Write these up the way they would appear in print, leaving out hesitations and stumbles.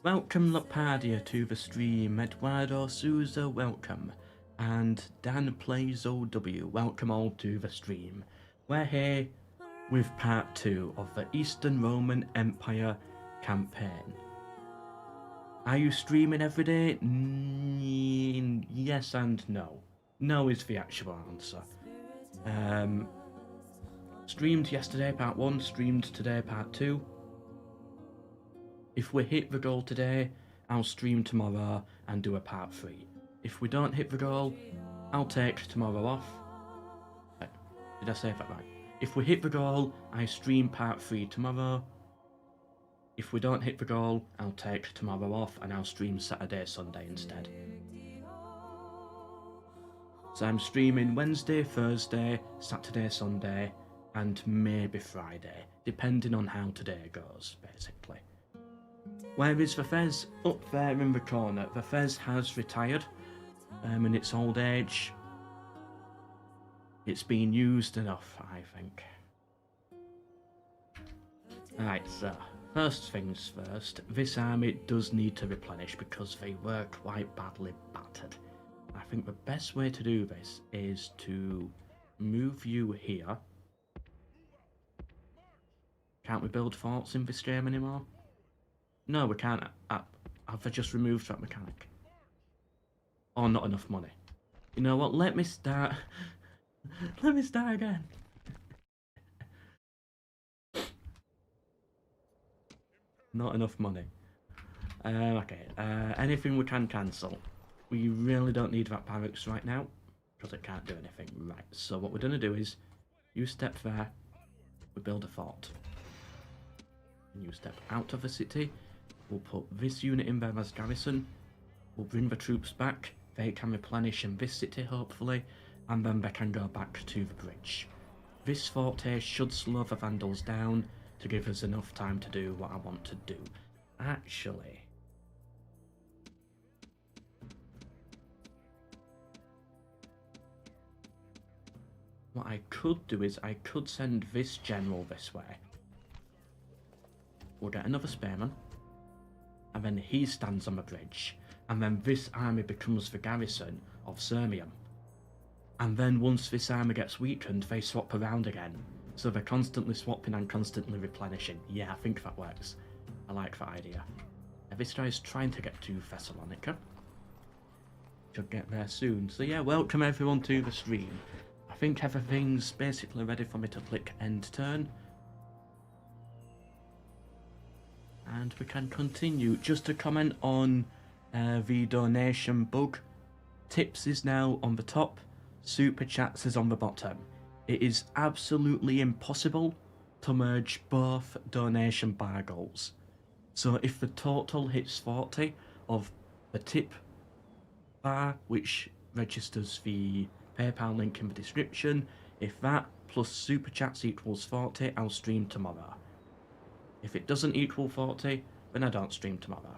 Welcome Lopadia to the stream, Eduardo Souza, welcome, and Dan Plays OW, welcome all to the stream. We're here with part 2 of the Eastern Roman Empire campaign. Are you streaming every day? Yes and no. No is the actual answer. Streamed yesterday part 1, streamed today part 2. If we hit the goal today, I'll stream tomorrow and do a part 3. If we don't hit the goal, I'll take tomorrow off. Did I say that right? If we hit the goal, I stream part 3 tomorrow. If we don't hit the goal, I'll take tomorrow off and I'll stream Saturday, Sunday instead. So I'm streaming Wednesday, Thursday, Saturday, Sunday, and maybe Friday, depending on how today goes, basically. Where is the Fez? Up there in the corner. The Fez has retired in its old age. It's been used enough, I think. Right, so first things first, this army does need to replenish because they were quite badly battered. I think the best way to do this is to move you here. Can't we build forts in this game anymore? No, we can't. Have I just removed that mechanic? Oh, not enough money. You know what? Let me start. Let me start again. Not enough money. Okay. Anything we can cancel. We really don't need that barracks right now because it can't do anything. Right. So what we're gonna do is, you step there. We build a fort. And you step out of the city. We'll put this unit in there as garrison. We'll bring the troops back. They can replenish in this city, hopefully, and then they can go back to the bridge. This fort here should slow the Vandals down to give us enough time to do what I want to do. Actually, what I could do is I could send this general this way. We'll get another spearman. And then he stands on the bridge, and then this army becomes the garrison of Sirmium. And then once this army gets weakened, they swap around again. So they're constantly swapping and constantly replenishing. Yeah, I think that works. I like that idea. This guy's trying to get to Thessalonica. Should get there soon. So yeah, welcome everyone to the stream. I think everything's basically ready for me to click end turn. And we can continue. Just to comment on the donation bug. Tips is now on the top. Super Chats is on the bottom. It is absolutely impossible to merge both donation bar goals. So if the total hits 40 of the tip bar, which registers the PayPal link in the description, if that plus Super Chats equals 40, I'll stream tomorrow. If it doesn't equal 40, then I don't stream tomorrow.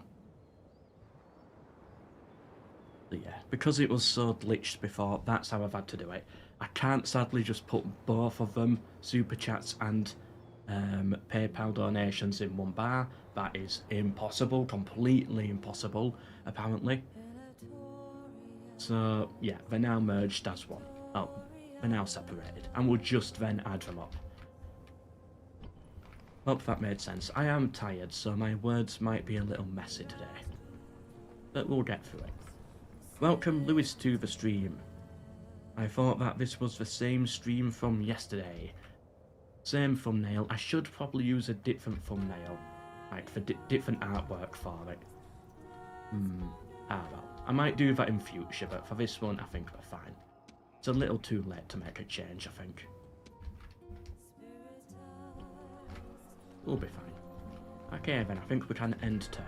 But yeah, because it was so glitched before, that's how I've had to do it. I can't sadly just put both of them, Super Chats and PayPal donations in one bar. That is impossible, completely impossible, apparently. So yeah, they're now merged as one. Oh, they're now separated, and we'll just then add them up. Hope that made sense. I am tired, so my words might be a little messy today. But we'll get through it. Welcome Lewis to the stream. I thought that this was the same stream from yesterday. Same thumbnail. I should probably use a different thumbnail. Like for different artwork for it. Well. I might do that in future, but for this one I think we're fine. It's a little too late to make a change, I think. We'll be fine. Okay then, I think we can end turn.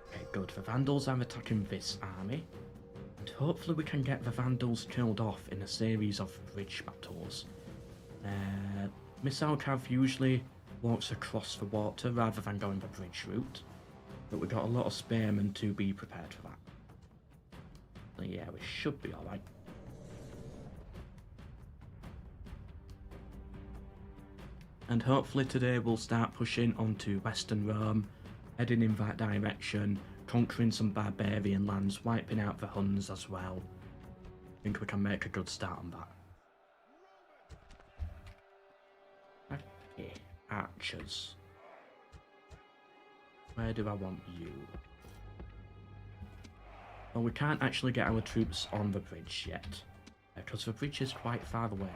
Okay, good. The Vandals are attacking this army. And hopefully we can get the Vandals killed off in a series of bridge battles. Missile Cav usually walks across the water rather than going the bridge route. But we've got a lot of spearmen to be prepared for that. So yeah, we should be alright. And hopefully today we'll start pushing onto Western Rome heading in that direction, conquering some barbarian lands, wiping out the Huns as well. I think we can make a good start on that. Okay, archers. Where do I want you? Well, we can't actually get our troops on the bridge yet, because the bridge is quite far away.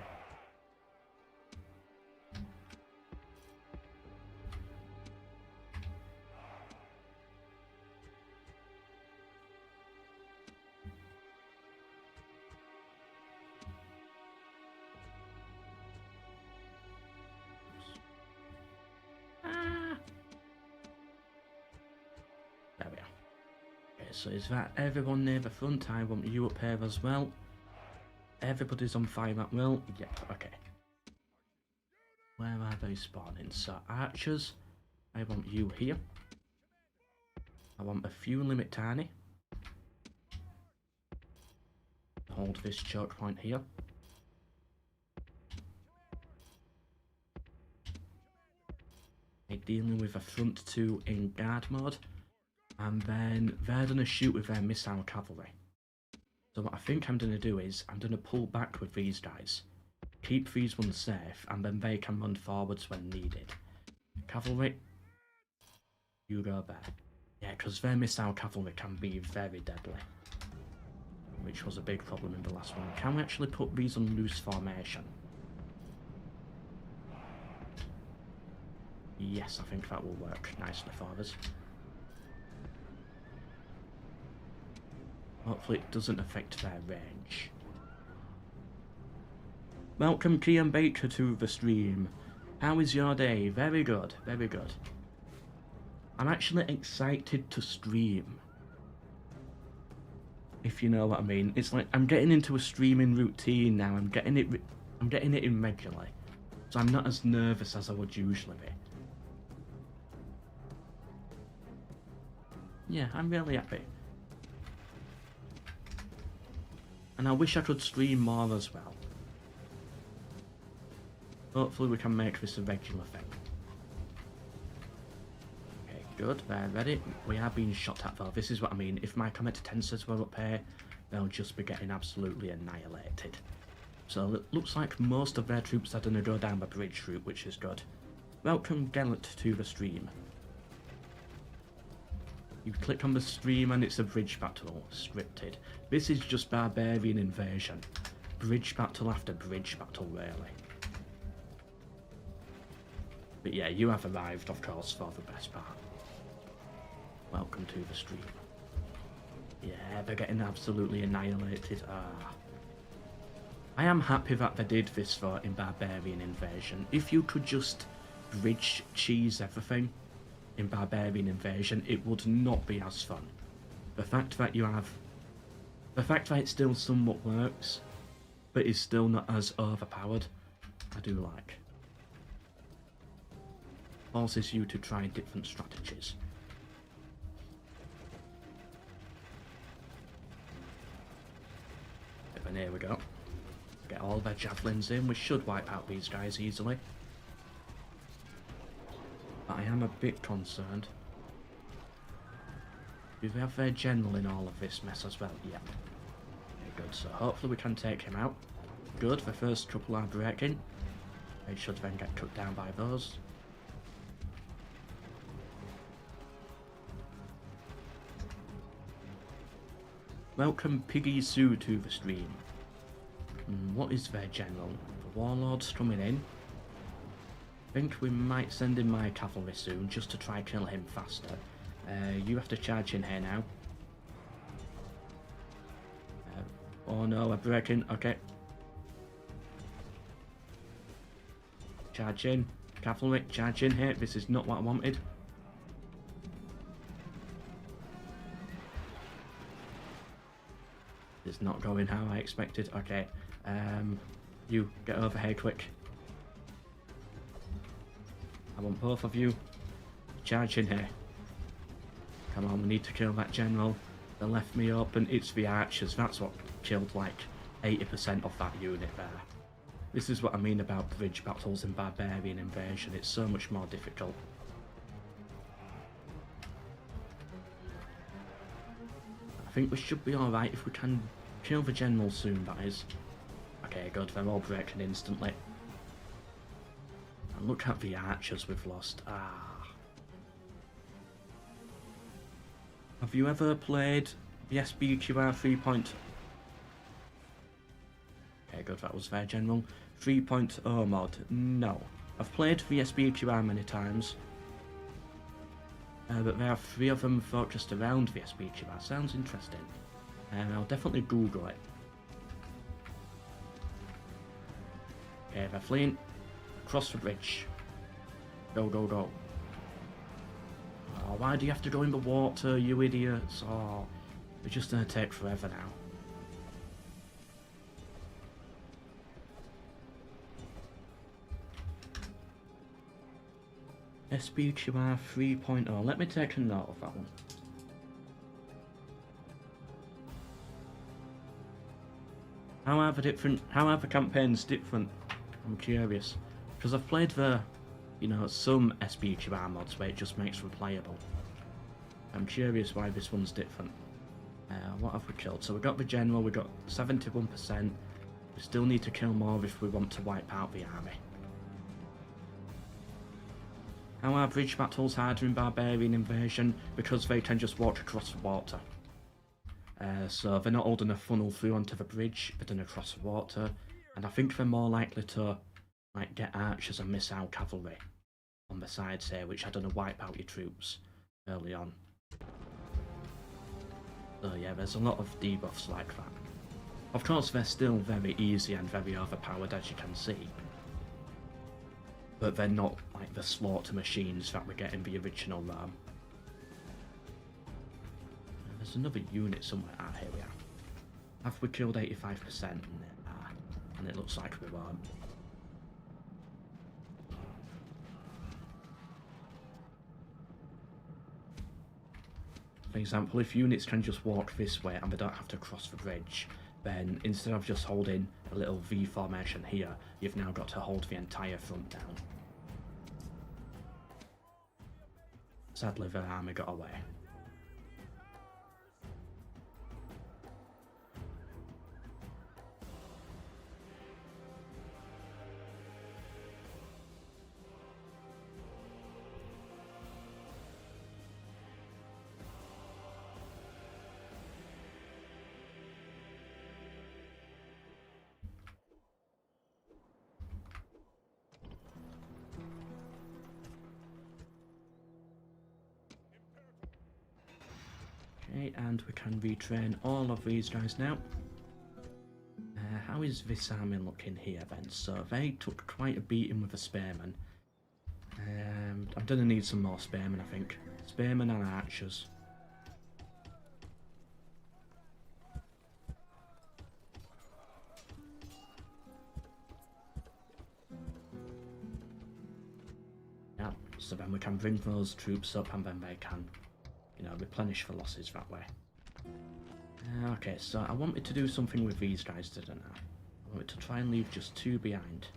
There we are. Okay, so is that everyone near the front? I want you up here as well. Everybody's on fire at will. Yep, okay. Where are they spawning? So archers, I want you here. I want a few limitani. Hold this choke point here. Dealing with a front two in guard mode, and then they're going to shoot with their missile cavalry. So what I think I'm going to do is I'm going to pull back with these guys, keep these ones safe, and then they can run forwards when needed. Cavalry, you go there. Yeah, because their missile cavalry can be very deadly, which was a big problem in the last one. Can we actually put these on loose formation? Yes, I think that will work nicely for us. Hopefully it doesn't affect their range. Welcome Kian Baker to the stream. How is your day? Very good, very good. I'm actually excited to stream, if you know what I mean. It's like I'm getting into a streaming routine now. I'm getting it in regularly, so I'm not as nervous as I would usually be. Yeah, I'm really happy. And I wish I could stream more as well. Hopefully we can make this a regular thing. Okay, good, they're ready. We are being shot at though, this is what I mean. If my combatants were up here, they'll just be getting absolutely annihilated. So it looks like most of their troops are going to go down the bridge route, which is good. Welcome Gellert to the stream. You click on the stream and it's a bridge battle, scripted. This is just barbarian invasion. Bridge battle after bridge battle, really. But yeah, you have arrived, of course, for the best part. Welcome to the stream. Yeah, they're getting absolutely annihilated. I am happy that they did this though in barbarian invasion. If you could just bridge cheese everything in barbarian invasion, it would not be as fun. The fact that it still somewhat works, but is still not as overpowered, I do like. Forces you to try different strategies. And here we go. Get all their javelins in, we should wipe out these guys easily. But I am a bit concerned. Do they have their general in all of this mess as well? Yep. Okay, good, so hopefully we can take him out. Good, the first couple are breaking. They should then get cut down by those. Welcome Piggy Sue to the stream. What is their general? The warlord's coming in. I think we might send in my cavalry soon, just to try kill him faster. You have to charge in here now. Oh no, we're breaking. Okay. Charge in. Cavalry, charge in here. This is not what I wanted. It's not going how I expected. Okay. You, get over here quick. I want both of you. Charge in here. Come on, we need to kill that general. They left me open. It's the archers. That's what killed like 80% of that unit there. This is what I mean about bridge battles and barbarian invasion. It's so much more difficult. think we should be alright if we can kill the general soon, that is. Okay, good, they're all breaking instantly. And look at the archers we've lost. Have you ever played the SBQR 3.0? Okay, good, that was their general. 3.0 mod? No. I've played the SBQR many times. But there are 3 of them focused around the SBQR. Sounds interesting. I'll definitely Google it. Okay, they're fleeing. Cross the bridge. Go, go, go. Oh, why do you have to go in the water, you idiots? Oh, it's just gonna take forever now. SBQR 3.0. Let me take a note of that one. How are the campaigns different? I'm curious. Because I've played some SBQR mods where it just makes them playable. I'm curious why this one's different. What have we killed? So we got the general, we got 71%. We still need to kill more if we want to wipe out the army. How are bridge battles harder in Barbarian Invasion? Because they can just walk across the water. So they're not holding a funnel through onto the bridge, they're done across the water. And I think they're more likely to get archers and missile cavalry on the sides here, which I don't know, wipe out your troops early on. So yeah, there's a lot of debuffs like that. Of course, they're still very easy and very overpowered, as you can see. But they're not like the slaughter machines that we get in the original RAM. There's another unit somewhere. Here we are. Have we killed 85%? And it looks like we won't. For example, if units can just walk this way and they don't have to cross the bridge, then instead of just holding a little V formation here, you've now got to hold the entire front down. Sadly, the army got away. Okay, and we can retrain all of these guys now. How is this army looking here then? So they took quite a beating with the spearmen. I'm going to need some more spearmen, I think. Spearmen and archers. Yeah, so then we can bring those troops up and then they can, replenish the losses that way. Okay, so I wanted to do something with these guys, didn't I? I wanted to try and leave just 2 behind.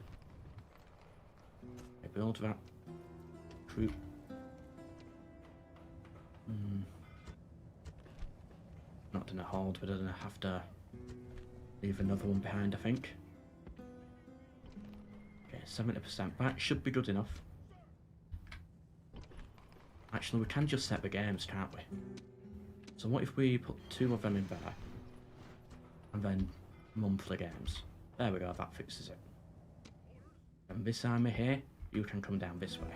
Okay, build that troop. Not gonna hold, but I'm gonna have to leave another one behind, I think. Okay, 70%. That should be good enough. Actually, we can just set the games, can't we? So what if we put 2 of them in there, and then monthly games? There we go, that fixes it. And this army here, you can come down this way.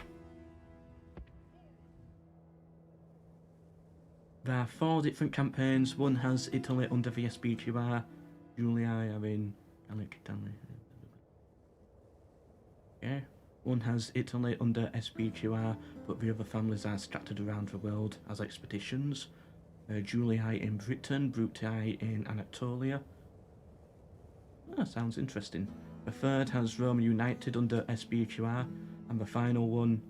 There are 4 different campaigns. One has Italy under the SBQR, Julia, yeah. One has Italy under SBQR, but the other families are scattered around the world as expeditions. Julii in Britain, Brutii in Anatolia. Sounds interesting. The third has Rome United under SBQR, and the final one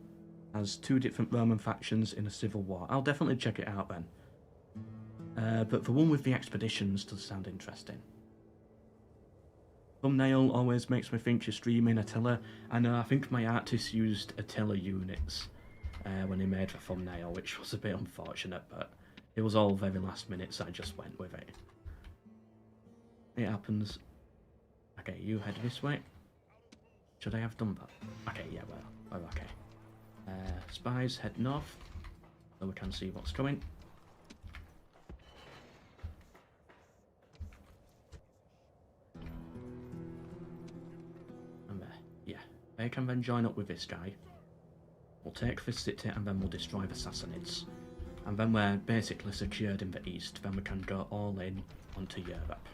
has 2 different Roman factions in a civil war. I'll definitely check it out then. But the one with the expeditions does sound interesting. Thumbnail always makes me think you're streaming Attila. I know, I think my artist used Attila units when he made the thumbnail, which was a bit unfortunate, but It was all very last minute, so I just went with it. It happens. Okay, you head this way. Should I have done that? Okay, yeah, well, okay. Spies head north, so we can see what's coming. And there, yeah. They can then join up with this guy. We'll take this city and then we'll destroy the Sassanids. And then we're basically secured in the east, then we can go all in onto Europe.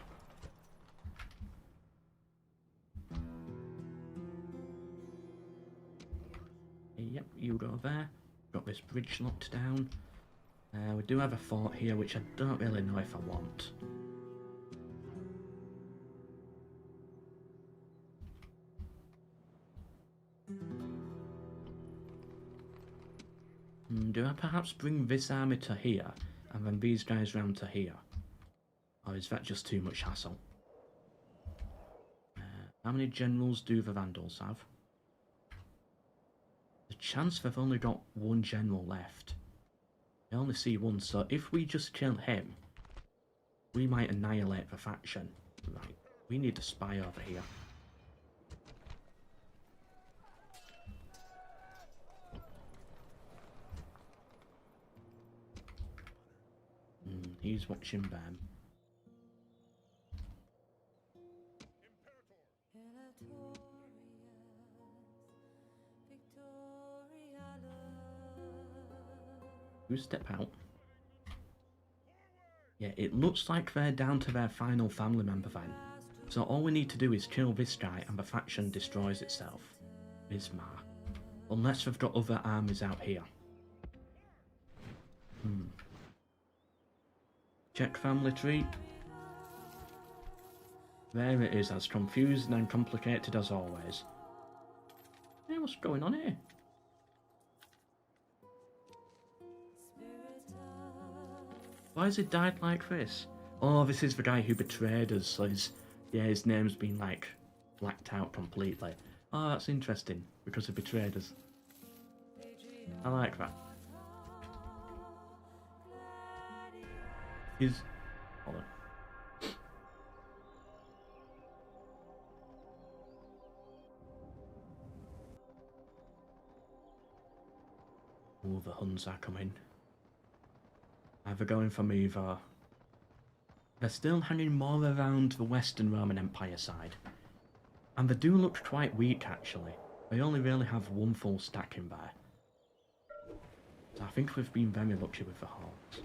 Yep, you go there. Got this bridge locked down. We do have a fort here, which I don't really know if I want. Do I perhaps bring this army to here, and then these guys round to here? Or is that just too much hassle? How many generals do the Vandals have? The chance they've only got one general left. I only see one, so if we just kill him, we might annihilate the faction. Right, we need a spy over here. He's watching them. You step out. Yeah, it looks like they're down to their final family member then. So all we need to do is kill this guy and the faction destroys itself. Bismarck. Unless they've got other armies out here. Check family tree. There it is, as confused and complicated as always. Hey, what's going on here? Why has it died like this? Oh, this is the guy who betrayed us, so his name's been like blacked out completely. Oh, that's interesting, because he betrayed us. I like that. Hold on. Oh, the Huns are coming. Either going from either. They're still hanging more around the Western Roman Empire side. And they do look quite weak actually. They only really have one full stack in there. So I think we've been very lucky with the hordes.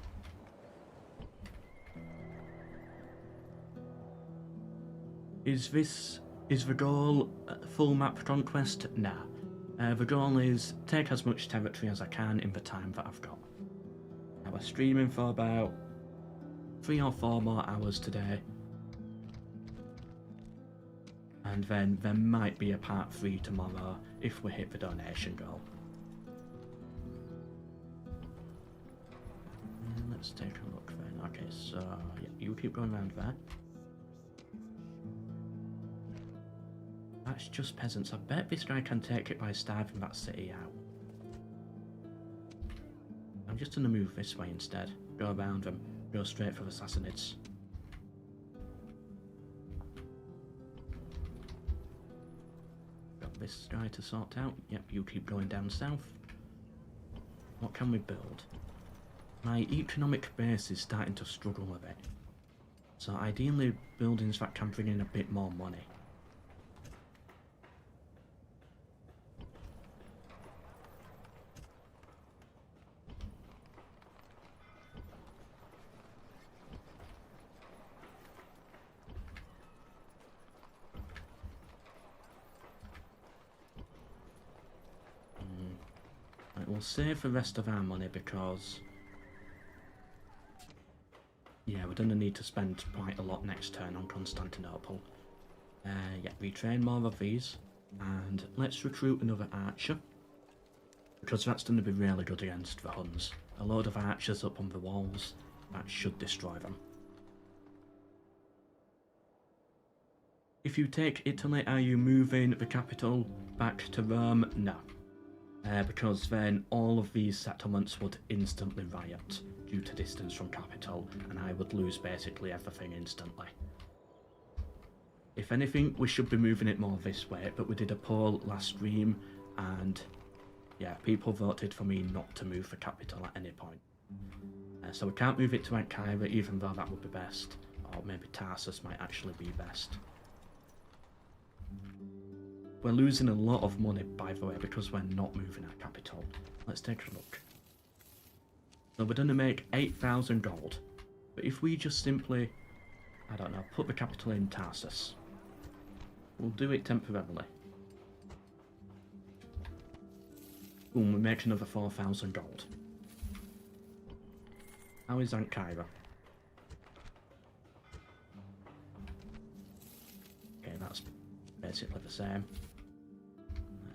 Is the goal full map conquest? Nah. The goal is take as much territory as I can in the time that I've got. Now we're streaming for about 3 or 4 more hours today. And then there might be a part 3 tomorrow if we hit the donation goal. Let's take a look then. Okay, so yeah, you keep going around there. That's just peasants. I bet this guy can take it by starving that city out. I'm just going to move this way instead. Go around them. Go straight for the Sassanids. Got this guy to sort out. Yep, you keep going down south. What can we build? My economic base is starting to struggle a bit. So ideally buildings that can bring in a bit more money. We'll save the rest of our money because yeah, we're going to need to spend quite a lot next turn on Constantinople. Yeah, retrain more of these and let's recruit another archer because that's going to be really good against the Huns. A load of archers up on the walls, that should destroy them. If you take Italy, are you moving the capital back to Rome? No. because then all of these settlements would instantly riot due to distance from capital, and I would lose basically everything instantly. If anything, we should be moving it more this way, but we did a poll last stream, and yeah, people voted for me not to move the capital at any point. So we can't move it to Ankara, even though that would be best, or maybe Tarsus might actually be best. We're losing a lot of money, by the way, because we're not moving our capital. Let's take a look. So we're going to make 8,000 gold, but if we just simply, I don't know, put the capital in Tarsus, we'll do it temporarily. Boom, we make another 4,000 gold. How is Ankara? Okay, that's basically the same.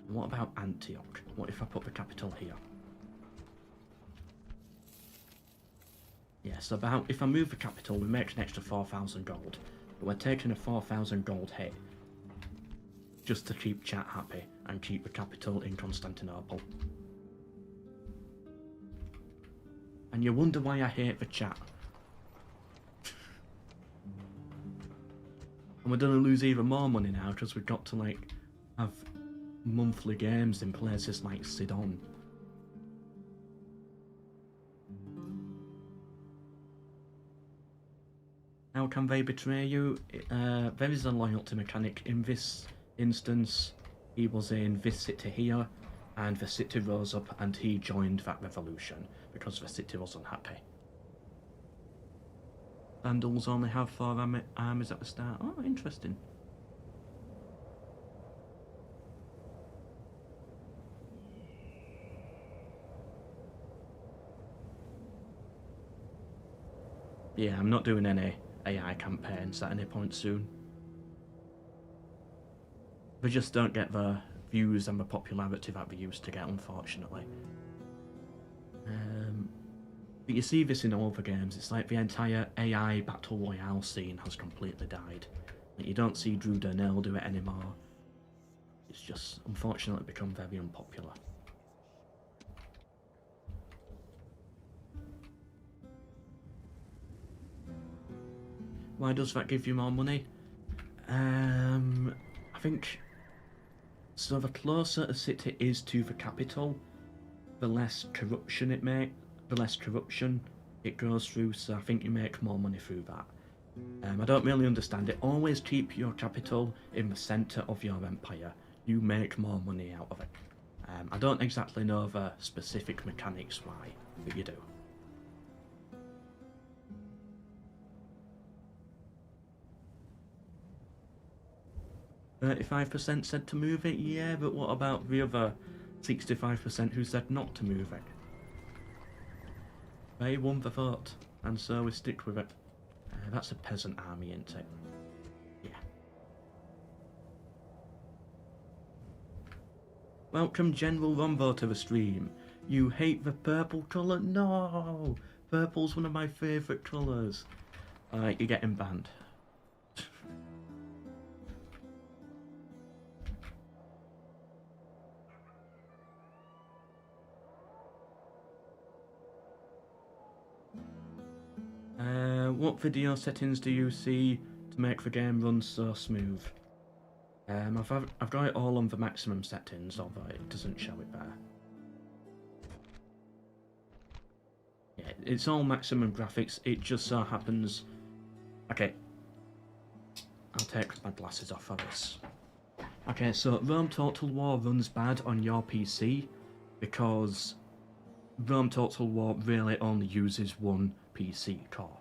What about Antioch? What if I put the capital here? Yes, about if I move the capital, we make an extra 4,000 gold. But we're taking a 4,000 gold hit just to keep chat happy and keep the capital in Constantinople. And you wonder why I hate the chat. And we're gonna lose even more money now because we've got to like have monthly games in places like Sidon. How can they betray you? There is a loyalty mechanic. In this instance, he was in this city here, and the city rose up and he joined that revolution because the city was unhappy. Vandals only have 4 armies at the start. Oh, interesting. Yeah, I'm not doing any AI campaigns at any point soon. They just don't get the views and the popularity that they used to get, unfortunately. But you see this in all the games. It's like the entire AI Battle Royale scene has completely died. Like, you don't see Drew Darnell do it anymore. It's just, unfortunately, become very unpopular. Why does that give you more money? I think... So the closer a city is to the capital, the less corruption it goes through, so I think you make more money through that. I don't really understand it. Always keep your capital in the centre of your empire. You make more money out of it. I don't exactly know the specific mechanics why, but you do. "35% said to move it." Yeah, but what about the other 65% who said not to move it? They won the vote, and so we stick with it. That's a peasant army, isn't it? Yeah. Welcome General Rombo to the stream. You hate the purple colour? No! Purple's one of my favourite colours. Alright, you're getting banned. What video settings do you see to make the game run so smooth? I've got it all on the maximum settings, although it doesn't show it there. Yeah, it's all maximum graphics. It just so happens... Okay. I'll take my glasses off for this. Okay, so Rome Total War runs bad on your PC because Rome Total War really only uses one PC core.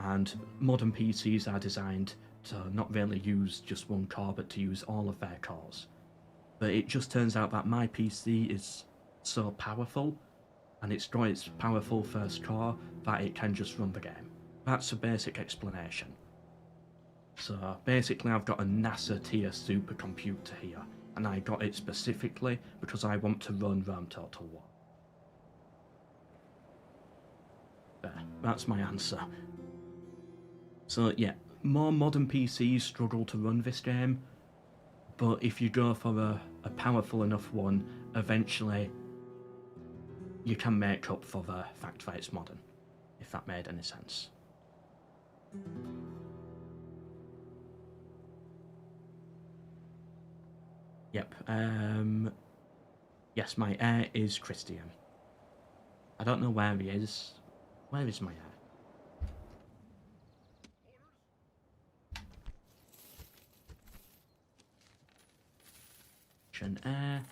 And modern PCs are designed to not really use just one core, but to use all of their cores. But it just turns out that my PC is so powerful, and it's got its powerful first core, that it can just run the game. That's a basic explanation. So basically I've got a NASA tier supercomputer here, and I got it specifically because I want to run Rome Total War. There, that's my answer. So yeah, more modern PCs struggle to run this game, but if you go for a powerful enough one eventually you can make up for the fact that it's modern, if that made any sense. Yep, yes, my heir is Christian. I don't know where he is. Where is my heir? Heir,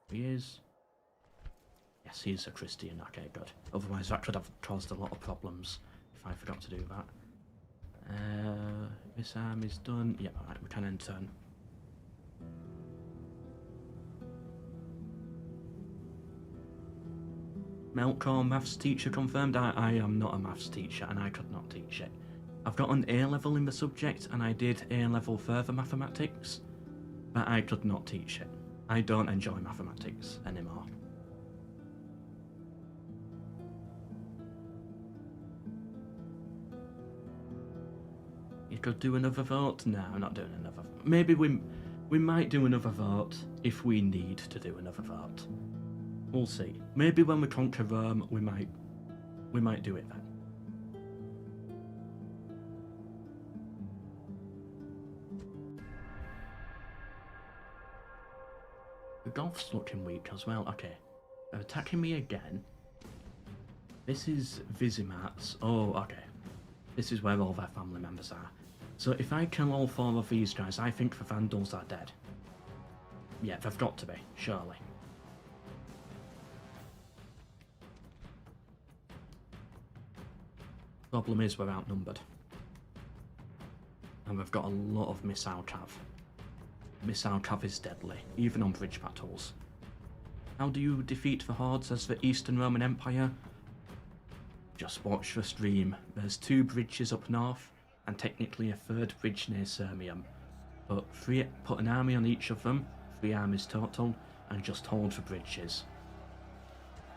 he is. Yes, he's a Christian. Okay, good. Otherwise, that could have caused a lot of problems if I forgot to do that. This arm is done. Yep, alright, we can end turn. MELKOR maths teacher confirmed. I am not a maths teacher and I could not teach it. I've got an A level in the subject and I did A level further mathematics, but I could not teach it. I don't enjoy mathematics anymore. You could do another vote? No, I'm not doing another vote. Maybe we might do another vote if we need to do another vote. We'll see. Maybe when we conquer Rome, we might do it then. The Goths looking weak as well. Okay, they're attacking me again. This is Visimat's. Oh, okay. This is where all their family members are. So if I kill all 4 of these guys, I think the Vandals are dead. Yeah, they've got to be, surely. Problem is we're outnumbered. And we've got a lot of missile cav. Missile cav is deadly, even on bridge battles. How do you defeat the hordes as the Eastern Roman Empire? Just watch the stream. There's 2 bridges up north, and technically a 3rd bridge near Sirmium. But put an army on each of them, 3 armies total, and just hold the bridges.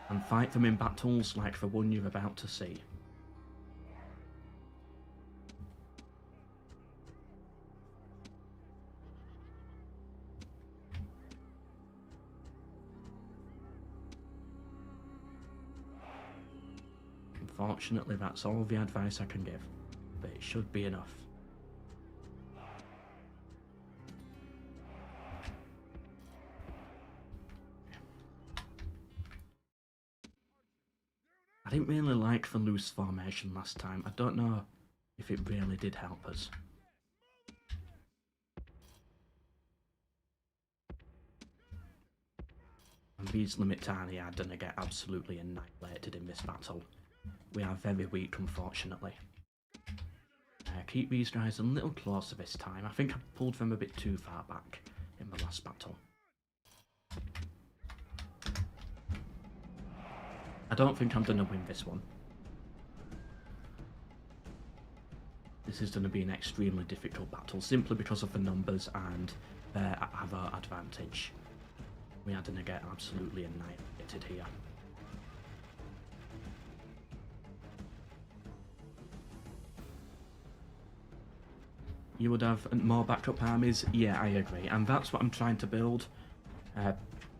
And fight them in battles like the one you're about to see. Unfortunately, that's all the advice I can give, but it should be enough. I didn't really like the loose formation last time. I don't know if it really did help us. And these Limitani are going to get absolutely annihilated in this battle. We are very weak, unfortunately. Keep these guys a little closer this time. I think I pulled them a bit too far back in the last battle. I don't think I'm going to win this one. This is going to be an extremely difficult battle, simply because of the numbers and their other advantage. We are going to get absolutely annihilated here. You would have more backup armies? Yeah, I agree, and that's what I'm trying to build.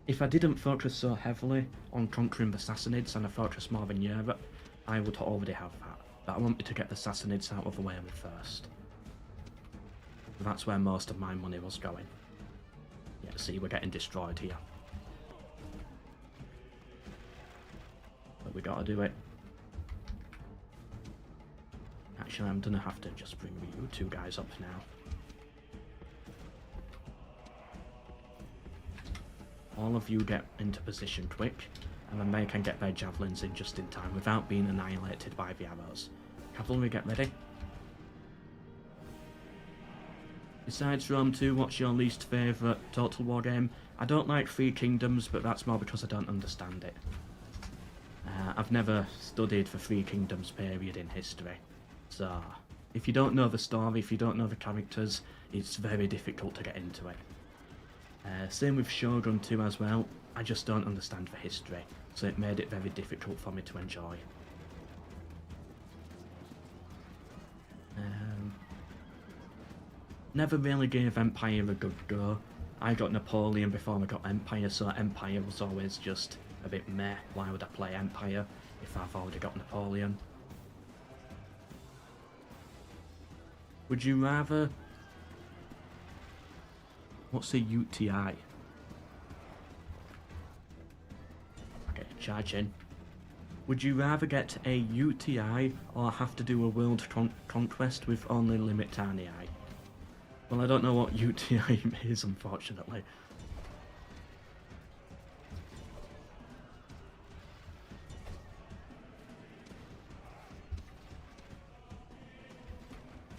If I didn't focus so heavily on conquering the Sassanids and I focused more in Europe, I would already have that. But I wanted to get the Sassanids out of the way first. That's where most of my money was going. Yeah, see, we're getting destroyed here. But we gotta do it. Actually, I'm gonna have to just bring you 2 guys up now. All of you get into position quick, and then they can get their javelins in just in time without being annihilated by the arrows. Cavalry, get ready. Besides Rome 2, what's your least favourite Total War game? I don't like Three Kingdoms, but that's more because I don't understand it. I've never studied the Three Kingdoms period in history. So, if you don't know the story, if you don't know the characters, it's very difficult to get into it. Same with Shogun 2 as well. I just don't understand the history, so it made it very difficult for me to enjoy. Never really gave Empire a good go. I got Napoleon before I got Empire, so Empire was always just a bit meh. Why would I play Empire if I've already got Napoleon? Would you rather... What's a UTI? Okay, charge in. Would you rather get a UTI or have to do a world conquest with only limit tanii? Well, I don't know what UTI is, unfortunately.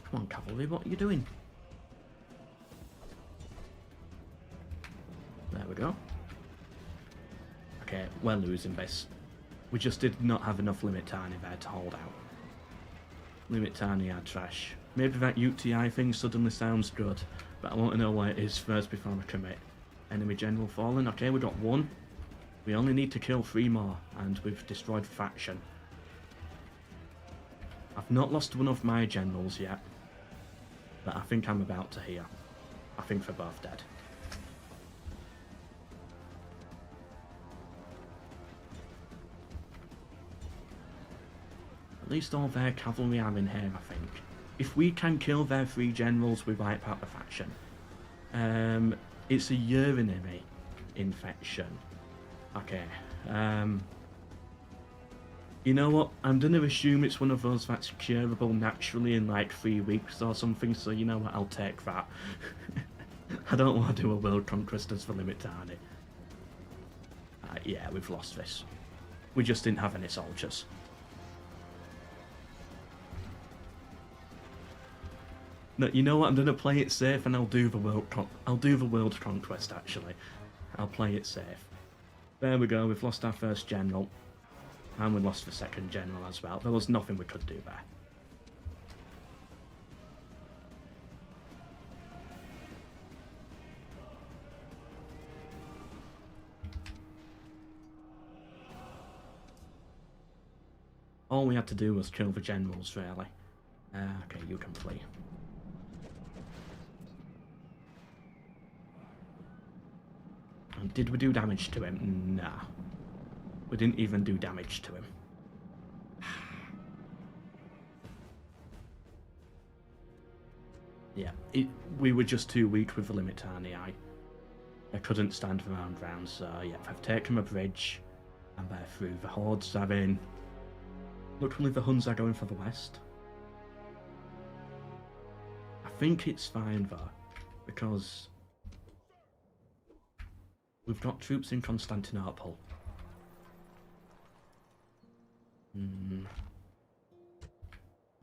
Come on, cavalry, what are you doing? There we go. Okay, we're losing this. We just did not have enough limit tanii there to hold out. Limit tanii are trash. Maybe that UTI thing suddenly sounds good, but I want to know what it is first before I commit. Enemy general fallen. Okay, we got one. We only need to kill 3 more, and we've destroyed faction. I've not lost one of my generals yet, but I think I'm about to here. I think they're both dead. At least all their cavalry are in here, I think. If we can kill their 3 generals, we wipe out the faction. It's a urinary infection. Okay. You know what? I'm gonna assume it's one of those that's curable naturally in like 3 weeks or something, so you know what? I'll take that. I don't want to do a world conquest as for limit tanii. Yeah, we've lost this. We just didn't have any soldiers. No, you know what? I'm gonna play it safe, and I'll do the world conquest. Actually, I'll play it safe. There we go. We've lost our first general, and we lost the second general as well. There was nothing we could do there. All we had to do was kill the generals, really. Okay, you can flee. And did we do damage to him? Nah. We didn't even do damage to him. Yeah, we were just too weak with the limit tanii. I couldn't stand for round rounds, so yeah, I've taken a bridge, and they're through. The hordes are in. Luckily the Huns are going for the west. I think it's fine though, because we've got troops in Constantinople. And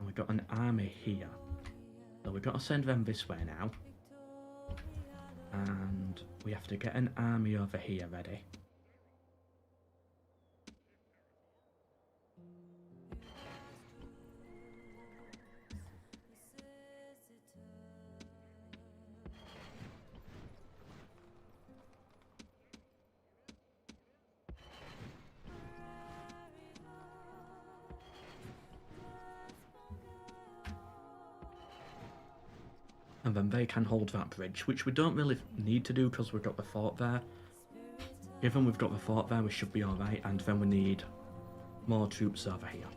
we've got an army here. So we've got to send them this way now. And we have to get an army over here ready. And then they can hold that bridge, which we don't really need to do because we've got the fort there. Given we've got the fort there, we should be alright, and then we need more troops over here.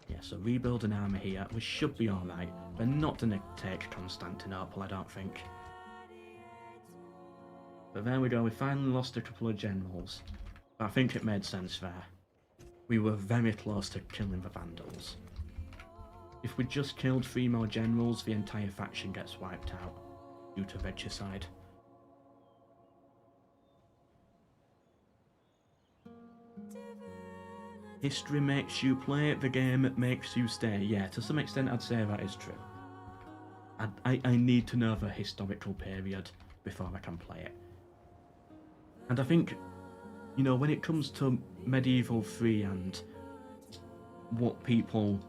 Yeah, so rebuild an army here, we should be alright. They're not going to take Constantinople, I don't think. But there we go, we finally lost a couple of generals. But I think it made sense there. We were very close to killing the Vandals. If we just killed 3 more generals, the entire faction gets wiped out due to regicide. History makes you play, the game makes you stay. Yeah, to some extent I'd say that is true. I need to know the historical period before I can play it. And I think, you know, when it comes to Medieval 3 and what people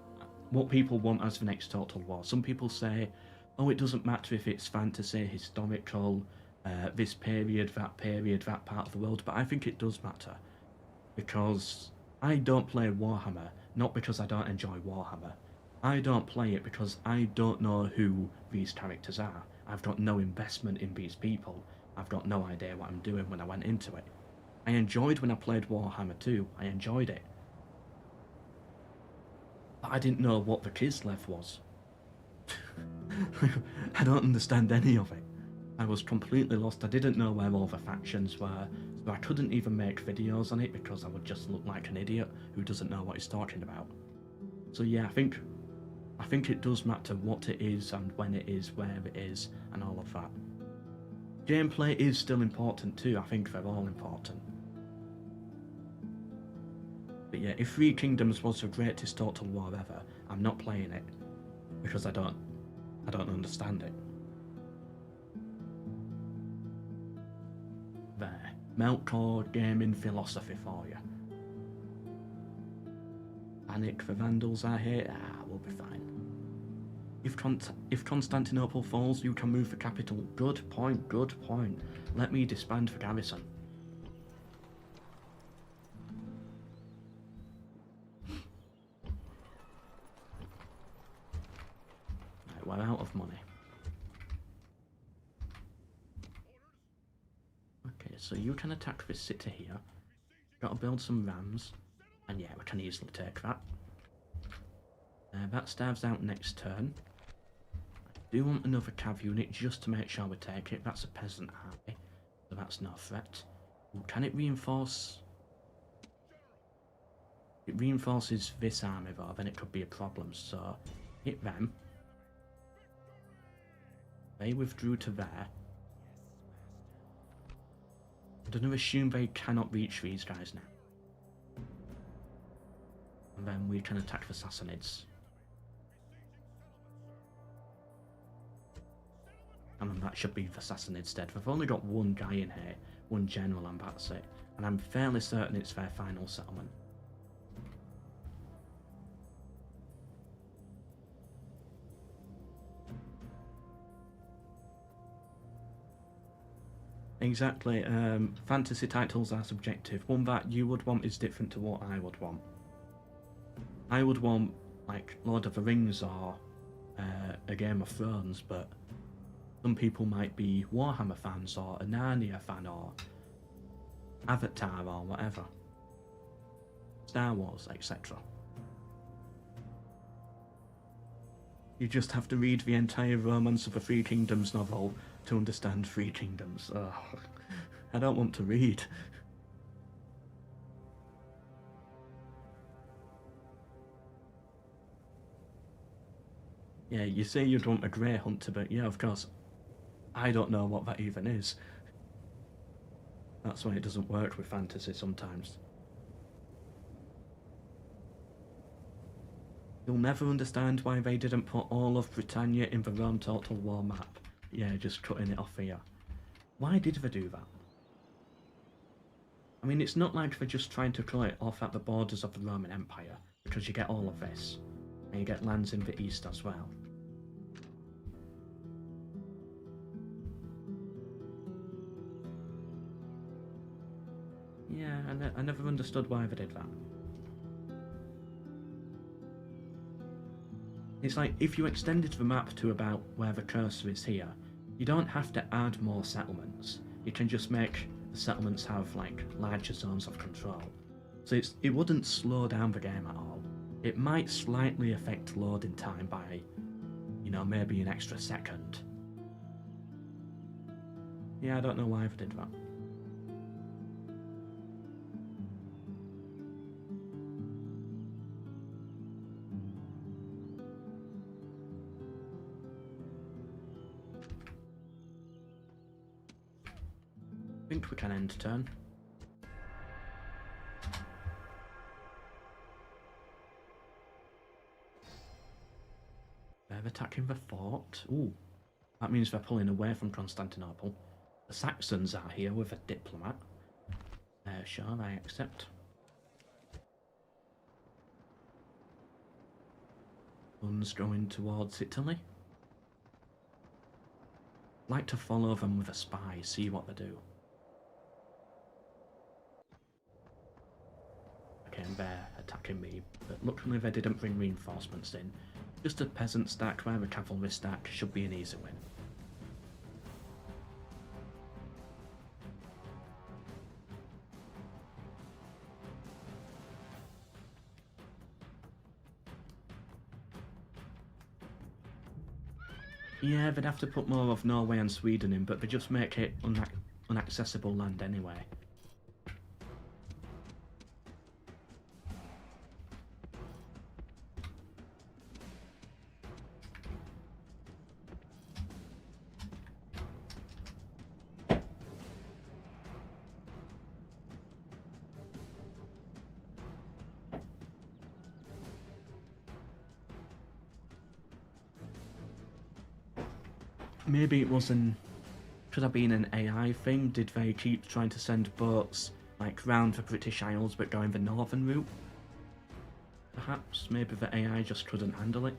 want as the next Total War, some people say, oh, it doesn't matter if it's fantasy, historical, this period, that part of the world, but I think it does matter. Because I don't play Warhammer, not because I don't enjoy Warhammer, I don't play it because I don't know who these characters are. I've got no investment in these people. I've got no idea what I'm doing when I went into it. I enjoyed when I played Warhammer 2. I enjoyed it. But I didn't know what the Kislev was. I don't understand any of it. I was completely lost. I didn't know where all the factions were, so I couldn't even make videos on it because I would just look like an idiot who doesn't know what he's talking about. So yeah, I think it does matter what it is and when it is, where it is, and all of that. Gameplay is still important too. I think they're all important. But yeah, if Three Kingdoms was the greatest total war ever, I'm not playing it because I don't understand it. There, MELKOR gaming philosophy for you. Panic, the Vandals are here. We'll be fine. If Constantinople falls, you can move the capital. Good point, good point. Let me disband the garrison. Right, we're out of money. Okay, so you can attack this city here. Gotta build some rams. And yeah, we can easily take that. That starves out next turn. I do want another cav unit just to make sure we take it. That's a peasant army, so that's no threat. Ooh, can it reinforce? It reinforces this army though, then it could be a problem, so hit them. They withdrew to there. I'm gonna assume they cannot reach these guys now. And then we can attack the Sassanids. And that should be the Sassanids dead. We've only got one guy in here, one general, and that's it. And I'm fairly certain it's their final settlement. Exactly. Fantasy titles are subjective. One that you would want is different to what I would want. I would want, like, Lord of the Rings or a Game of Thrones, but some people might be Warhammer fans or a Narnia fan or Avatar or whatever. Star Wars, etc. You just have to read the entire Romance of the Three Kingdoms novel to understand Three Kingdoms. Ugh. I don't want to read. Yeah, you say you'd want a Grey Hunter, but yeah, of course, I don't know what that even is. That's why it doesn't work with fantasy sometimes. You'll never understand why they didn't put all of Britannia in the Rome Total War map. Yeah, just cutting it off here. Why did they do that? I mean, it's not like they're just trying to cut it off at the borders of the Roman Empire, because you get all of this, and you get lands in the east as well. Yeah, I never understood why they did that. It's like, if you extended the map to about where the cursor is here, you don't have to add more settlements. You can just make the settlements have, like, larger zones of control. So it wouldn't slow down the game at all. It might slightly affect loading time by, you know, maybe an extra second. Yeah, I don't know why they did that. I think we can end turn. They're attacking the fort. Ooh, that means they're pulling away from Constantinople. The Saxons are here with a diplomat. Sure, I accept. One's going towards Italy. Like to follow them with a spy, see what they do. Okay, and they're attacking me, but luckily they didn't bring reinforcements in. Just a peasant stack where a cavalry stack should be an easy win. Yeah, they'd have to put more of Norway and Sweden in, but they just make it unaccessible land anyway. Maybe it could have been an AI thing. Did they keep trying to send boats like round the British Isles but going the northern route? Perhaps, maybe the AI just couldn't handle it.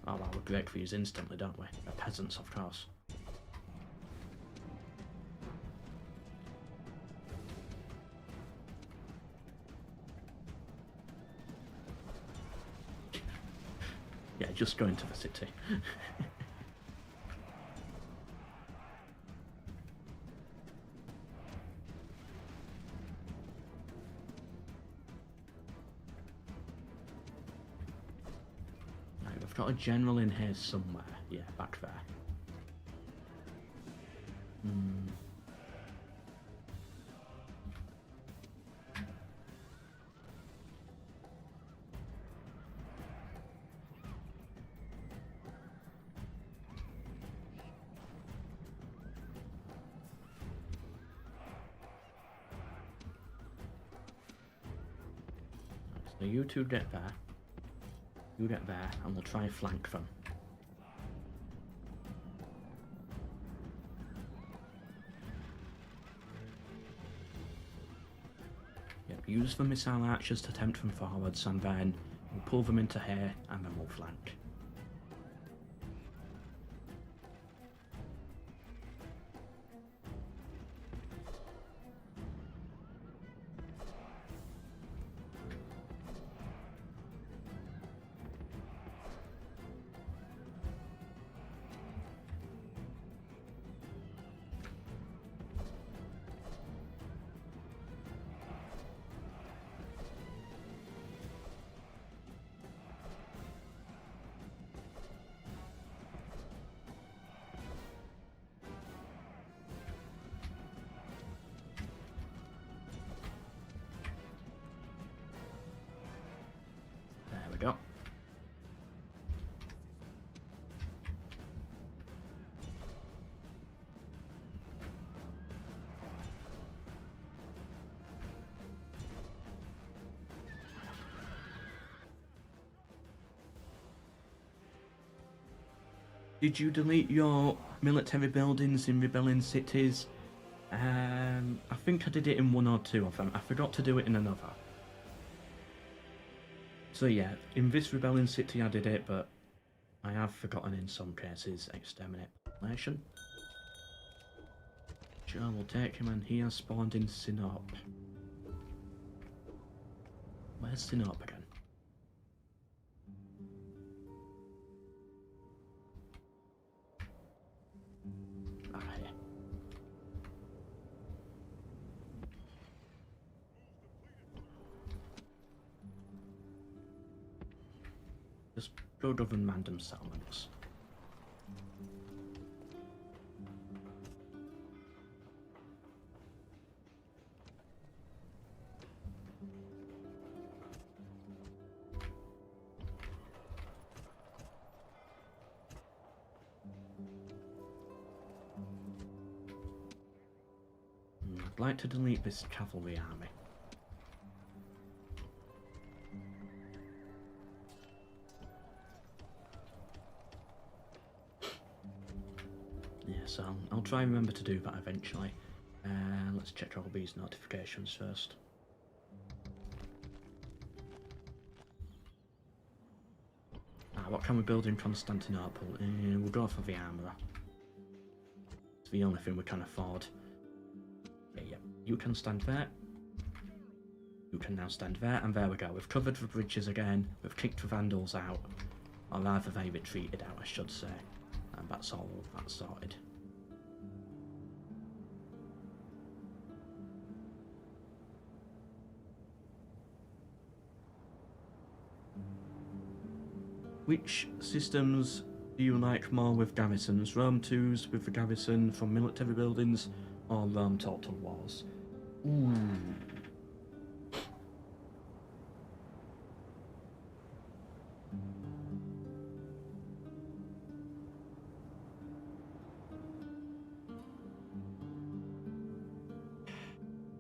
Oh well, we break these instantly, don't we? The peasants, of course. Yeah, just go into the city. Right, we've got a general in here somewhere. Yeah, back there. So you two get there, you get there, and we'll try flank them. Yep, use the missile archers to tempt them forwards, and then we'll pull them into here, and then we'll flank. Go. Did you delete your military buildings in rebelling cities? I think I did it in one or two of them. I forgot to do it in another. So yeah, in this rebellion city I did it, but I have forgotten in some cases. Exterminate population. Sure, we'll take him, and he has spawned in Sinop. Where's Sinop again? Ah, here. Just go govern random settlements. I'd like to delete this cavalry army. Yes, I'll try and remember to do that eventually. Let's check all these notifications first. What can we build in Constantinople? We'll go for the armourer. It's the only thing we can afford. Yeah. You can stand there. You can now stand there, and there we go. We've covered the bridges again. We've kicked the Vandals out. Or rather, they retreated out, I should say. And that's all that's sorted. Which systems do you like more with garrisons? Rome 2s with the garrison from military buildings, or Rome Total Wars? Ooh.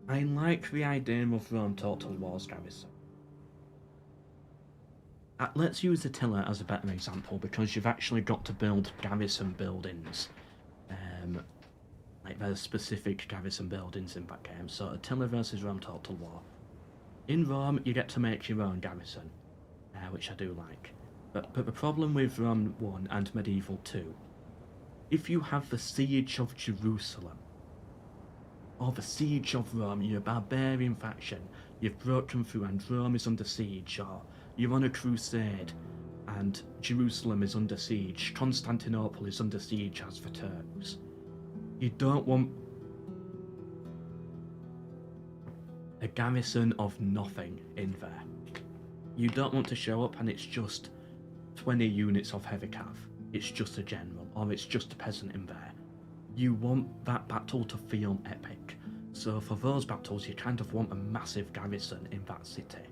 I like the idea of Rome Total Wars garrison. Let's use Attila as a better example, because you've actually got to build garrison buildings. Like there's specific garrison buildings in that game. So Attila versus Rome Total War. In Rome, you get to make your own garrison, which I do like. But the problem with Rome 1 and Medieval 2, if you have the Siege of Jerusalem, or the Siege of Rome, you're a barbarian faction, you've broken through and Rome is under siege, or you're on a crusade and Jerusalem is under siege, Constantinople is under siege as the Turks. You don't want a garrison of nothing in there. You don't want to show up and it's just 20 units of heavy cav. It's just a general, or it's just a peasant in there. You want that battle to feel epic. So for those battles, you kind of want a massive garrison in that city.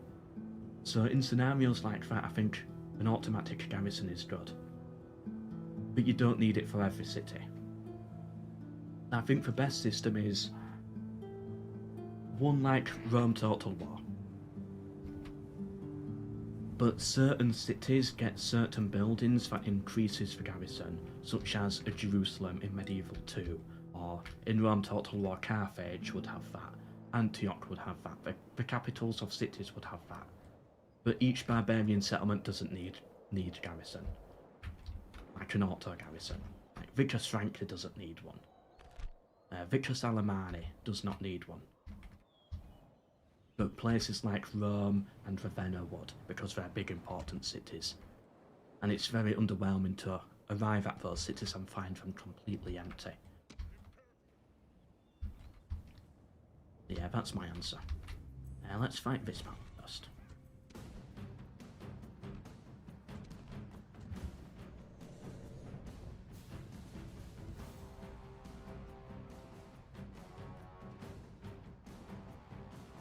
So in scenarios like that, I think an automatic garrison is good. But you don't need it for every city. I think the best system is one like Rome Total War. But certain cities get certain buildings that increases the garrison, such as a Jerusalem in Medieval 2, or in Rome Total War Carriage would have that, Antioch would have that, the capitals of cities would have that. But each barbarian settlement doesn't need garrison. Like an auto garrison. Like Vicus Frankly doesn't need one. Vicus Alemanni does not need one. But places like Rome and Ravenna would, because they're big important cities. And it's very underwhelming to arrive at those cities and find them completely empty. Yeah, that's my answer. Let's fight this man first.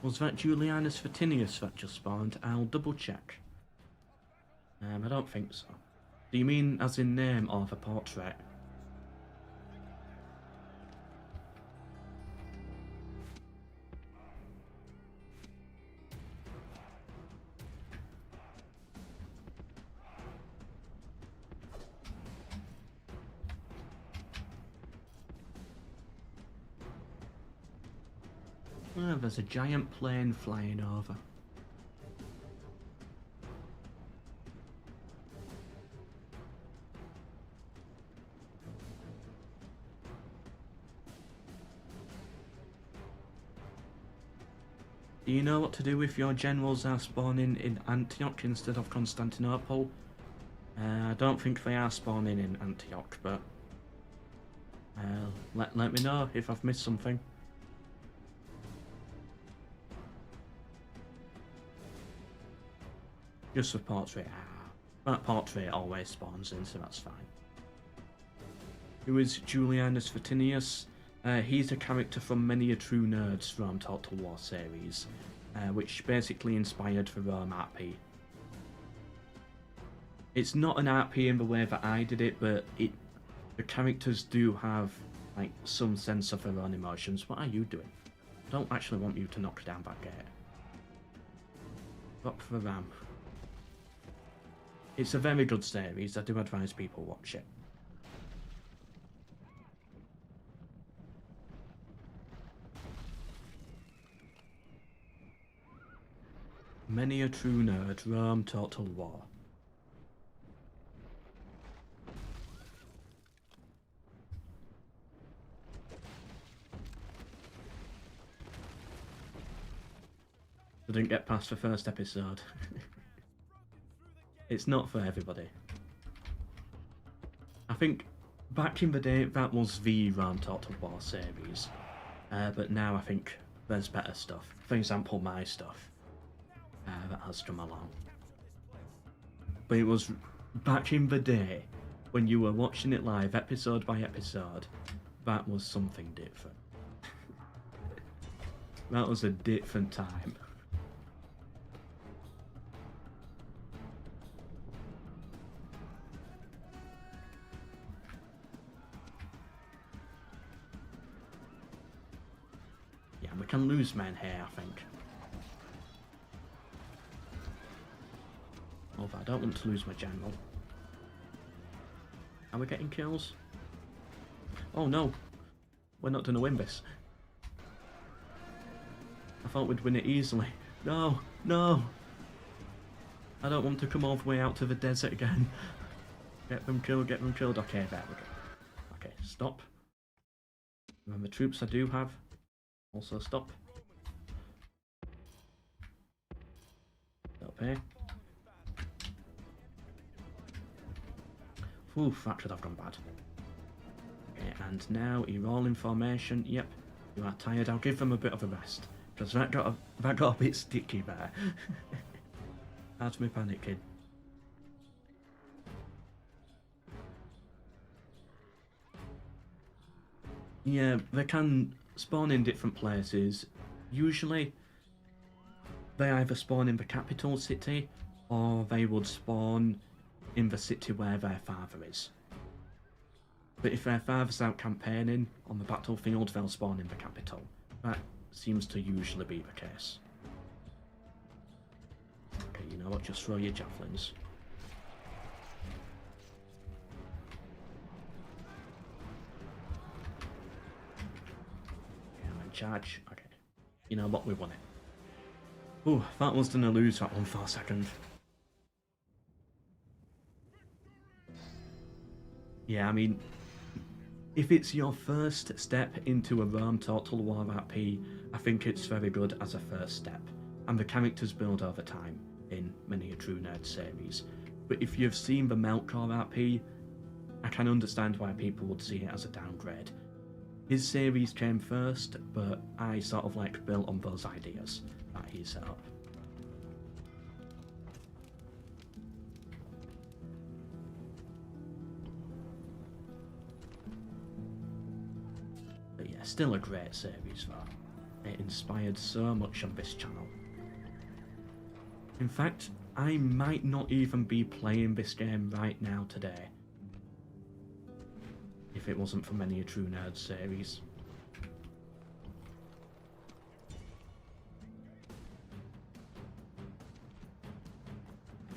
Was that Julianus Vatinius that just spawned? I'll double check. I don't think so. Do you mean as in name or the portrait? Oh, there's a giant plane flying over. Do you know what to do if your generals are spawning in Antioch instead of Constantinople? I don't think they are spawning in Antioch, but let me know if I've missed something. Just for portrait. That portrait always spawns in, so that's fine. Who is Julianus Vatinius? He's a character from many a True Nerds Rome Total War series, which basically inspired the Rome RP. It's not an RP in the way that I did it, but the characters do have like some sense of their own emotions. What are you doing? I don't actually want you to knock down that gate. Drop the ram. It's a very good series, I do advise people watch it. Many a True Nerd, Rome Total War. I didn't get past the first episode. It's not for everybody. I think back in the day that was the Rome Total War series, but now I think there's better stuff. For example, my stuff that has come along. But it was back in the day when you were watching it live, episode by episode. That was something different. That was a different time. Yeah, we can lose men here, I think. Although I don't want to lose my general. Are we getting kills? Oh no! We're not gonna win this. I thought we'd win it easily. No! No! I don't want to come all the way out to the desert again. Get them killed, get them killed. Okay, there we go. Okay, stop. And the troops I do have, also stop. Okay. Oof, that should have gone bad. Okay, and now you're all in formation. Yep, you are tired. I'll give them a bit of a rest. Because that got a bit sticky there. That's me panicking. Yeah, they can spawn in different places. Usually, they either spawn in the capital city, or they would spawn in the city where their father is. But if their father's out campaigning on the battlefield, they'll spawn in the capital. That seems to usually be the case. Okay, you know what, just throw your javelins. Okay, and then charge. Okay. You know what, we won it. Ooh, that was gonna lose that one for a second. Yeah, I mean, if it's your first step into a Rome Total War RP, I think it's very good as a first step, and the characters build over time in many a True Nerd series. But if you've seen the MELKOR RP, I can understand why people would see it as a downgrade. His series came first, but I sort of like built on those ideas that he set up. But yeah, still a great series though. It inspired so much on this channel. In fact, I might not even be playing this game right now today, if it wasn't for many a True Nerd series.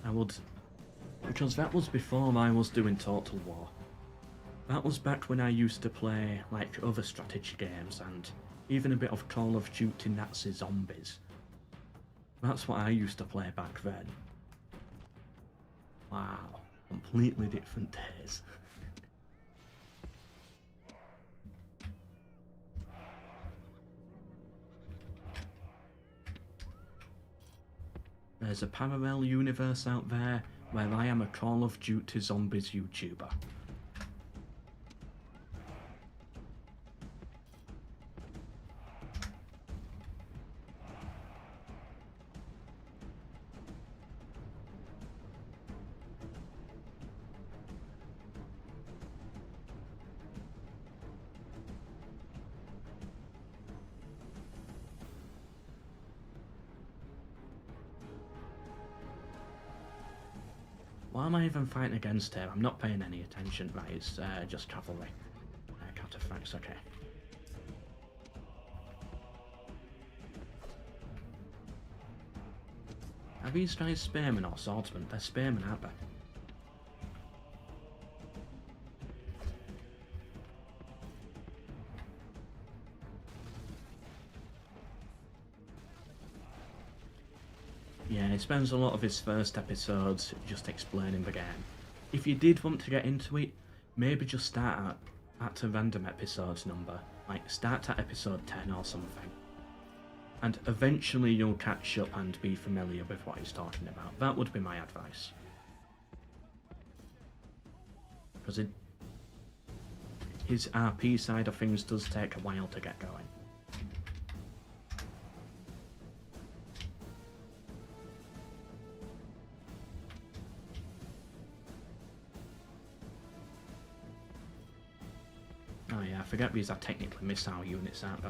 I would, because that was before I was doing Total War. That was back when I used to play like other strategy games and even a bit of Call of Duty Nazi Zombies. That's what I used to play back then. Wow, completely different days. There's a parallel universe out there where I am a Call of Duty Zombies YouTuber. Why am I even fighting against him? I'm not paying any attention. Right, it's just cavalry. Counterfacts, okay. Are these guys spearmen or swordsmen? They're spearmen, aren't they? Yeah, he spends a lot of his first episodes just explaining the game. If you did want to get into it, maybe just start at a random episodes number. Like, start at episode 10 or something. And eventually you'll catch up and be familiar with what he's talking about. That would be my advice. Because his RP side of things does take a while to get going. Oh yeah, I forget these are technically missile units, aren't they?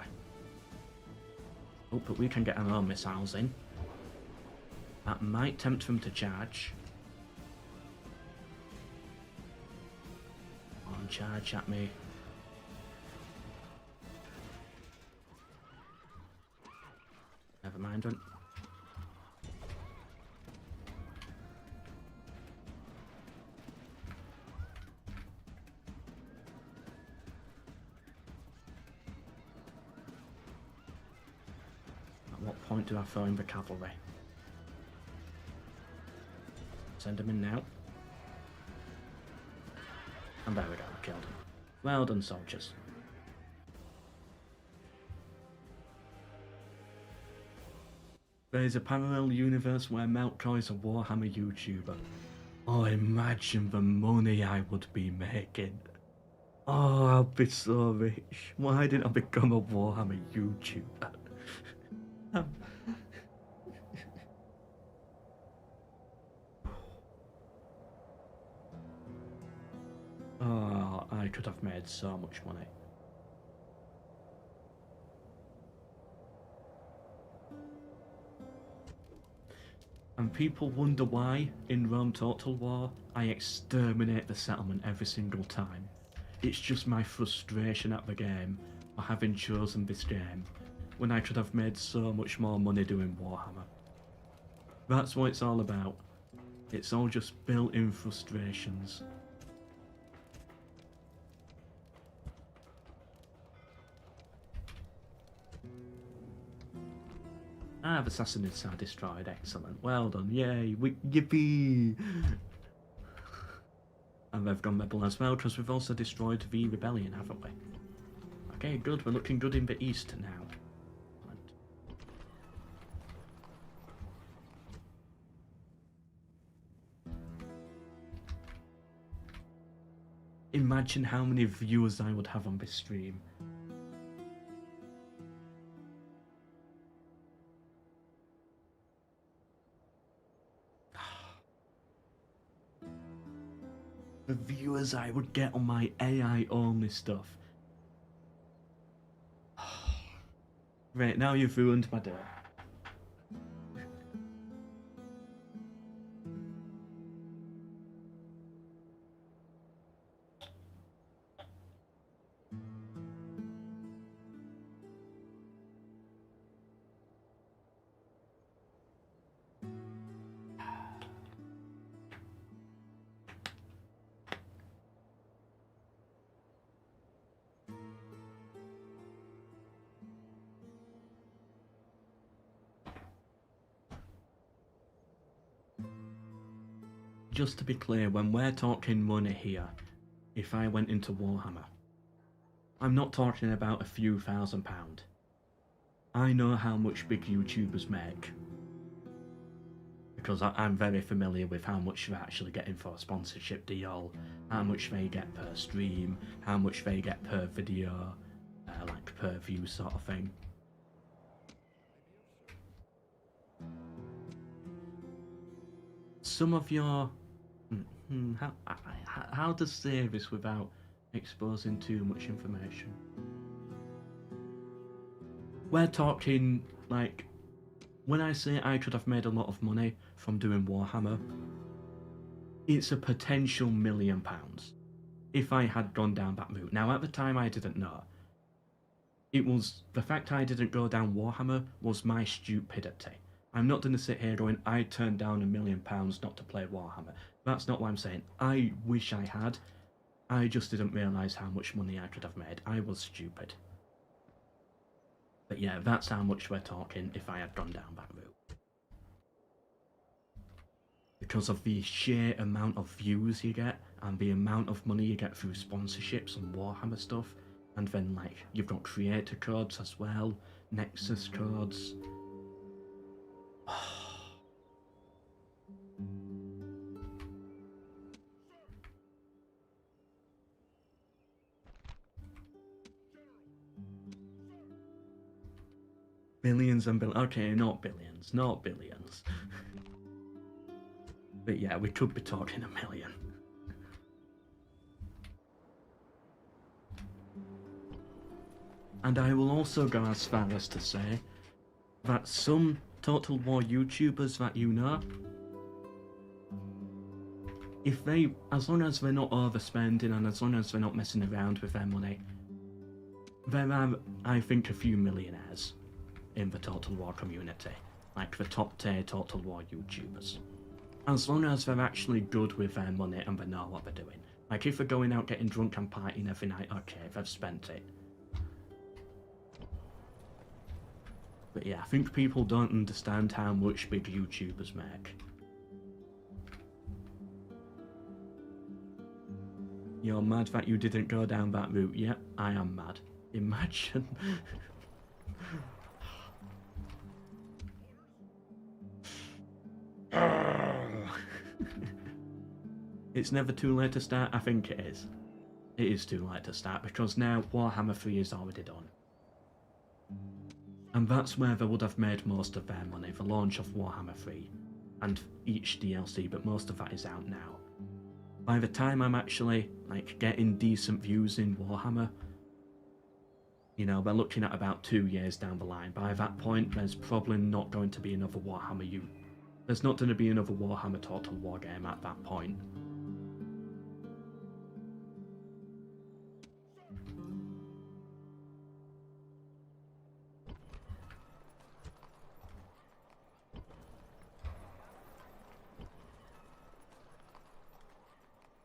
Oh, but we can get our own missiles in. That might tempt them to charge. On, charge at me. Never mind one. At what point do I throw in the cavalry? Send them in now. And there we go, I killed him. Well done, soldiers. There is a parallel universe where MELKOR is a Warhammer YouTuber. Oh, imagine the money I would be making. Oh, I'll be so rich. Why didn't I become a Warhammer YouTuber? Oh, I could have made so much money. And people wonder why, in Rome Total War, I exterminate the settlement every single time. It's just my frustration at the game, for having chosen this game, when I could have made so much more money doing Warhammer. That's what it's all about. It's all just built-in frustrations. Ah, the Sassanids are destroyed. Excellent. Well done. Yay. Yippee! And they've gone rebel as well, because we've also destroyed the rebellion, haven't we? Okay, good. We're looking good in the east now. Imagine how many viewers I would have on this stream. The viewers I would get on my AI only stuff. Right, now you've ruined my day. Just to be clear, when we're talking money here, if I went into Warhammer, I'm not talking about a few £1,000. I know how much big YouTubers make, because I'm very familiar with how much they're actually getting for a sponsorship deal, how much they get per stream, how much they get per video, like per view sort of thing. Some of your... How to say this without exposing too much information? We're talking, like, when I say I could have made a lot of money from doing Warhammer, it's a potential £1 million if I had gone down that route. Now, at the time, I didn't know. It was the fact I didn't go down Warhammer was my stupidity. I'm not going to sit here going, I turned down £1 million not to play Warhammer. That's not what I'm saying. I wish I had. I just didn't realise how much money I could have made. I was stupid. But yeah, that's how much we're talking if I had gone down that route. Because of the sheer amount of views you get, and the amount of money you get through sponsorships and Warhammer stuff, and then like, you've got creator codes as well, Nexus codes. Billions and billions. Okay, not billions, not billions. But yeah, we could be talking a million. And I will also go as far as to say that some Total War YouTubers that you know, if they, as long as they're not overspending and as long as they're not messing around with their money, there are, I think, a few millionaires in the Total War community, like the top tier Total War YouTubers. As long as they're actually good with their money and they know what they're doing. Like if they're going out getting drunk and partying every night, okay, they've spent it. But yeah, I think people don't understand how much big YouTubers make. You're mad that you didn't go down that route. Yeah, I am mad. Imagine. It's never too late to start. I think it is. It is too late to start because now Warhammer 3 is already done. And that's where they would have made most of their money, the launch of Warhammer 3 and each DLC, but most of that is out now. By the time I'm actually like getting decent views in Warhammer, you know, we're looking at about 2 years down the line. By that point, there's probably not going to be another Warhammer There's not going to be another Warhammer Total War game at that point.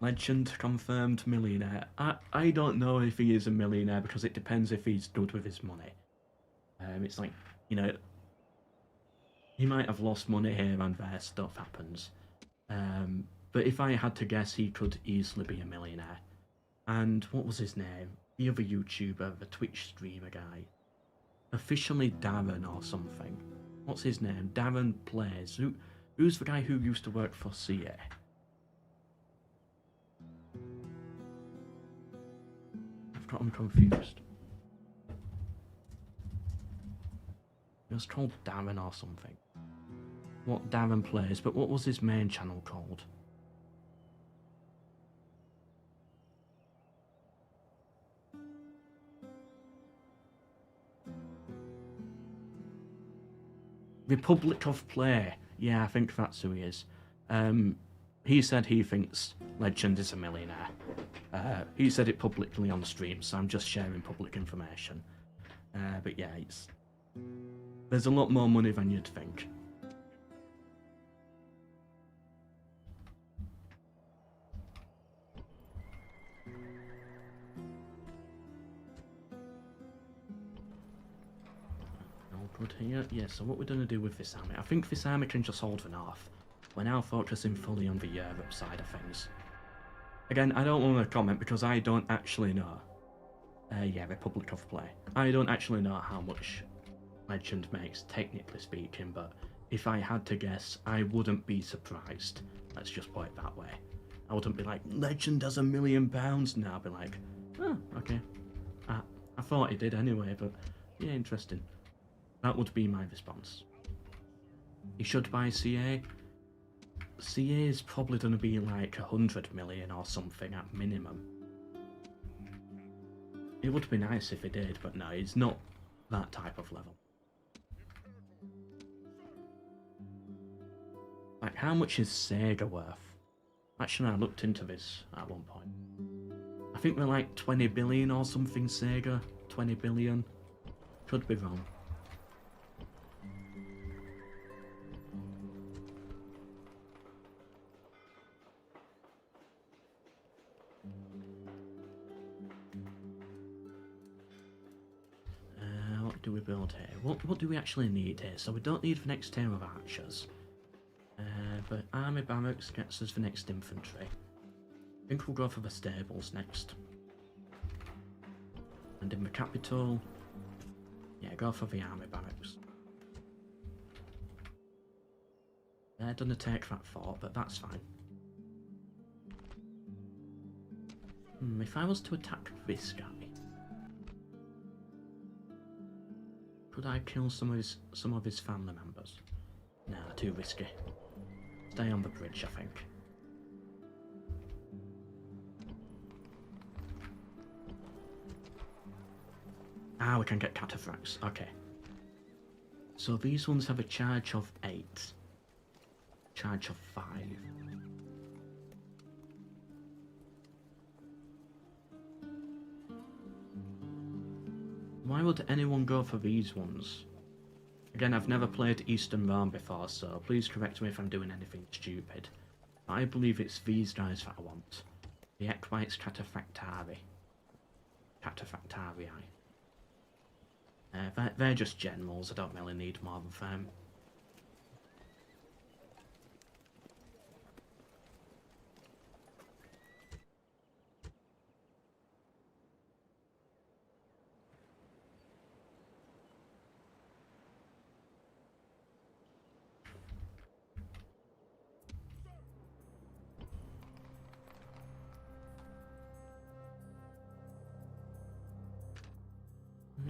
Legend confirmed millionaire. I don't know if he is a millionaire because it depends if he's good with his money. It's like, you know, he might have lost money here and there, stuff happens. But if I had to guess, he could easily be a millionaire. And what was his name? The other YouTuber, the Twitch streamer guy. Officially Darren or something. What's his name? Darren Plays. Who's the guy who used to work for CA? I'm confused. It was called Darren or something. What Darren Plays, but what was his main channel called? Republic of Play. Yeah, I think that's who he is. He said he thinks Legend is a millionaire. He said it publicly on the stream, so I'm just sharing public information. But yeah, there's a lot more money than you'd think. All good here. Yeah, so what we're going to do with this army, I think this army can just hold the north. We're now focusing fully on the Europe side of things. Again, I don't want to comment because I don't actually know. Yeah, Republic of Play. I don't actually know how much Legend makes, technically speaking, but if I had to guess, I wouldn't be surprised. Let's just put it that way. I wouldn't be like, Legend has £1 million. No, I'd be like, oh, okay. I thought he did anyway, but yeah, interesting. That would be my response. He should buy CA. CA is probably going to be like 100 million or something at minimum. It would be nice if it did, but no, it's not that type of level. Like, how much is Sega worth? Actually, I looked into this at one point. I think they're like 20 billion or something, Sega. 20 billion. Could be wrong. What do we build here? What do we actually need here? So we don't need the next tier of archers. But army barracks gets us the next infantry. I think we'll go for the stables next. And in the capital, Yeah, go for the army barracks. They're gonna take that fort, but that's fine. If I was to attack this guy, could I kill some of his family members? Nah, too risky. Stay on the bridge, I think. Ah, we can get cataphracts. Okay. So these ones have a charge of 8. Charge of 5. Why would anyone go for these ones? Again, I've never played Eastern Rome before, so please correct me if I'm doing anything stupid. I believe it's these guys that I want. The Equites Cataphractarii. Cataphractarii. They're just generals, I don't really need more of them.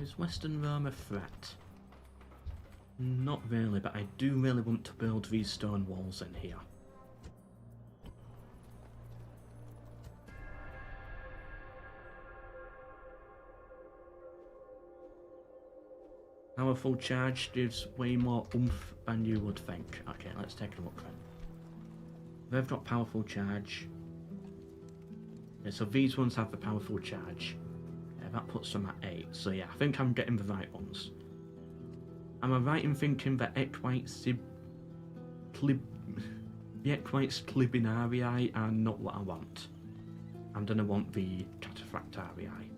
Is Western Rome a threat? Not really, but I do really want to build these stone walls in here. Powerful charge gives way more oomph than you would think. Okay, let's take a look then. They've got powerful charge. Okay, so these ones have the powerful charge. That puts them at 8, so yeah, I think I'm getting the right ones. Am I right in thinking that Equites Clibinarii are not what I want? I'm gonna want the Cataphractarii.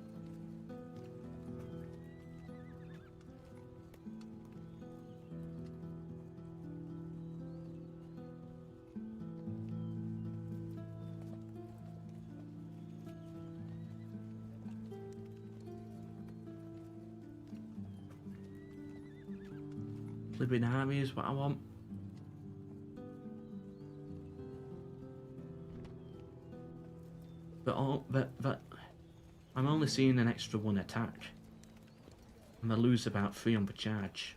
Clibinarii is what I want. But I'm only seeing an extra 1 attack. And I lose about 3 on the charge.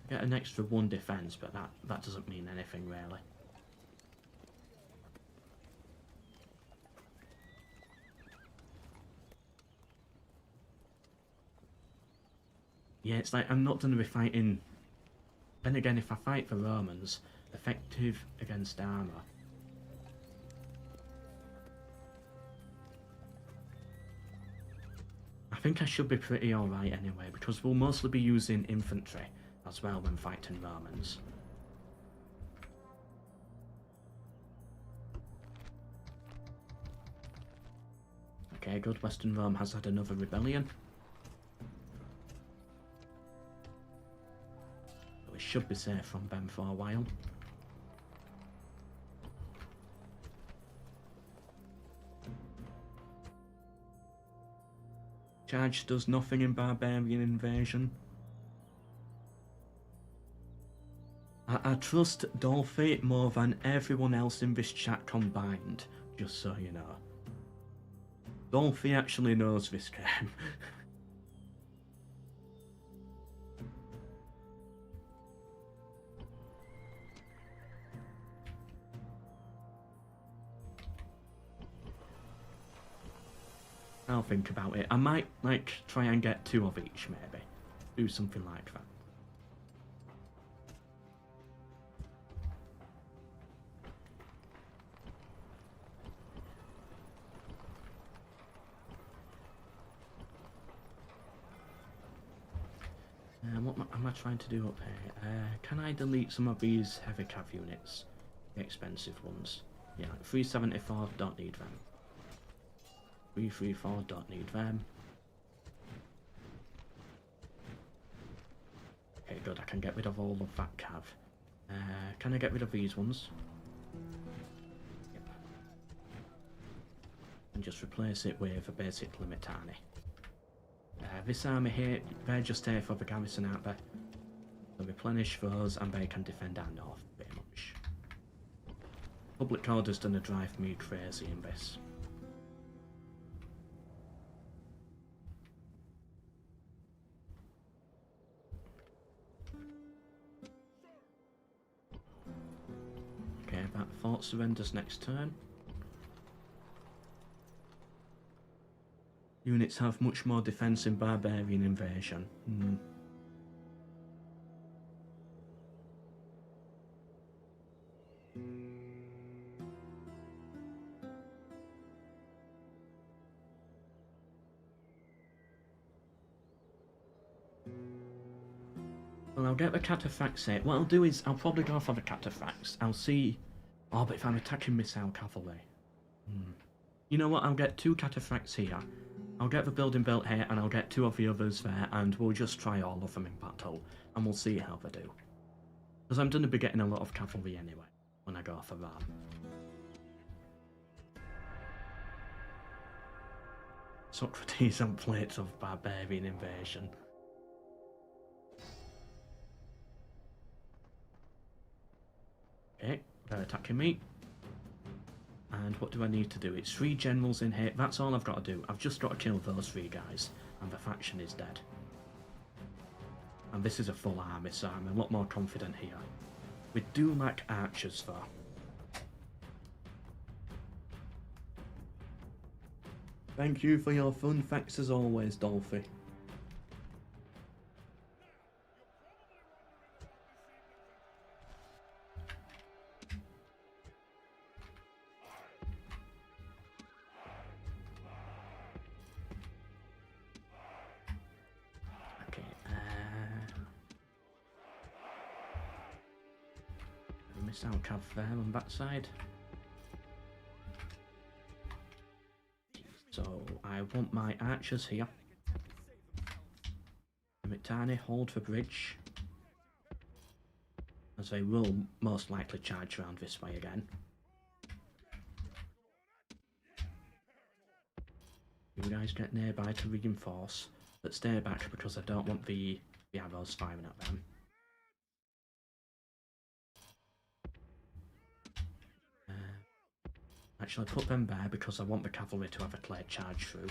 I get an extra 1 defense, but that doesn't mean anything really. Yeah, it's like I'm not going to be fighting. Then again, if I fight the Romans, effective against armor. I think I should be pretty alright anyway, because we'll mostly be using infantry as well when fighting Romans. Okay, good. Western Rome has had another rebellion. We should be safe from them for a while. Charge does nothing in Barbarian invasion. I trust Dolphy more than everyone else in this chat combined, just so you know. Dolphy actually knows this game. I'll think about it. I might, like, try and get 2 of each, maybe. Do something like that. What am I trying to do up here? Can I delete some of these heavy cav units? The expensive ones. Yeah, 374, don't need them. 334, don't need them. Okay, good, I can get rid of all of that cav. Can I get rid of these ones? Yep. And just replace it with a basic Limitani. This army here, they're just here for the garrison, aren't they? So replenish those and they can defend our north, pretty much. Public order's gonna drive me crazy in this. Okay, that fort surrenders next turn. Units have much more defense in Barbarian invasion. Well, I'll get the cataphracts here. What I'll do is, I'll probably go for the cataphracts. I'll see... Oh, but if I'm attacking missile cavalry... You know what, I'll get 2 cataphracts here. I'll get the building built here, and I'll get 2 of the others there, and we'll just try all of them in battle, and we'll see how they do. Because I'm going to be getting a lot of cavalry anyway, when I go for that. Socrates on plates of Barbarian invasion. Okay, they're attacking me. And what do I need to do? It's 3 generals in here. That's all I've got to do. I've just got to kill those 3 guys. And the faction is dead. And this is a full army, so I'm a lot more confident here. We do lack archers, though. Thank you for your fun facts as always, Dolphy. Missile cav there on that side. So I want my archers here. Mitani, hold the bridge, as they will most likely charge around this way again. You guys get nearby to reinforce, but stay back because I don't want the arrows firing at them. Actually, put them there because I want the cavalry to have a clear charge through.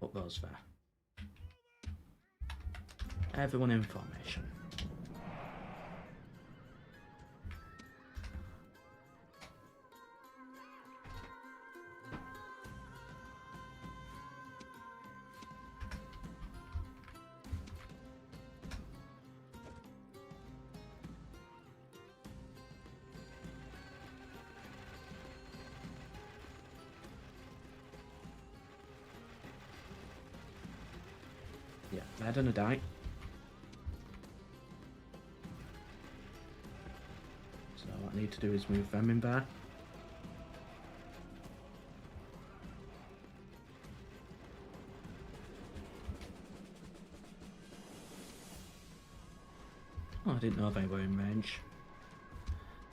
Put those there. Everyone in formation. Yeah, they're gonna die. So what I need to do is move them in there. Oh, I didn't know they were in range.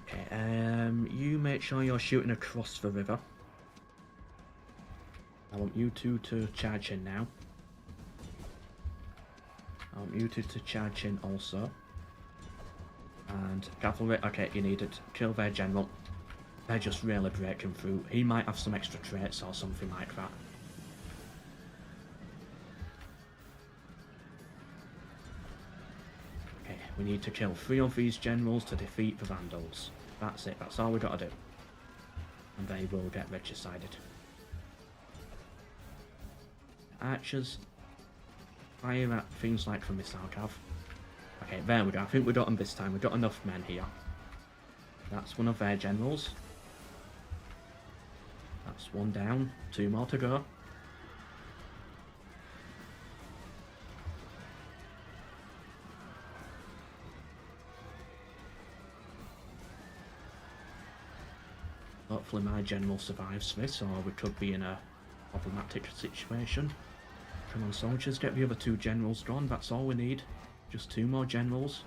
Okay, you make sure you're shooting across the river. I want you two to charge in now. I want you two to charge in also. And cavalry, okay, you need it. Kill their general. They're just really breaking through. He might have some extra traits or something like that. Okay, we need to kill 3 of these generals to defeat the Vandals. That's it, that's all we gotta do. And they will get regicided. Archers, fire at things like from missile cav. Okay, there we go. I think we got them this time. We got enough men here. That's one of their generals. That's one down. 2 more to go. Hopefully my general survives this, or we could be in a problematic situation. Come on, soldiers, get the other 2 generals gone. That's all we need. Just 2 more generals.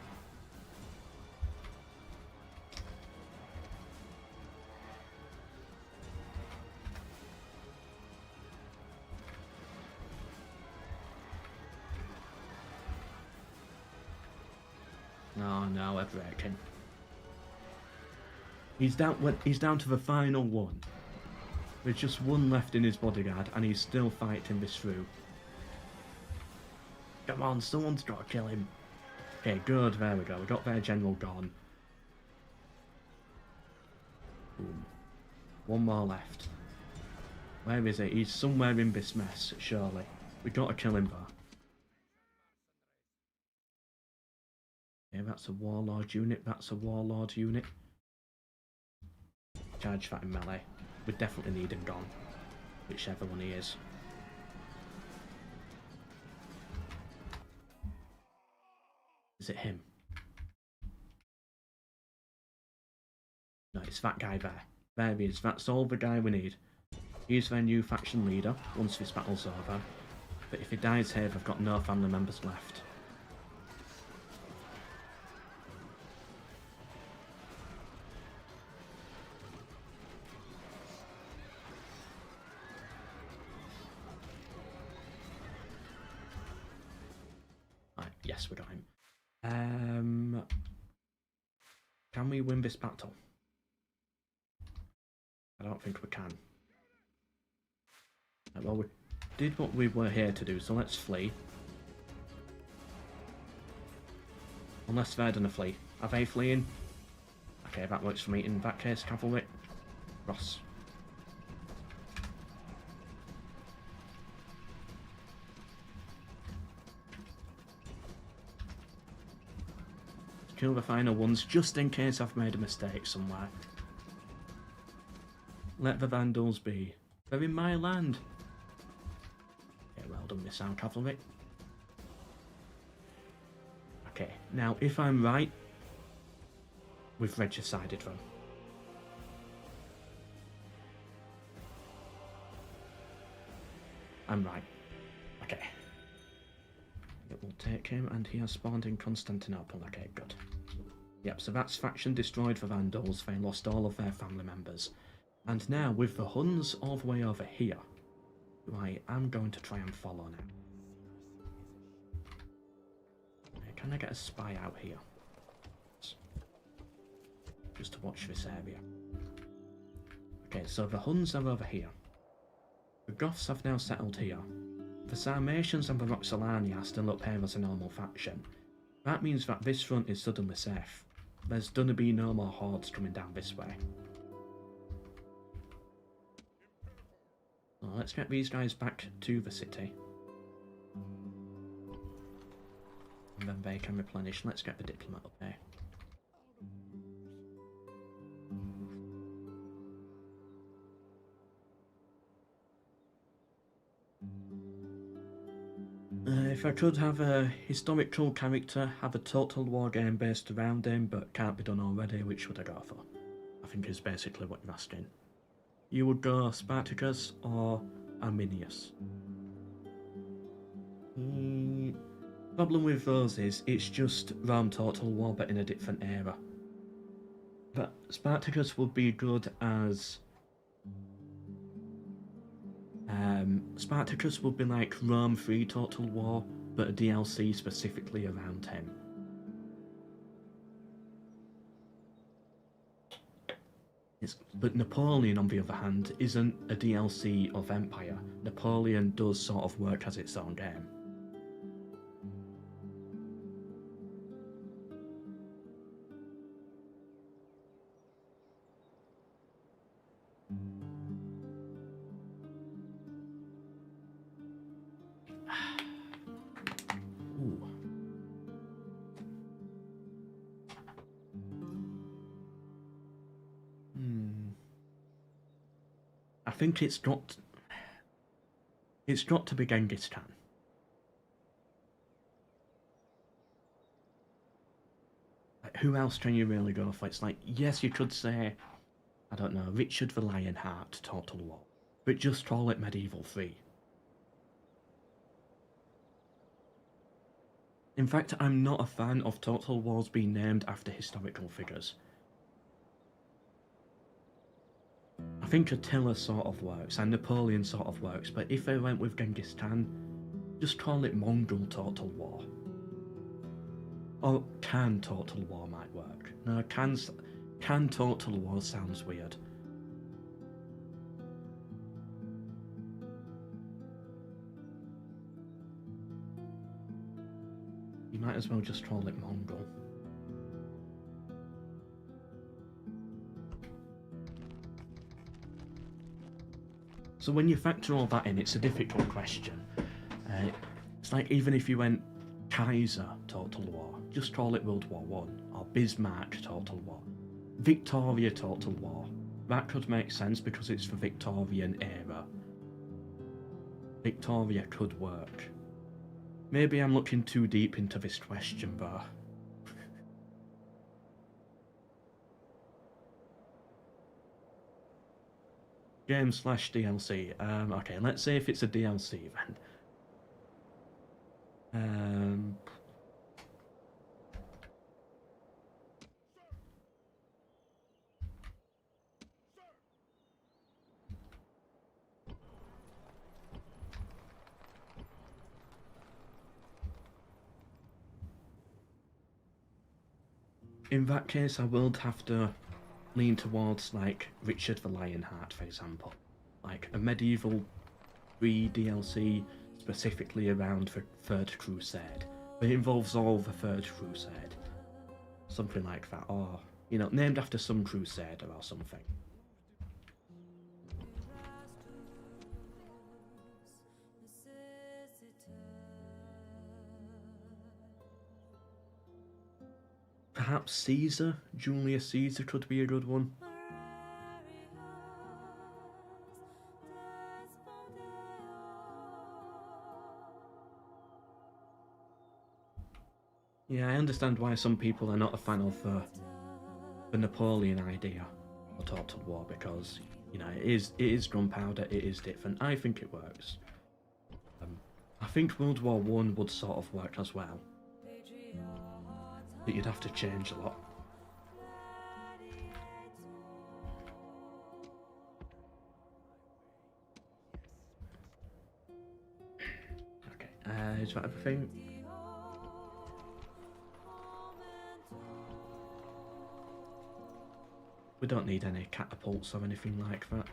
Oh no, we're breaking. He's down to the final one. There's just one left in his bodyguard, and he's still fighting this through. Come on, someone's got to kill him. Okay, good, there we go. We got their general gone. Boom. One more left. Where is he? He's somewhere in this mess, surely. We got to kill him though. Okay, that's a warlord unit, that's a warlord unit. Charge that in melee. We definitely need him gone. Whichever one he is. Is it him? No, it's that guy there. There he is. That's all the guy we need. He's their new faction leader once this battle's over. But if he dies here, they've got no family members left. Right, yes, we got him. Can we win this battle? I don't think we can. Well, we did what we were here to do, so let's flee. Unless they're gonna flee. Are they fleeing? Okay, that works for me. In that case, cavalry. Cross. Kill the final ones, just in case I've made a mistake somewhere. Let the Vandals be. They're in my land. Okay, well done, Miss Sound Cavalry. Okay, now if I'm right, we've regicided them. I'm right. Okay. It will take him, and he has spawned in Constantinople. Okay, good. Yep, so that's faction destroyed for Vandals. They lost all of their family members. And now, with the Huns all the way over here, who I am going to try and follow now. Okay, can I get a spy out here? Just to watch this area. Okay, so the Huns are over here. The Goths have now settled here. The Sarmatians and the Roxolani are still up here as a normal faction. That means that this front is suddenly safe. There's gonna be no more hordes coming down this way. So let's get these guys back to the city. And then they can replenish. Let's get the diplomat up there. If I could have a historical character, have a total war game based around him, but can't be done already, which would I go for? I think is basically what you're asking. You would go Spartacus or Arminius. Problem with those is, it's just Rome Total War, but in a different era. But Spartacus would be good as... Spartacus would be like Rome 3 Total War, but a DLC specifically around him. But Napoleon, on the other hand, isn't a DLC of Empire. Napoleon does sort of work as its own game. I think it's got to be Genghis Khan. Like, who else can you really go for? It's like, yes, you could say, I don't know, Richard the Lionheart Total War, but just call it Medieval 3. In fact, I'm not a fan of Total Wars being named after historical figures. I think Attila sort of works, and Napoleon sort of works, but if they went with Genghis Khan, just call it Mongol Total War. Or can total war might work. No, can total war sounds weird. You might as well just call it Mongol. So when you factor all that in, it's a difficult question. It's like even if you went Kaiser Total War, just call it World War One, or Bismarck Total War, Victoria Total War. That could make sense because it's for Victorian era. Victoria could work. Maybe I'm looking too deep into this question, but... Game/DLC. Okay, let's say if it's a DLC then. In that case, I would have to lean towards, like, Richard the Lionheart, for example. Like, a medieval 3 DLC specifically around the Third Crusade. But it involves all the Third Crusade. Something like that, or, you know, named after some crusader or something. Perhaps Caesar? Julius Caesar could be a good one. Yeah, I understand why some people are not a fan of the Napoleon idea for Total War, because, you know, it is gunpowder, it is different. I think it works. I think World War One would sort of work as well. But you'd have to change a lot. Okay, is that everything? We don't need any catapults or anything like that.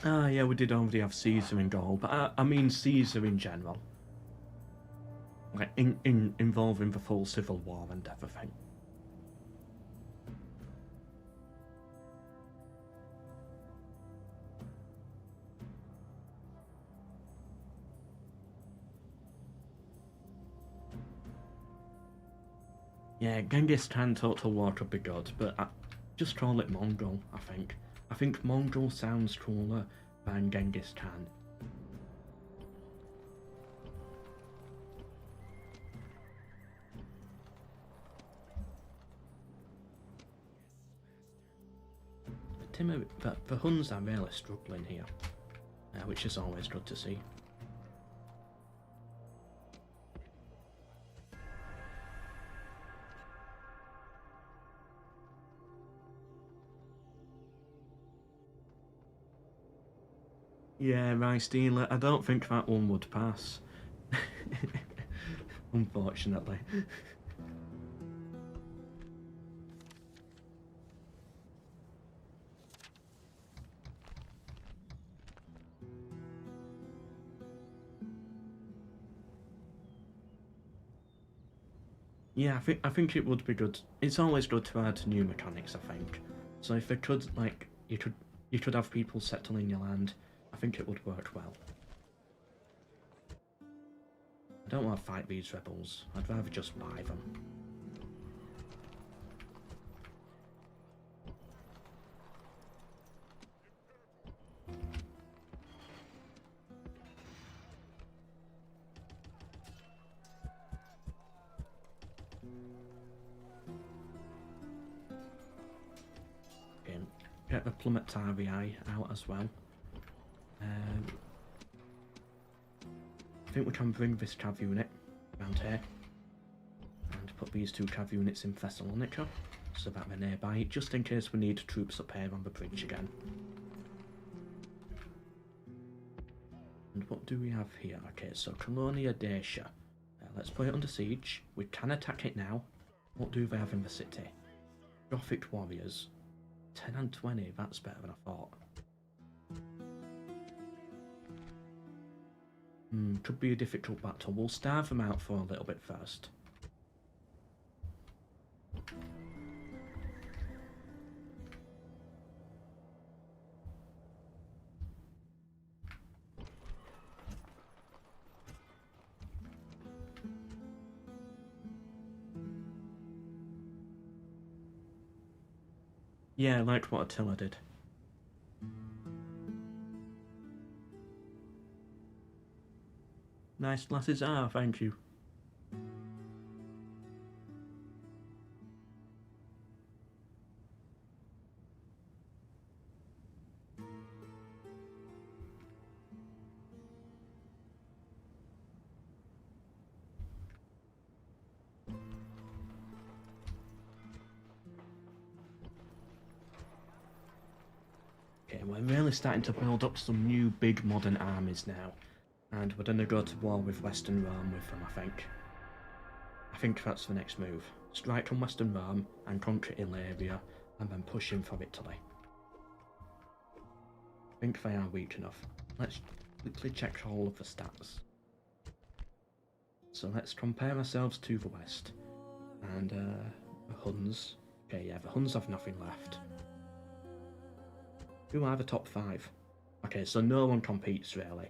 Ah, yeah, we did already have Caesar in Gaul, but I mean Caesar in general. Like, involving the full civil war and everything. Yeah, Genghis Khan Total War could be good, but just call it Mongol, I think. I think Mongol sounds cooler than Genghis Khan. The Huns are really struggling here, which is always good to see. Yeah, Rice Dealer, I don't think that one would pass. Unfortunately. Yeah, I think it would be good. It's always good to add new mechanics, I think. So if they could, like, you could have people settle in your land, I think it would work well. I don't want to fight these rebels. I'd rather just buy them. Okay, get the plummet RVI out as well. I think we can bring this cav unit around here and put these two cav units in Thessalonica so that they're nearby, just in case we need troops up here on the bridge again. And what do we have here? Okay, so Colonia Dacia. Let's put it under siege. We can attack it now. What do they have in the city? Gothic warriors. 10 and 20, that's better than I thought. Could be a difficult battle. We'll starve them out for a little bit first. Yeah, I liked what Attila did. Nice glasses. Ah, thank you. Okay, we're really starting to build up some new big modern armies now. And we're going to go to war with Western Rome with them, I think. I think that's the next move. Strike on Western Rome and conquer Illyria, and then push in for Italy. I think they are weak enough. Let's quickly check all of the stats. So let's compare ourselves to the West. And the Huns. Okay, yeah, the Huns have nothing left. Who are the top 5? Okay, so no one competes really.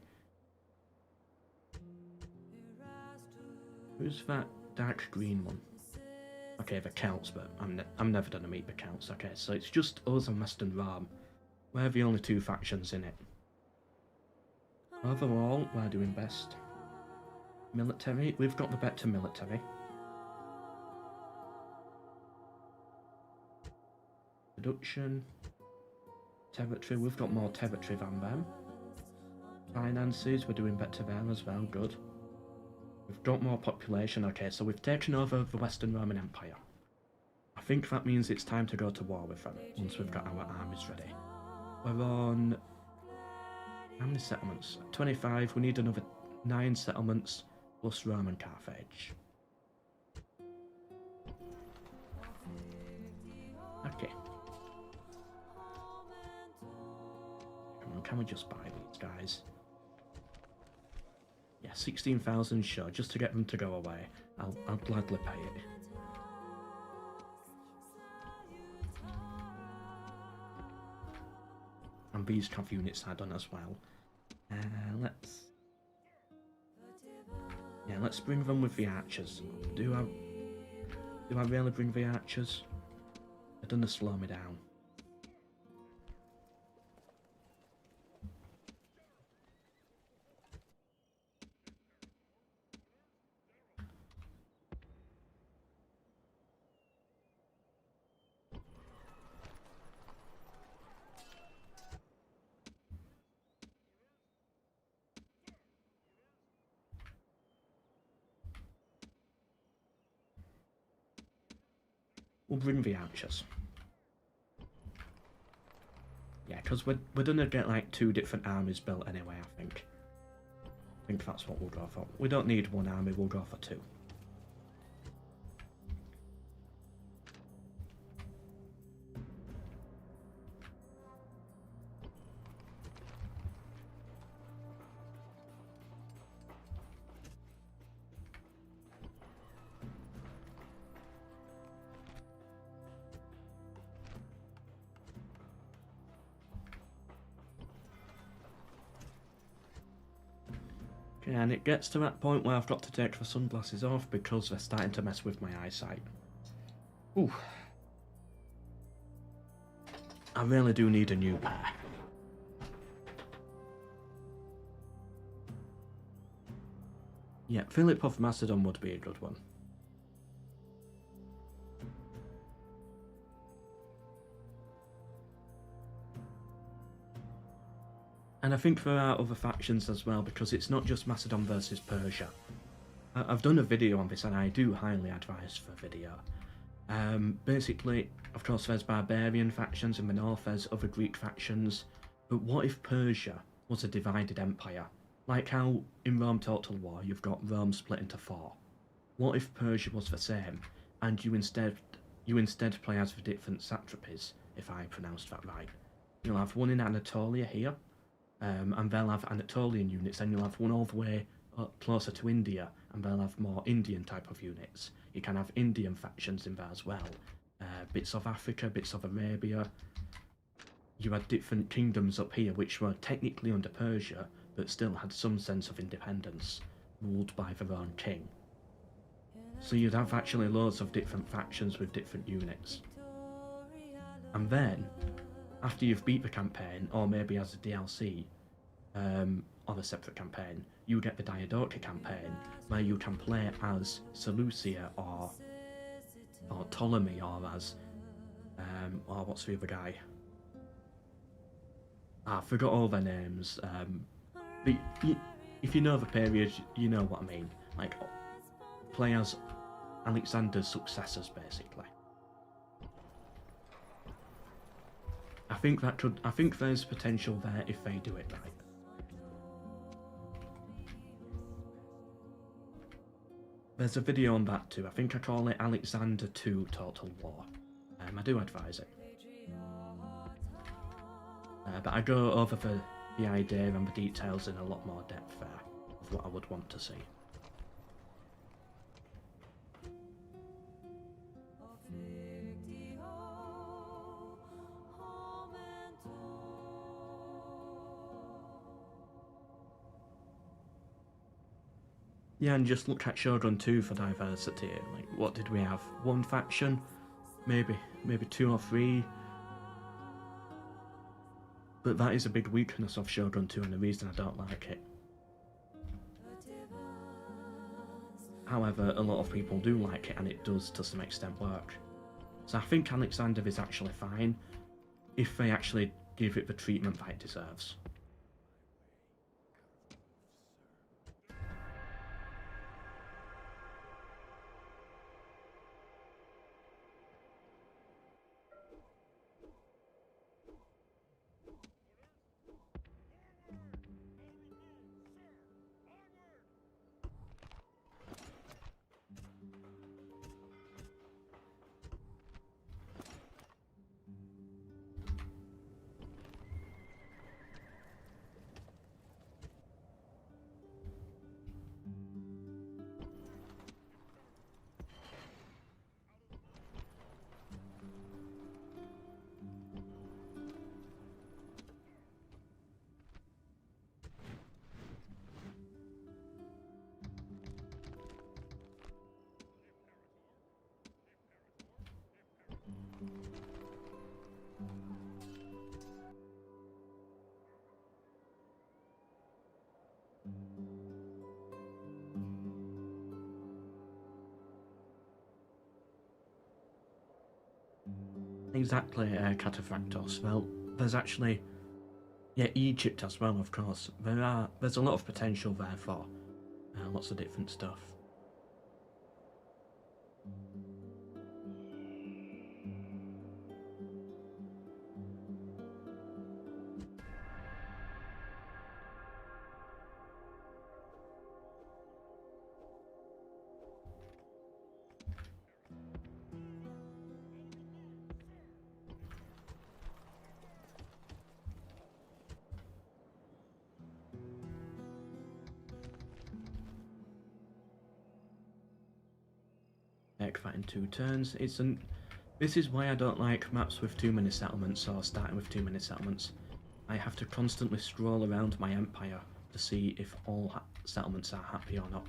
Who's that dark green one? Okay, the Celts, but I'm never gonna meet the Celts. Okay, so it's just us and Western Rome. We're the only 2 factions in it. Overall, we're doing best. Military, we've got the better military. Production. Territory, we've got more territory than them. Finances, we're doing better there as well, good. We've got more population, okay, so we've taken over the Western Roman Empire. I think that means it's time to go to war with them, once we've got our armies ready. We're on... how many settlements? 25, we need another 9 settlements, plus Rome and Carthage. Okay. Come on, can we just buy these guys? Yeah, 16,000, sure, just to get them to go away. I'll gladly pay it. And these cav units are done as well. Let's bring them with the archers. Do I really bring the archers? They're gonna slow me down. We'll bring the archers. Yeah, because we're gonna get like 2 different armies built anyway, I think. I think that's what we'll go for. We don't need 1 army, we'll go for 2. Okay, and it gets to that point where I've got to take the sunglasses off because they're starting to mess with my eyesight. Ooh. I really do need a new pair. Yeah, Philip of Macedon would be a good one. And I think there are other factions as well, because it's not just Macedon versus Persia. I've done a video on this and I do highly advise for a video. Basically, of course there's Barbarian factions in the north, there's other Greek factions, but what if Persia was a divided empire? Like how in Rome Total War you've got Rome split into 4. What if Persia was the same, and you instead play as the different satrapies, if I pronounced that right? You'll have one in Anatolia here, and they'll have Anatolian units, and you'll have one all the way closer to India, and they'll have more Indian type of units. You can have Indian factions in there as well. Bits of Africa, bits of Arabia. You had different kingdoms up here which were technically under Persia, but still had some sense of independence, ruled by their own king. So you'd have actually loads of different factions with different units. And then, after you've beat the campaign, or maybe as a DLC, or a separate campaign, you get the Diadochi campaign, where you can play as Seleucia or Ptolemy, or as, or what's the other guy? I forgot all their names. But if you know the period, you know what I mean. Like, play as Alexander's successors, basically. I think there's potential there if they do it right. There's a video on that too. I think I call it Alexander 2 Total War. I do advise it. But I go over the idea and the details in a lot more depth there of what I would want to see. Yeah, and just look at Shogun 2 for diversity. Like, what did we have? One faction? Maybe 2 or 3? But that is a big weakness of Shogun 2 and the reason I don't like it. However, a lot of people do like it and it does to some extent work. So I think Alexander is actually fine if they actually give it the treatment that it deserves. Exactly, Cataphractos. Well, there's actually, yeah, Egypt as well, of course. There's a lot of potential there for lots of different stuff. Make that in 2 turns. This is why I don't like maps with too many settlements or starting with too many settlements. I have to constantly scroll around my empire to see if all settlements are happy or not.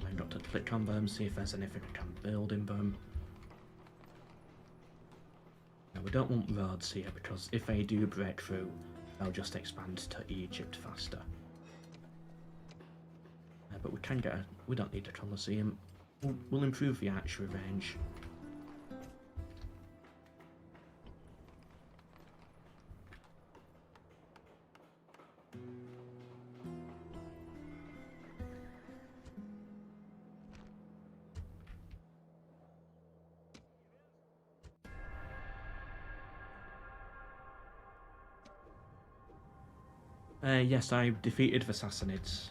I've got to click on them, see if there's anything I can build in them. Now we don't want roads here because if they do break through, they'll just expand to Egypt faster. But we can get we don't need a Colosseum. We'll improve the archery range. Yes, I defeated the Sassanids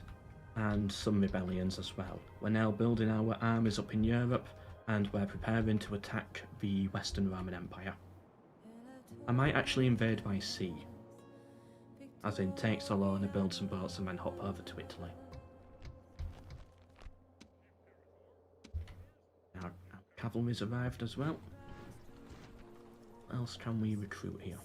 and some rebellions as well. We're now building our armies up in Europe and we're preparing to attack the Western Roman Empire. I might actually invade by sea, as in take Salona, build some boats and then hop over to Italy. Our cavalry's arrived as well. What else can we recruit here?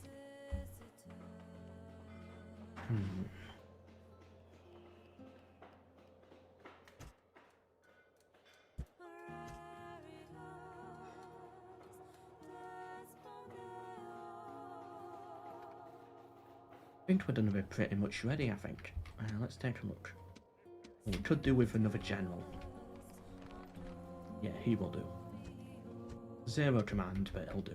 I think we're done with pretty much ready, I think. Let's take a look. We could do with another general. Yeah, he will do. 0 command, but he'll do.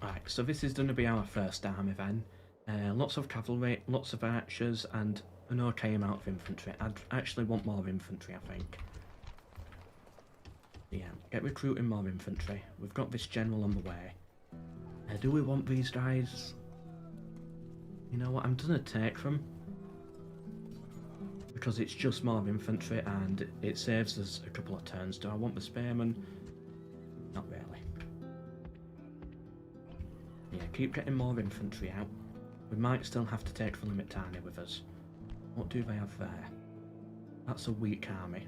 Right, so this is going to be our first army then. Lots of cavalry, lots of archers, and an okay amount of infantry. I'd actually want more infantry, I think. Yeah, get recruiting more infantry. We've got this general on the way. Do we want these guys? You know what, I'm going to take them. Because it's just more infantry and it saves us a couple of turns. Do I want the spearmen? Not really. Yeah, keep getting more infantry out. We might still have to take the Limitani with us. What do they have there? That's a weak army.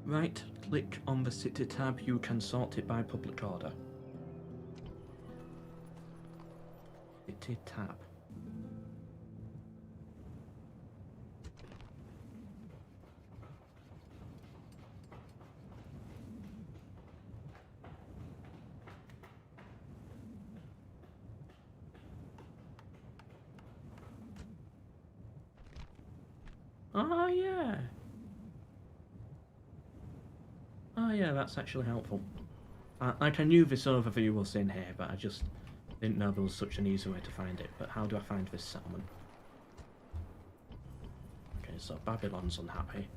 Right, click on the city tab, you can sort it by public order. City tab. Oh yeah. Oh yeah, that's actually helpful. Like I knew this overview was in here, but I just didn't know there was such an easy way to find it. But how do I find this settlement? Okay, so Babylon's unhappy.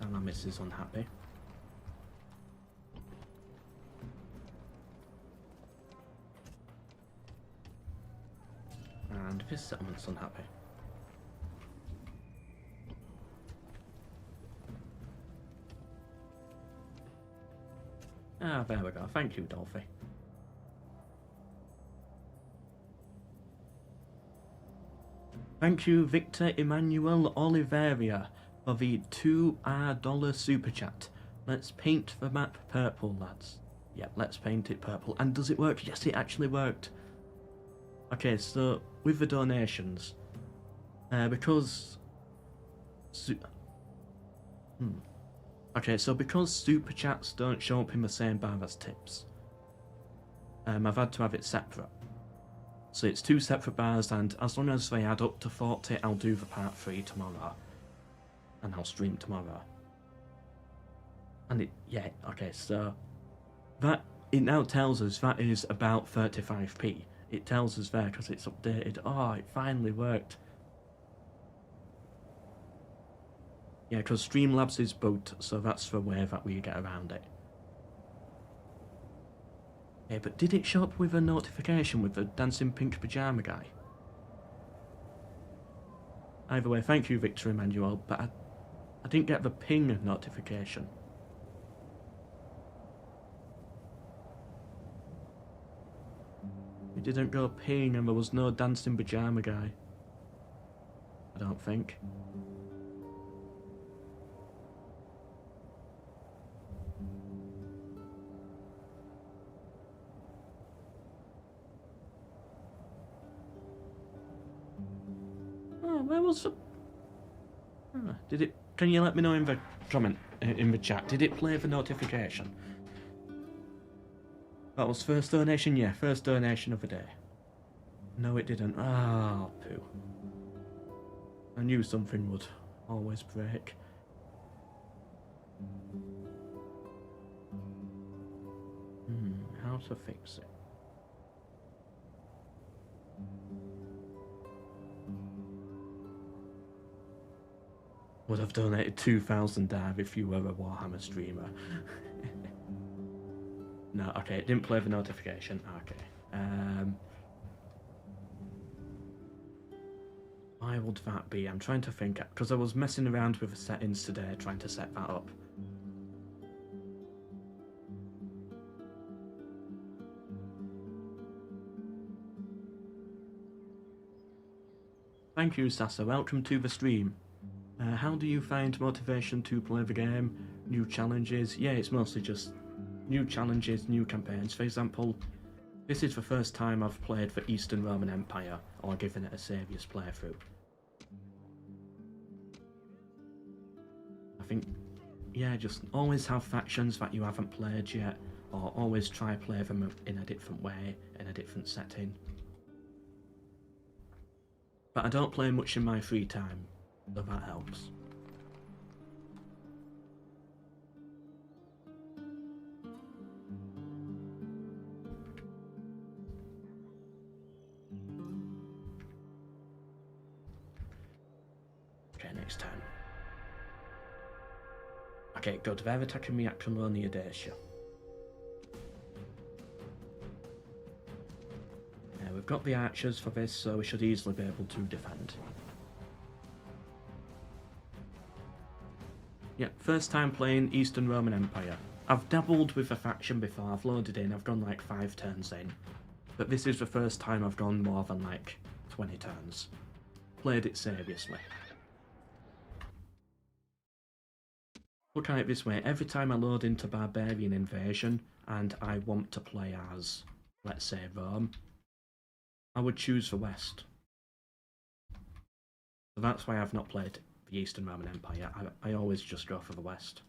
Alamis is unhappy. And this settlement's unhappy. Ah, there we go. Thank you, Dolphy. Thank you, Victor Emmanuel Oliveria, for the $2 super chat. Let's paint the map purple, lads. Yeah, let's paint it purple. And does it work? Yes, it actually worked. Okay, so with the donations, because... Okay, so because super chats don't show up in the same bar as tips, I've had to have it separate. So it's 2 separate bars, and as long as they add up to 40, I'll do the part 3 tomorrow. And I'll stream tomorrow. And yeah, okay, so that, it now tells us that is about 35p. It tells us there because it's updated. Oh, it finally worked. Yeah, because Streamlabs is bugged, so that's the way that we get around it. Yeah, but did it show up with a notification with the dancing pink pyjama guy? Either way, thank you, Victor Emmanuel, but I didn't get the ping notification. It didn't go ping and there was no dancing pyjama guy. I don't think. Oh, where was the... Oh, did it... Can you let me know in the comment, in the chat, did it play the notification? That was first donation, yeah, first donation of the day. No, it didn't. Ah, poo. I knew something would always break. How to fix it? Would have donated 2,000 DAV if you were a Warhammer streamer. No, okay, it didn't play the notification. Okay. Why would that be? I'm trying to think, because I was messing around with the settings today, trying to set that up. Thank you, Sasa. Welcome to the stream. How do you find motivation to play the game? New challenges? Yeah, it's mostly just new challenges, new campaigns. For example, this is the first time I've played for Eastern Roman Empire, or given it a Saviour's playthrough. I think, yeah, just always have factions that you haven't played yet, or always try play them in a different way, in a different setting. But I don't play much in my free time, so that helps. Okay, next time. Okay, good. They're attacking me at Colonia Dacia. We've got the archers for this, so we should easily be able to defend. Yeah, first time playing Eastern Roman Empire. I've dabbled with a faction before, I've loaded in, I've gone like 5 turns in. But this is the first time I've gone more than like 20 turns. Played it seriously. Look at it this way, every time I load into Barbarian Invasion and I want to play as, let's say, Rome, I would choose the West. So that's why I've not played the Eastern Roman Empire. I always just go for the West.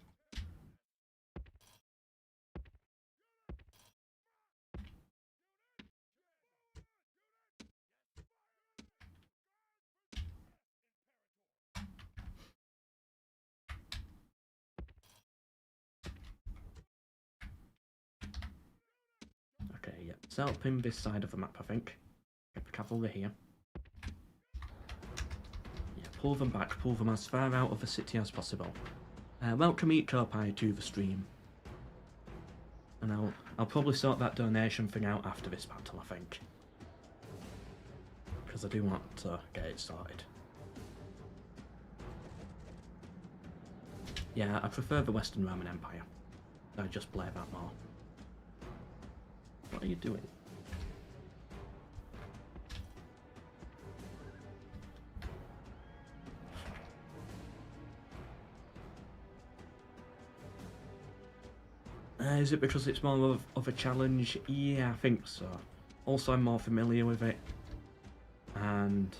Okay, yeah. Set up in this side of the map, I think. Get the cavalry here. Yeah, pull them back, pull them as far out of the city as possible. Welcome Ecopi to the stream. And I'll probably sort that donation thing out after this battle, I think. Because I do want to get it sorted. Yeah, I prefer the Western Roman Empire. I just play that more. What are you doing? Is it because it's more of a challenge? Yeah, I think so. Also, I'm more familiar with it. And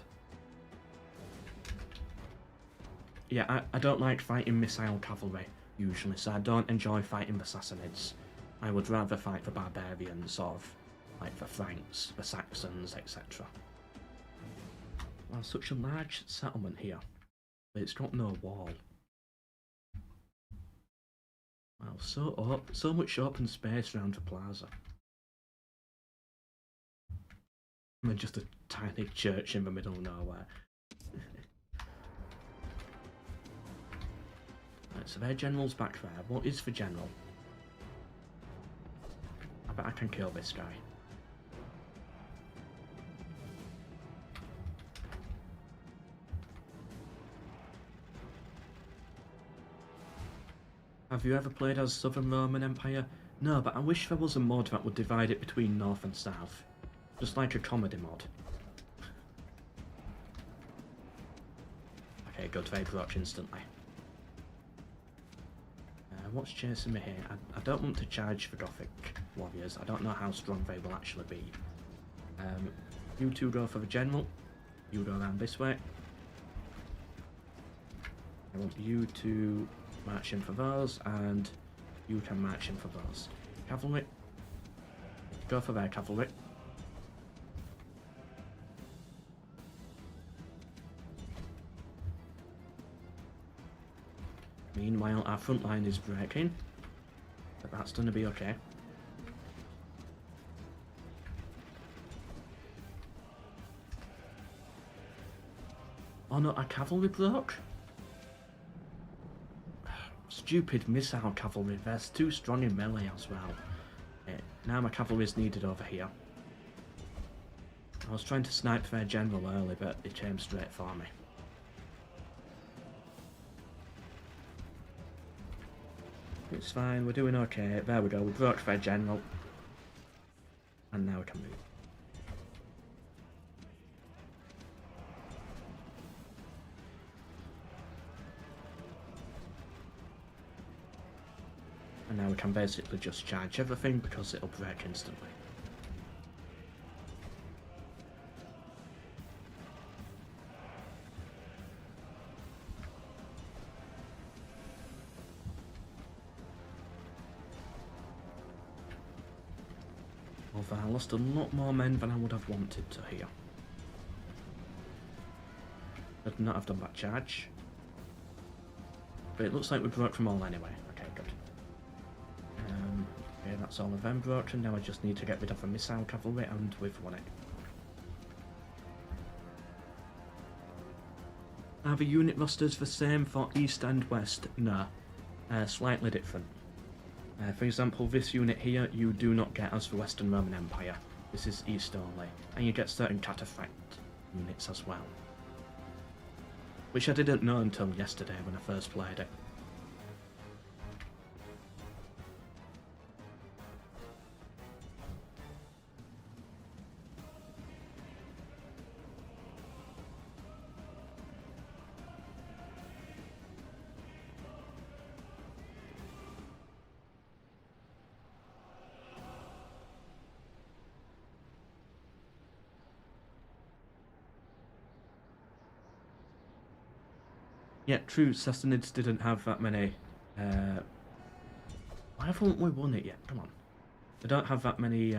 yeah, I don't like fighting missile cavalry, usually, so I don't enjoy fighting the Sassanids. I would rather fight the Barbarians, like the Franks, the Saxons, etc. Wow, such a large settlement here, but it's got no wall. Wow, so much open space around the plaza. And just a tiny church in the middle of nowhere. Right, so their general's back there. What is the general? I bet I can kill this guy. Have you ever played as Southern Roman Empire? No, but I wish there was a mod that would divide it between North and South. Just like a comedy mod. Okay, good, they broke instantly. What's chasing me here? I don't want to charge the Gothic warriors. I don't know how strong they will actually be. You two go for the general. You go around this way. I want you to march in for those, and you can march in for those. Cavalry. Go for their cavalry. Meanwhile, our front line is breaking, but that's going to be okay. Oh no, our cavalry broke? Stupid missile cavalry, they're too strong in melee as well. Now my cavalry is needed over here. I was trying to snipe their general early, but it came straight for me. It's fine, we're doing okay. There we go, we broke their general. And now we can move. And now we can basically just charge everything because it'll break instantly. Although I lost a lot more men than I would have wanted to here. I did not have done that charge. But it looks like we broke them all anyway. Okay, good. Okay, that's all of them broken. Now I just need to get rid of the missile cavalry and we've won it. Are the unit rosters the same for East and West? No. Slightly different. For example, this unit here you do not get as the Western Roman Empire. This is East only. And you get certain cataphract units as well. Which I didn't know until yesterday when I first played it. Yeah, true, Sassanids didn't have that many... Why haven't we won it yet? Come on. They don't have that many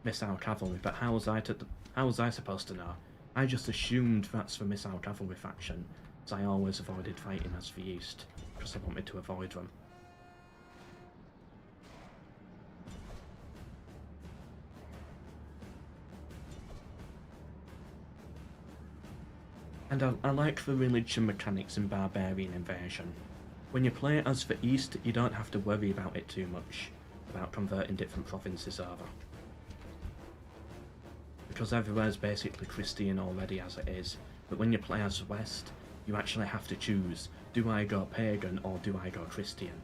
missile cavalry, but how was I supposed to know? I just assumed that's the missile cavalry faction, as I always avoided fighting as the East, because I wanted to avoid them. And I like the religion mechanics in Barbarian Invasion. When you play as the East, you don't have to worry about it too much, about converting different provinces over. Because everywhere's basically Christian already as it is, but when you play as the West, you actually have to choose, do I go pagan or do I go Christian?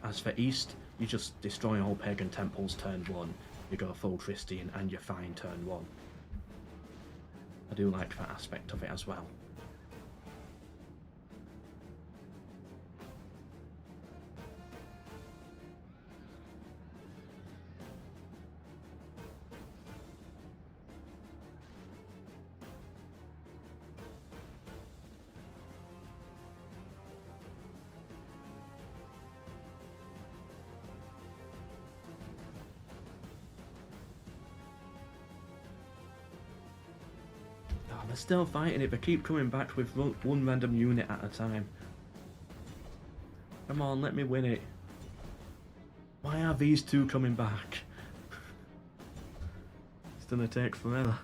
As for East, you just destroy all pagan temples turn 1, you go full Christian and you're fine turn 1. I do like that aspect of it as well. they're still fighting it. They keep coming back with one random unit at a time. Come on, let me win it. Why are these two coming back? It's gonna take forever.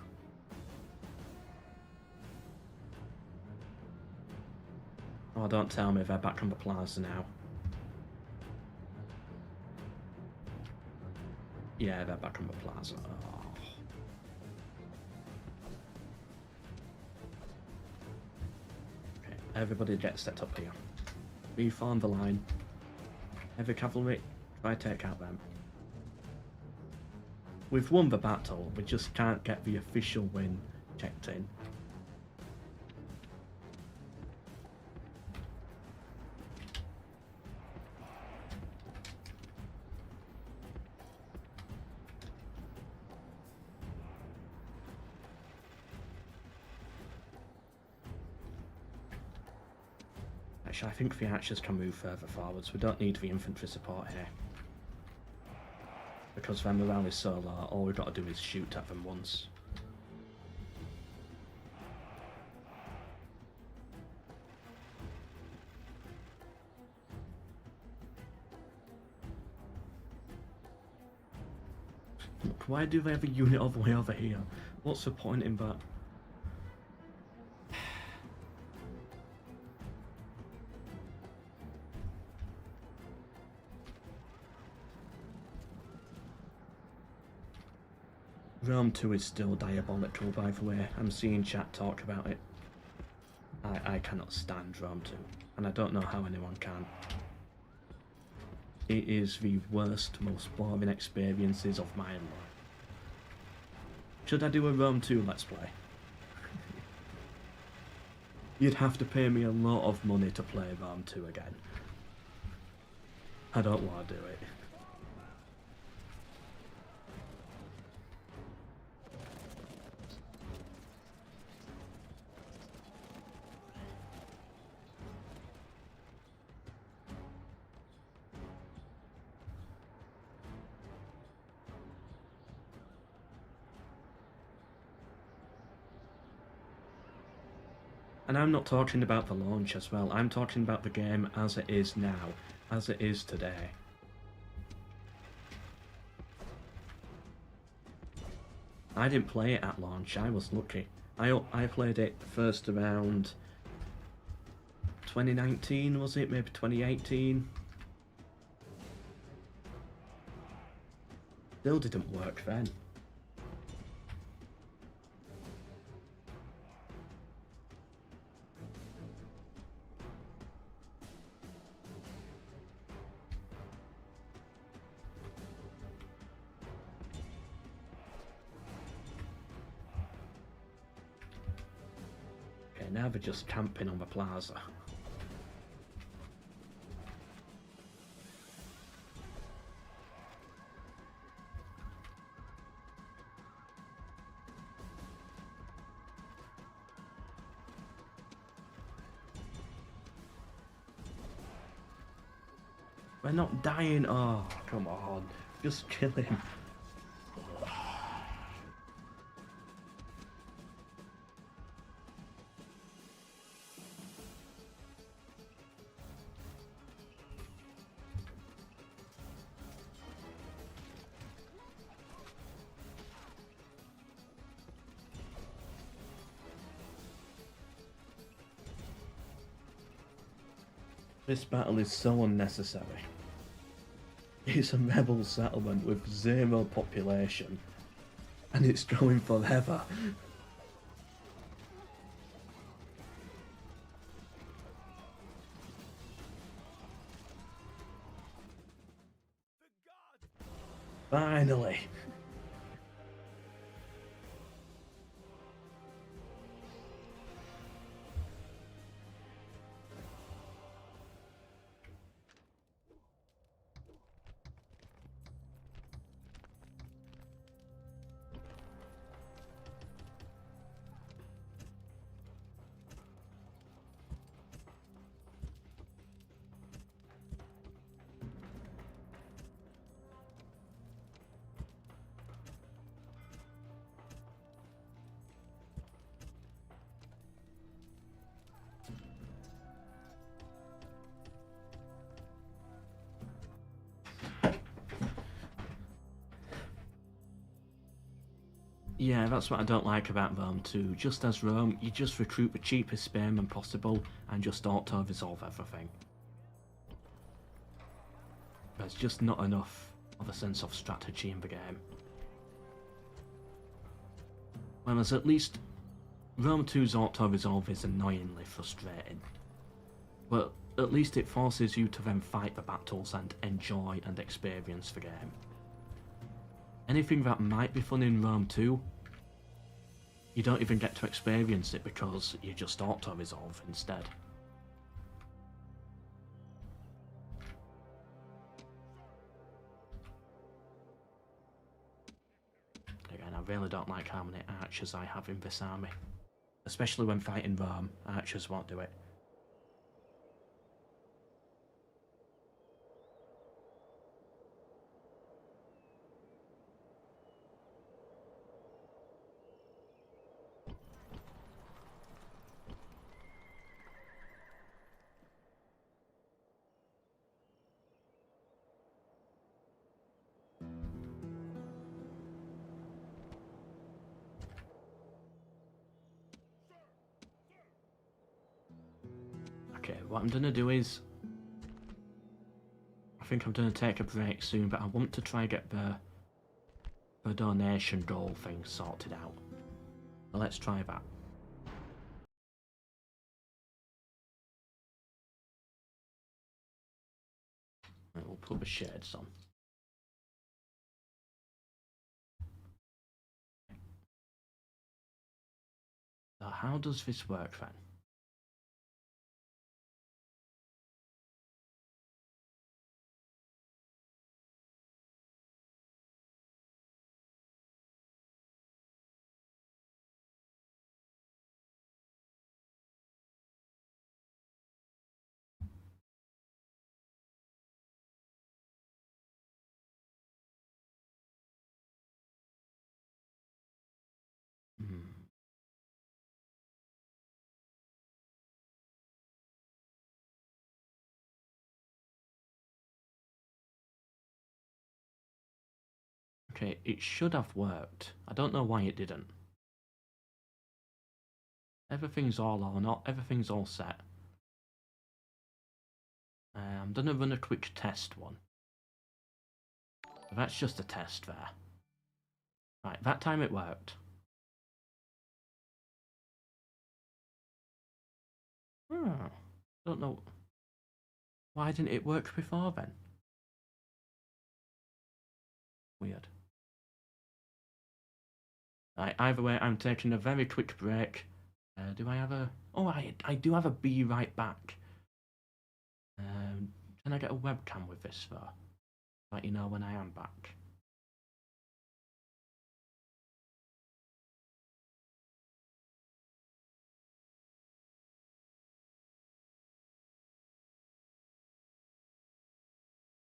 Oh, don't tell me they're back on the plaza now. Yeah, they're back on the plaza. Oh. Okay, everybody get set up here. Reform the line. Heavy cavalry, try to take out them. We've won the battle, we just can't get the official win checked in. Actually, I think the archers can move further forwards. We don't need the infantry support here. Because their morale is so low, all we've got to do is shoot at them once. Look, why do they have a unit all the way over here? What's the point in that? Rome 2 is still diabolical, by the way. I'm seeing chat talk about it. I cannot stand Rome 2, and I don't know how anyone can. It is the worst, most boring experiences of my life. Should I do a Rome 2 Let's Play? You'd have to pay me a lot of money to play Rome 2 again. I don't want to do it. And I'm not talking about the launch as well, I'm talking about the game as it is now, as it is today. I didn't play it at launch, I was lucky. I played it first around 2019, was it? Maybe 2018? Still didn't work then. Now they're just camping on the plaza. We're not dying. Oh, come on. Just kill him. This battle is so unnecessary. It's a rebel settlement with 0 population, and it's going forever. Finally! Yeah, that's what I don't like about Rome 2. Just as Rome, you just recruit the cheapest spearmen possible and just auto-resolve everything. There's just not enough of a sense of strategy in the game. Whereas at least Rome 2's auto-resolve is annoyingly frustrating. But at least it forces you to then fight the battles and enjoy and experience the game. Anything that might be fun in Rome 2, you don't even get to experience it because you just auto-resolve instead. Again, I really don't like how many archers I have in this army. Especially when fighting Rome, archers won't do it. Okay, what I'm gonna do is, I think I'm gonna take a break soon, but I want to try get the donation goal thing sorted out. So let's try that. Right, we'll put the shades on. So how does this work then? Okay, it should have worked. I don't know why it didn't. Everything's all or not, everything's all set. I'm gonna run a quick test one. That's just a test there. Right, that time it worked. Don't know. Why didn't it work before then? Weird. Right, either way, I'm taking a very quick break. Do I have a... Oh, I do have a be right back. Can I get a webcam with this though? Let you know when I am back.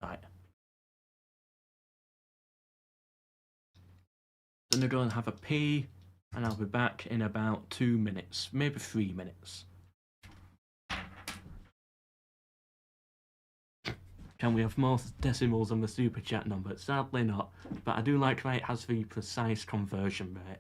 Right. I'm gonna go and have a pee, and I'll be back in about 2 minutes, maybe 3 minutes. Can we have more decimals on the super chat number? Sadly not, but I do like that it has the precise conversion rate.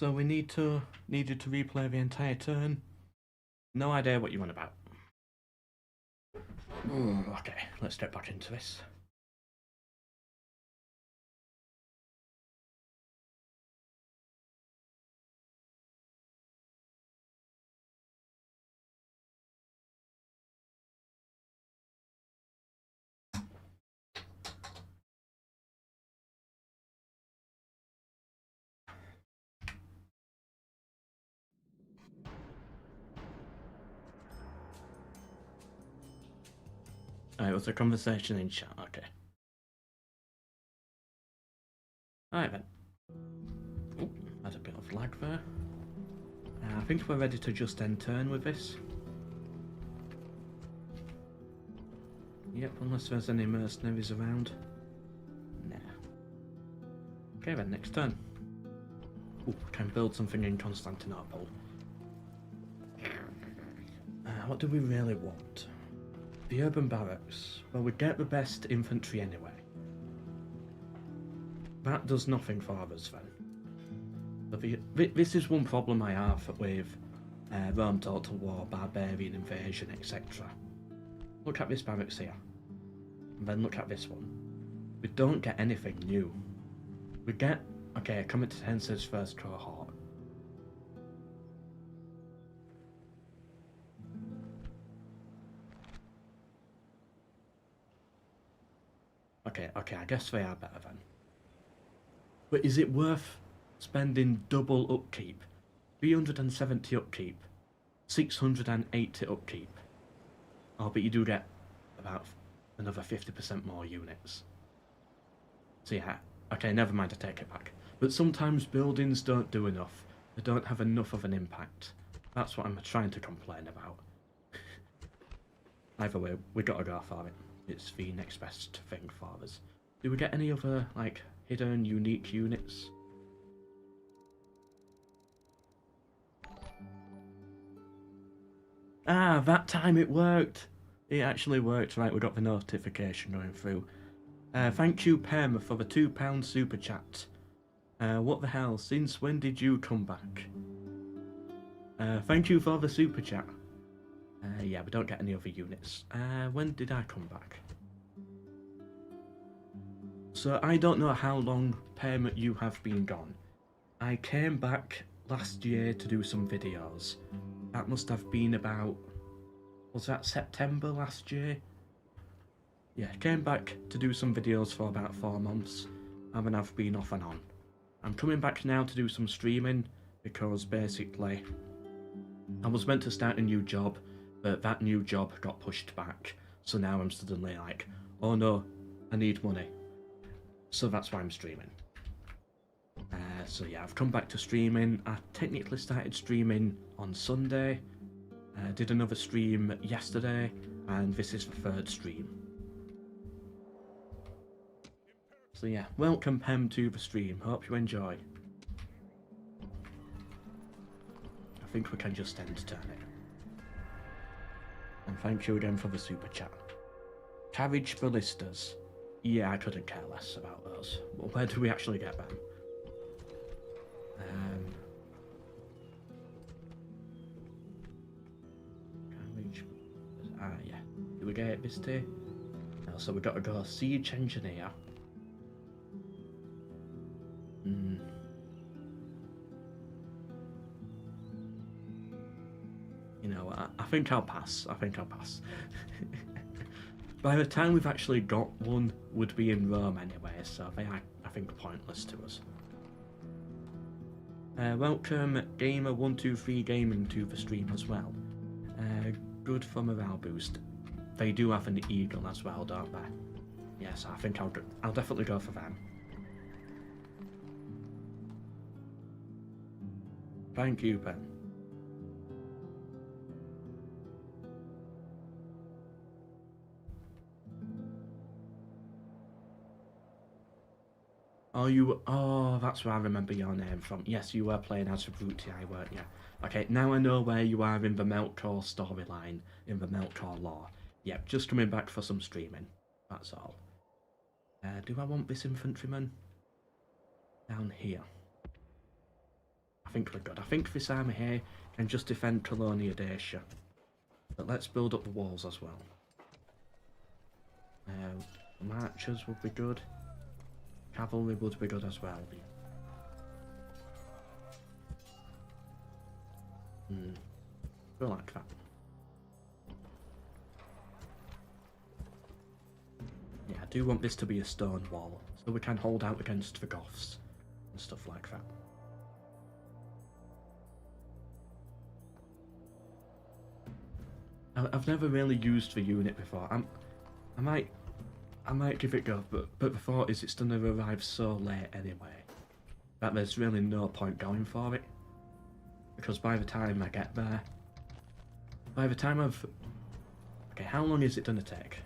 So we needed to replay the entire turn. No idea what you want about. Okay, let's get back into this. It was a conversation in chat, okay. Alright then. Oh, had a bit of lag there. I think we're ready to just end turn with this. Yep, unless there's any mercenaries around. Nah. Okay then, next turn. Ooh, can build something in Constantinople. What do we really want? The urban barracks. Well, we get the best infantry anyway. That does nothing for us then. This is one problem I have with Rome Total War, Barbarian Invasion, etc. Look at this barracks here. And then look at this one. We don't get anything new. We get, okay, Comitatense's first cohort. Okay, I guess they are better then. But is it worth spending double upkeep? 370 upkeep, 680 upkeep. Oh, but you do get about another 50% more units. So yeah, okay, never mind, I take it back. But sometimes buildings don't do enough. They don't have enough of an impact. That's what I'm trying to complain about. Either way, we gotta go for it. It's the next best thing for us. Do we get any other, like, hidden, unique units? Ah, that time it worked! It actually worked, right, we got the notification going through. Thank you, Pem, for the £2 super chat. What the hell, since when did you come back? Thank you for the super chat. Yeah, we don't get any other units. When did I come back? So I don't know how long, Pem, you have been gone. I came back last year to do some videos. That must have been about... was that September last year? Yeah, came back to do some videos for about 4 months, and then I've been off and on. I'm coming back now to do some streaming, because basically I was meant to start a new job, but that new job got pushed back, so now I'm suddenly like, oh no, I need money. So that's why I'm streaming. So yeah, I've come back to streaming. I technically started streaming on Sunday, did another stream yesterday, and this is the 3rd stream. So yeah, welcome Pem to the stream, hope you enjoy. I think we can just end turn it. And thank you again for the super chat. Carriage ballistas. Yeah, I couldn't care less about those. Where do we actually get them? Carriage. Yeah. Do we get it this day? No, so we got to go siege engineer. You know, I think I'll pass. By the time we've actually got one, would be in Rome anyway, so they are, I think, pointless to us. Welcome Gamer123 Gaming to the stream as well. Good for morale boost. They do have an eagle as well, don't they? Yes, I think I'll definitely go for them. Thank you, Ben. Oh, that's where I remember your name from. Yes, you were playing as Brutii, weren't you? Okay, now I know where you are in the MELKOR storyline, in the MELKOR lore. Yep, just coming back for some streaming. That's all. Do I want this infantryman? Down here. I I think we're good. I think this army here can just defend Colonia Dacia. But let's build up the walls as well. Archers would be good. Cavalry would be good as well. I like that. Yeah, I do want this to be a stone wall, so we can hold out against the Goths and stuff like that. I've never really used the unit before. I might give it a go, but the thought is it's going to arrive so late anyway that there's really no point going for it. Because by the time I get there, by the time I've... Okay, how long is it going to take?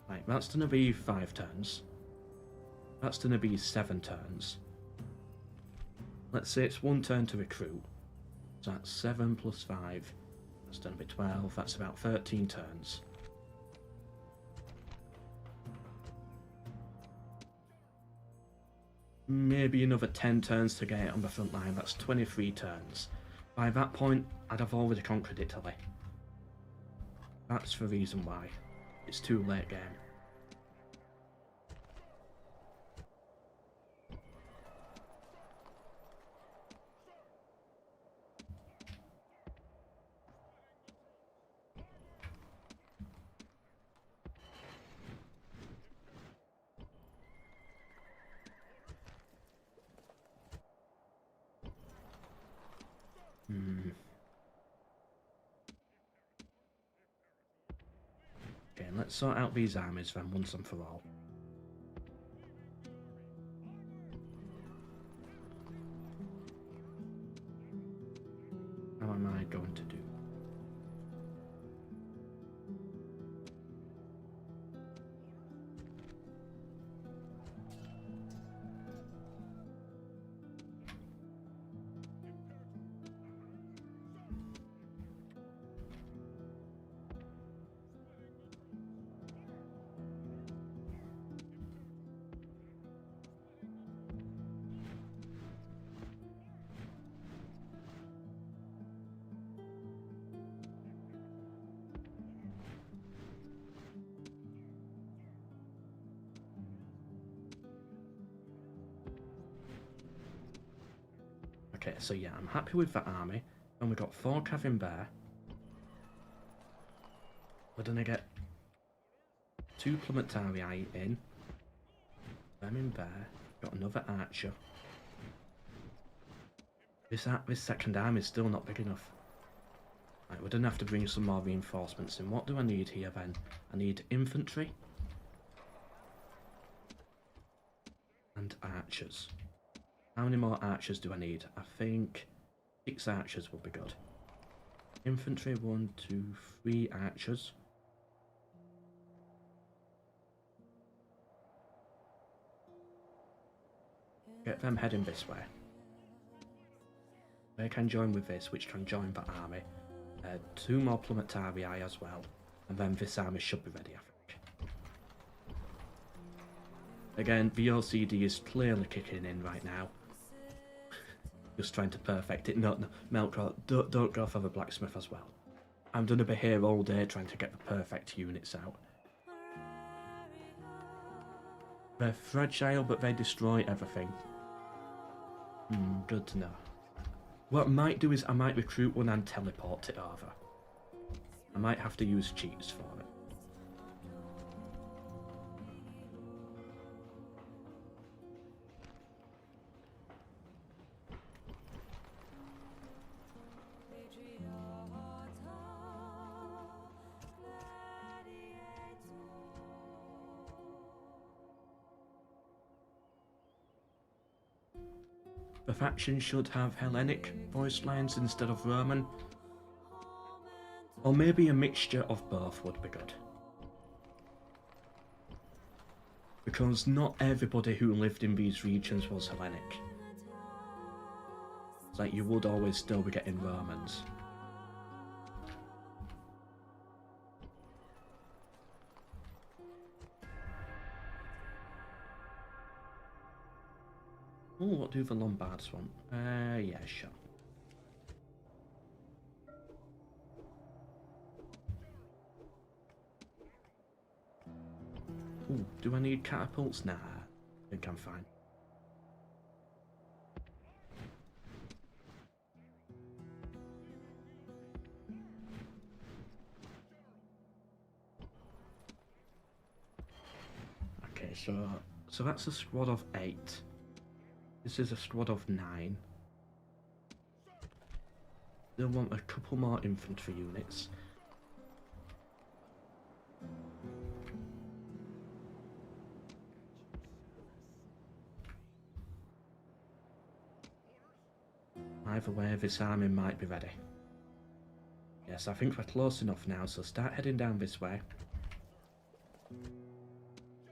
Right, that's going to be 5 turns. That's going to be 7 turns. Let's say it's 1 turn to recruit. So that's 7 plus 5. That's going to be 12. That's about 13 turns. Maybe another 10 turns to get it on the front line. That's 23 turns. By that point, I'd have already conquered Italy. That's the reason why. It's too late game. Okay, let's sort out these armies then once and for all. How am I going to do? Okay, so yeah, I'm happy with that army. And we got 4 cav in there. We're gonna get 2 Plumetarii in. Them in there. Got another archer. This second army is still not big enough. Right, we're gonna have to bring some more reinforcements in. What do I need here then? I need infantry. And archers. How many more archers do I need? I think 6 archers would be good. Infantry, 1, 2, 3 archers. Get them heading this way. They can join with this, which can join that army. 2 more Plumetarii as well. And then this army should be ready, I think. Again, the OCD is clearly kicking in right now. Just trying to perfect it. No, MELKOR, don't go for the blacksmith as well. I'm gonna be here all day trying to get the perfect units out. They're fragile, but they destroy everything. Good to know. What I might do is I might recruit one and teleport it over. I might have to use cheats for it. The faction should have Hellenic voice lines instead of Roman. Or maybe a mixture of both would be good. Because not everybody who lived in these regions was Hellenic. It's like you would always still be getting Romans. Oh, what do the Lombards want? Yeah, sure. Ooh, do I need catapults? Nah, I think I'm fine. Okay, so that's a squad of 8. This is a squad of 9. They'll want a couple more infantry units. Either way, this army might be ready. Yes, I think we're close enough now, so start heading down this way.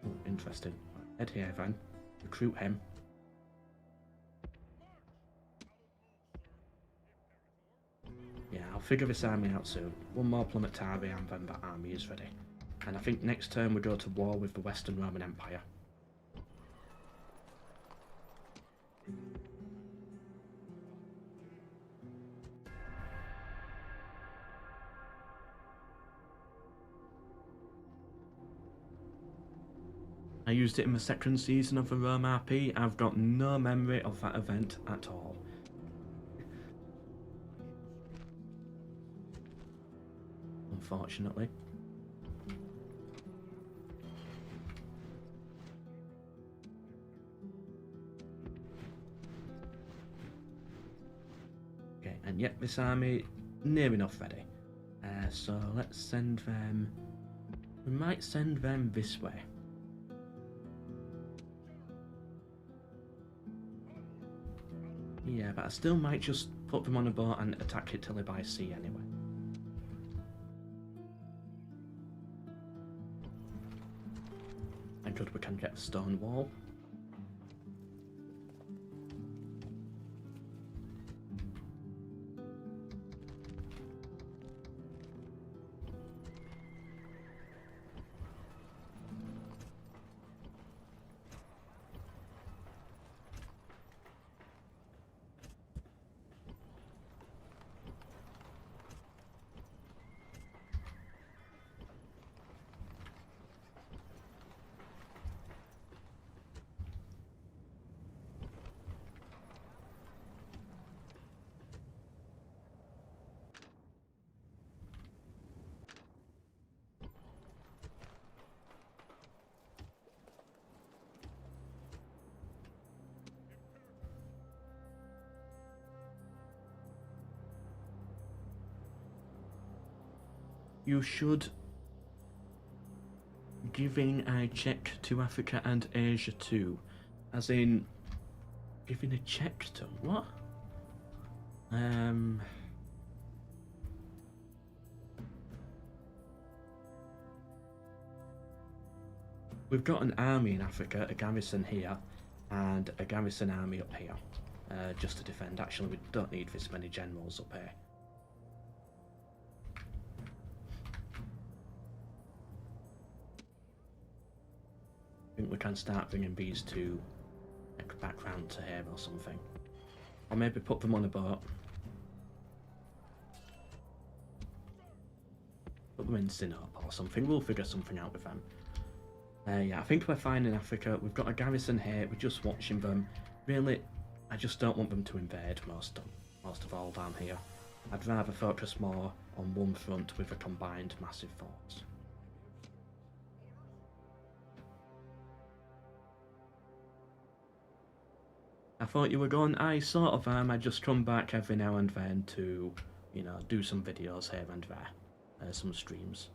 Ooh, interesting. Head here then. Recruit him. Yeah, I'll figure this army out soon. One more Planetary and then that army is ready. And I think next turn we go to war with the Western Roman Empire. I used it in the second season of the Rome RP. I've got no memory of that event at all. Unfortunately. Okay, and yet this army near enough ready. So let's send them... We might send them this way. Yeah, but I still might just put them on a boat and attack Italy by sea anyway. Thank God we can get the stone wall. You should giving a check to Africa and Asia too. As in, giving a check to what? We've got an army in Africa, a garrison here, and a garrison army up here, just to defend. Actually, we don't need this many generals up here. I think we can start bringing these two back round to here or something. Or maybe put them on a boat. Put them in Sinop or something. We'll figure something out with them. Yeah, I think we're fine in Africa. We've got a garrison here. We're just watching them. Really, I just don't want them to invade most of all down here. I'd rather focus more on one front with a combined massive force. I thought you were gone. I sort of am. I just come back every now and then to, you know, do some videos here and there. Some streams.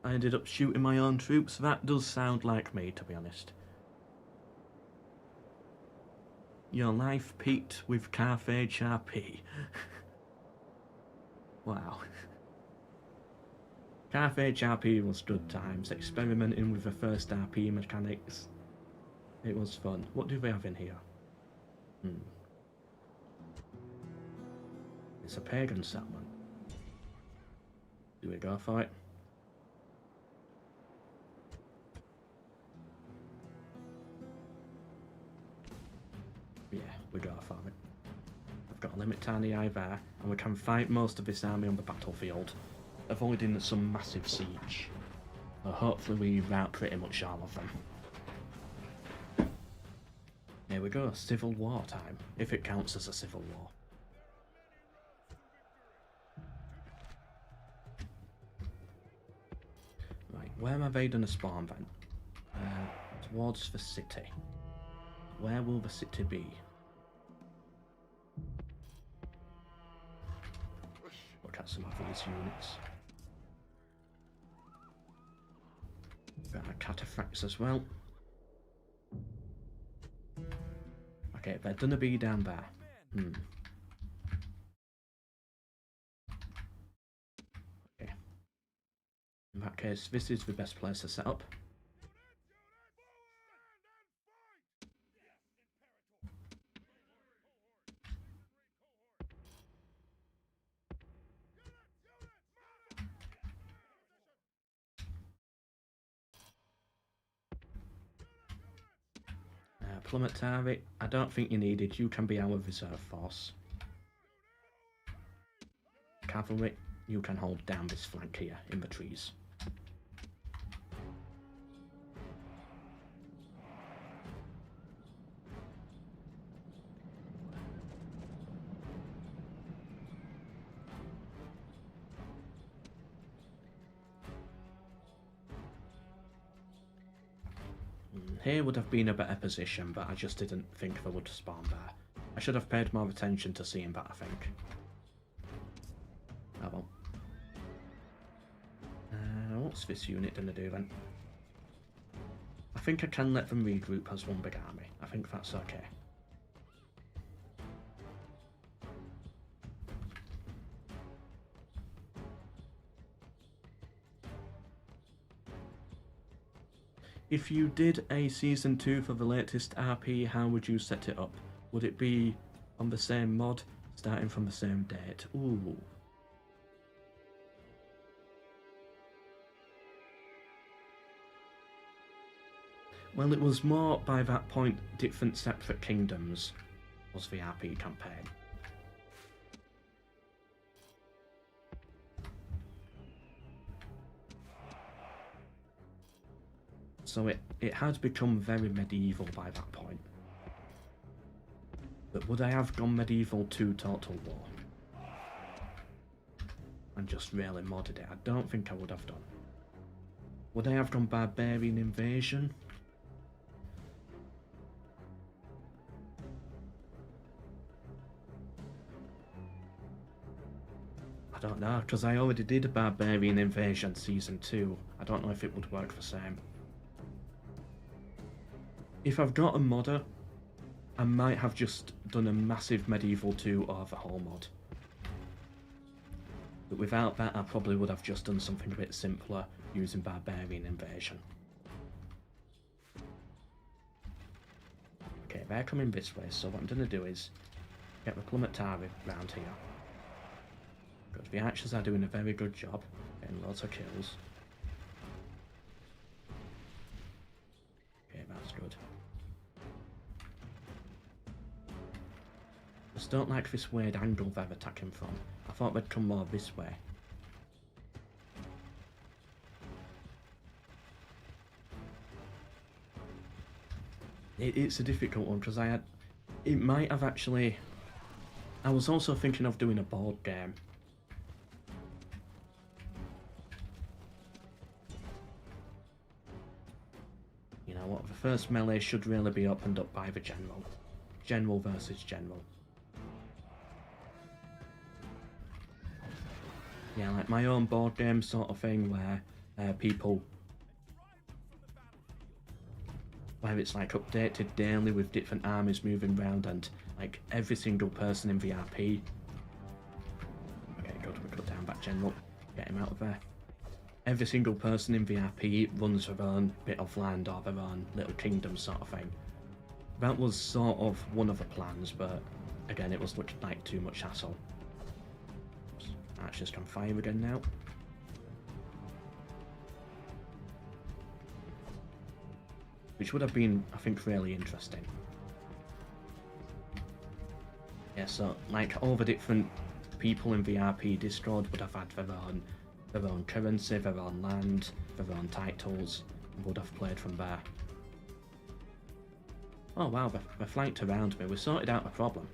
I ended up shooting my own troops. That does sound like me, to be honest. Your life peaked with Carriage RP. Wow. Carriage RP was good times, experimenting with the first RP mechanics. It was fun. What do they have in here? It's a pagan settlement. Do we go for it? limit our eye there, and we can fight most of this army on the battlefield, avoiding some massive siege. So hopefully we rout pretty much all of them. Here we go, civil war time, if it counts as a civil war. Right, where have they done a spawn then? Towards the city. Where will the city be? Look at some of these units. Got our cataphracts as well. Okay, they're gonna be down there. Okay. In that case, this is the best place to set up. Plummet target, I don't think you need it, you can be our reserve force. Cavalry, you can hold down this flank here in the trees. Here would have been a better position, but I just didn't think they would spawn there. I should have paid more attention to seeing that, I think. Oh well. What's this unit gonna do then? I think I can let them regroup as one big army. I think that's okay. If you did a Season 2 for the latest RP, how would you set it up? Would it be on the same mod, starting from the same date? Ooh. Well, it was more, by that point, different separate kingdoms was the RP campaign. So it had become very medieval by that point. But would I have gone medieval to Total War? And just really modded it? I don't think I would have done. Would I have gone Barbarian Invasion? I don't know, because I already did a Barbarian Invasion Season 2. I don't know if it would work the same. If I've got a modder, I might have just done a massive Medieval 2 overhaul mod. But without that, I probably would have just done something a bit simpler using Barbarian Invasion. Okay, they're coming this way, so what I'm going to do is get the plummet target round here. Good, the archers are doing a very good job, getting lots of kills. Okay, that's good. I just don't like this weird angle they're attacking from. I thought they'd come more this way. It's a difficult one because it might have actually. I was also thinking of doing a board game. You know what? The first melee should really be opened up by the general. General versus general. Yeah, like my own board game sort of thing where where it's like updated daily with different armies moving around and like every single person in VRP. Okay, good, we cut down that general, get him out of there. Every single person in VRP runs their own bit of land or their own little kingdom sort of thing. That was sort of one of the plans, but again, it was looking like too much hassle. Archers can fire again now. Which would have been, I think, really interesting. Yeah, Yeah, so like all the different people in the RP Discord would have had their own currency, their own land, their own titles, and would have played from there. Oh wow, they flanked around me. We sorted out the problem.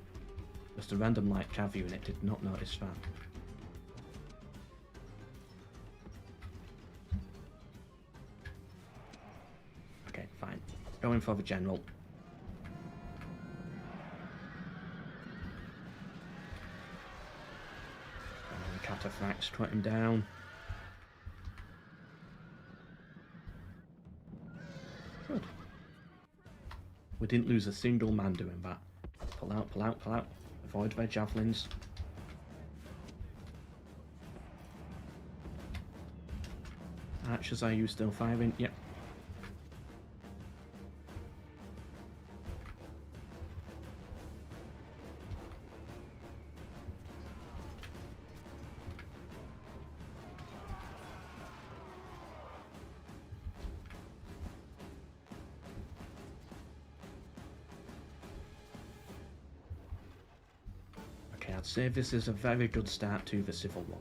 Just a random light cav unit did not notice that. Okay, fine. Going for the general. Cataphracts, cut him down. Good. We didn't lose a single man doing that. Pull out, pull out, pull out. Avoid their javelins. Archers, are you still firing? Yep. I'd say this is a very good start to the Civil War.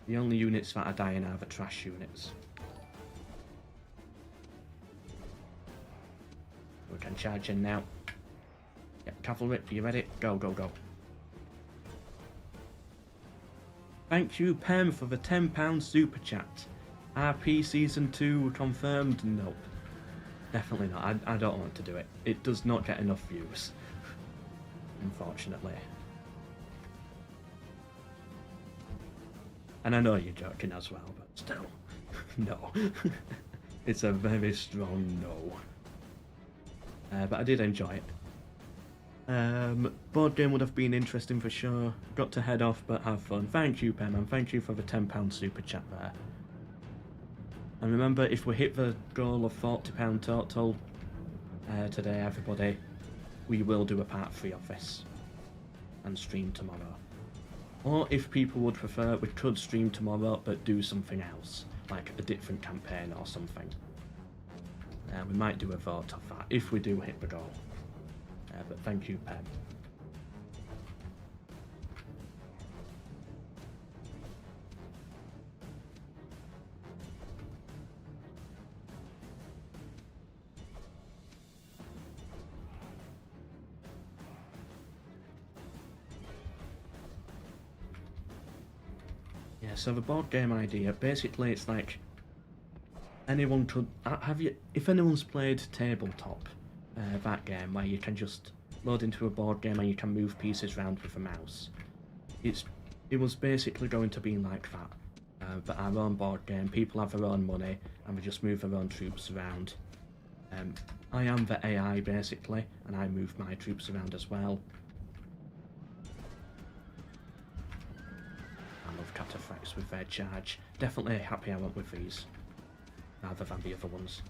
The only units that are dying are the trash units. We can charge in now. Yep, cavalry, are you ready? Go, go, go. Thank you, Pem, for the £10 super chat. RP Season 2 confirmed? Nope. Definitely not. I don't want to do it. It does not get enough views. Unfortunately. And I know you're joking as well, but still. No. It's a very strong no. But I did enjoy it. Board game would have been interesting for sure. Got to head off, but have fun. Thank you, Pem, and thank you for the £10 super chat there. And remember, if we hit the goal of £40 total today, everybody, we will do a part 3 of this and stream tomorrow. Or if people would prefer, we could stream tomorrow but do something else, like a different campaign or something. We might do a vote of that if we do hit the goal. But thank you, Pem. So the board game idea, basically it's like anyone could, if anyone's played Tabletop, that game where you can just load into a board game and you can move pieces around with a mouse. It was basically going to be like that, but our own board game, people have their own money and we just move their own troops around. I am the AI basically, and I move my troops around as well. Cataphracts with their charge. Definitely happy I went with these rather than the other ones.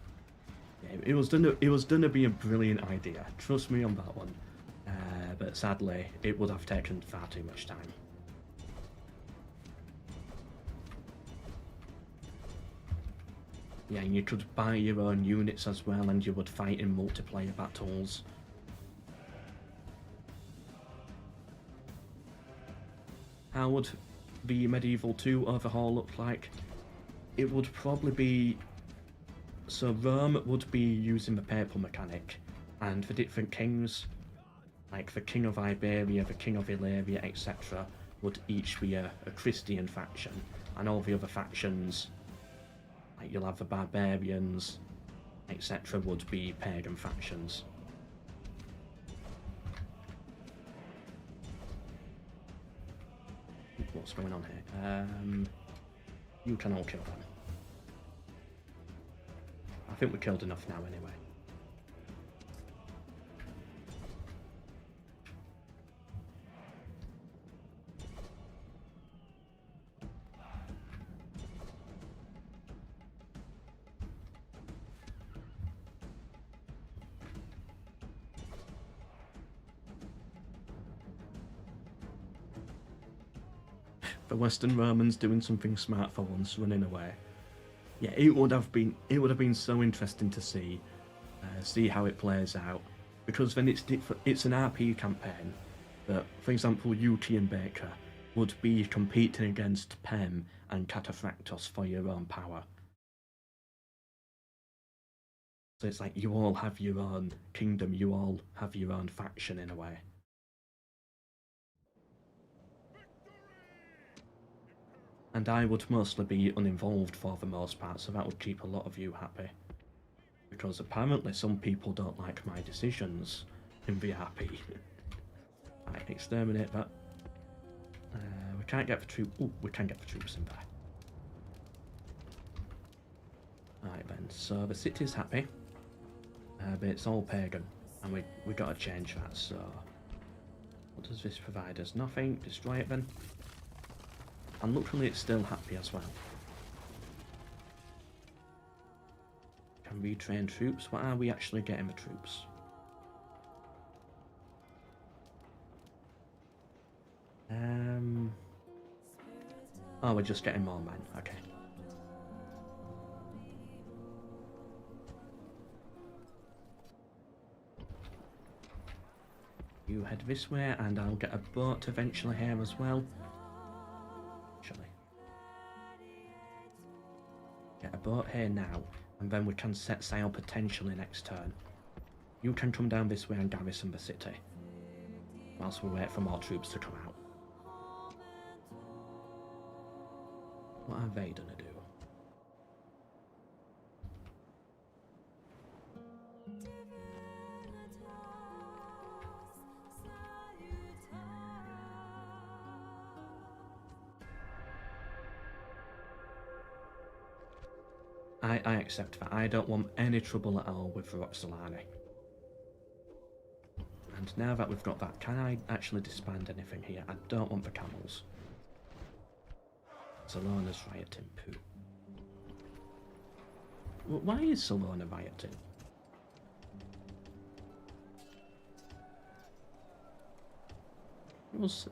Yeah, it was gonna be a brilliant idea. Trust me on that one. But sadly, it would have taken far too much time. Yeah, and you could buy your own units as well, and you would fight in multiplayer battles. How would the Medieval 2 overhaul look like? It would probably be... So Rome would be using the papal mechanic, and the different kings, like the King of Iberia, the King of Illyria, etc., would each be a Christian faction, and all the other factions, like you'll have the Barbarians, etc., would be pagan factions. What's going on here? You can all kill them. I think we killed enough now anyway. The Western Romans doing something smart for once, running away. Yeah, it would have been so interesting to see how it plays out. because then it's an RP campaign that, for example, UT and Baker would be competing against Pem and Cataphractos for your own power. So it's like you all have your own kingdom, you all have your own faction in a way. And I would mostly be uninvolved for the most part, so that would keep a lot of you happy. Because apparently some people don't like my decisions in the RP. Right, exterminate that. We can't get the troops. Oh, we can get the troops in there. Right then, so the city's happy. But it's all pagan, and we gotta change that, so... What does this provide us? Nothing. Destroy it then. And luckily it's still happy as well. Can retrain troops? What are we actually getting the troops? Oh, we're just getting more men, okay. You head this way, and I'll get a boat eventually here as well. Actually. Get a boat here now, and then we can set sail potentially next turn. You can come down this way and garrison the city, whilst we wait for more troops to come out. What are they gonna do? I accept that. I don't want any trouble at all with the Roxolani. And now that we've got that, can I actually disband anything here? I don't want the camels. Salona's rioting, poo. Why is Salona rioting?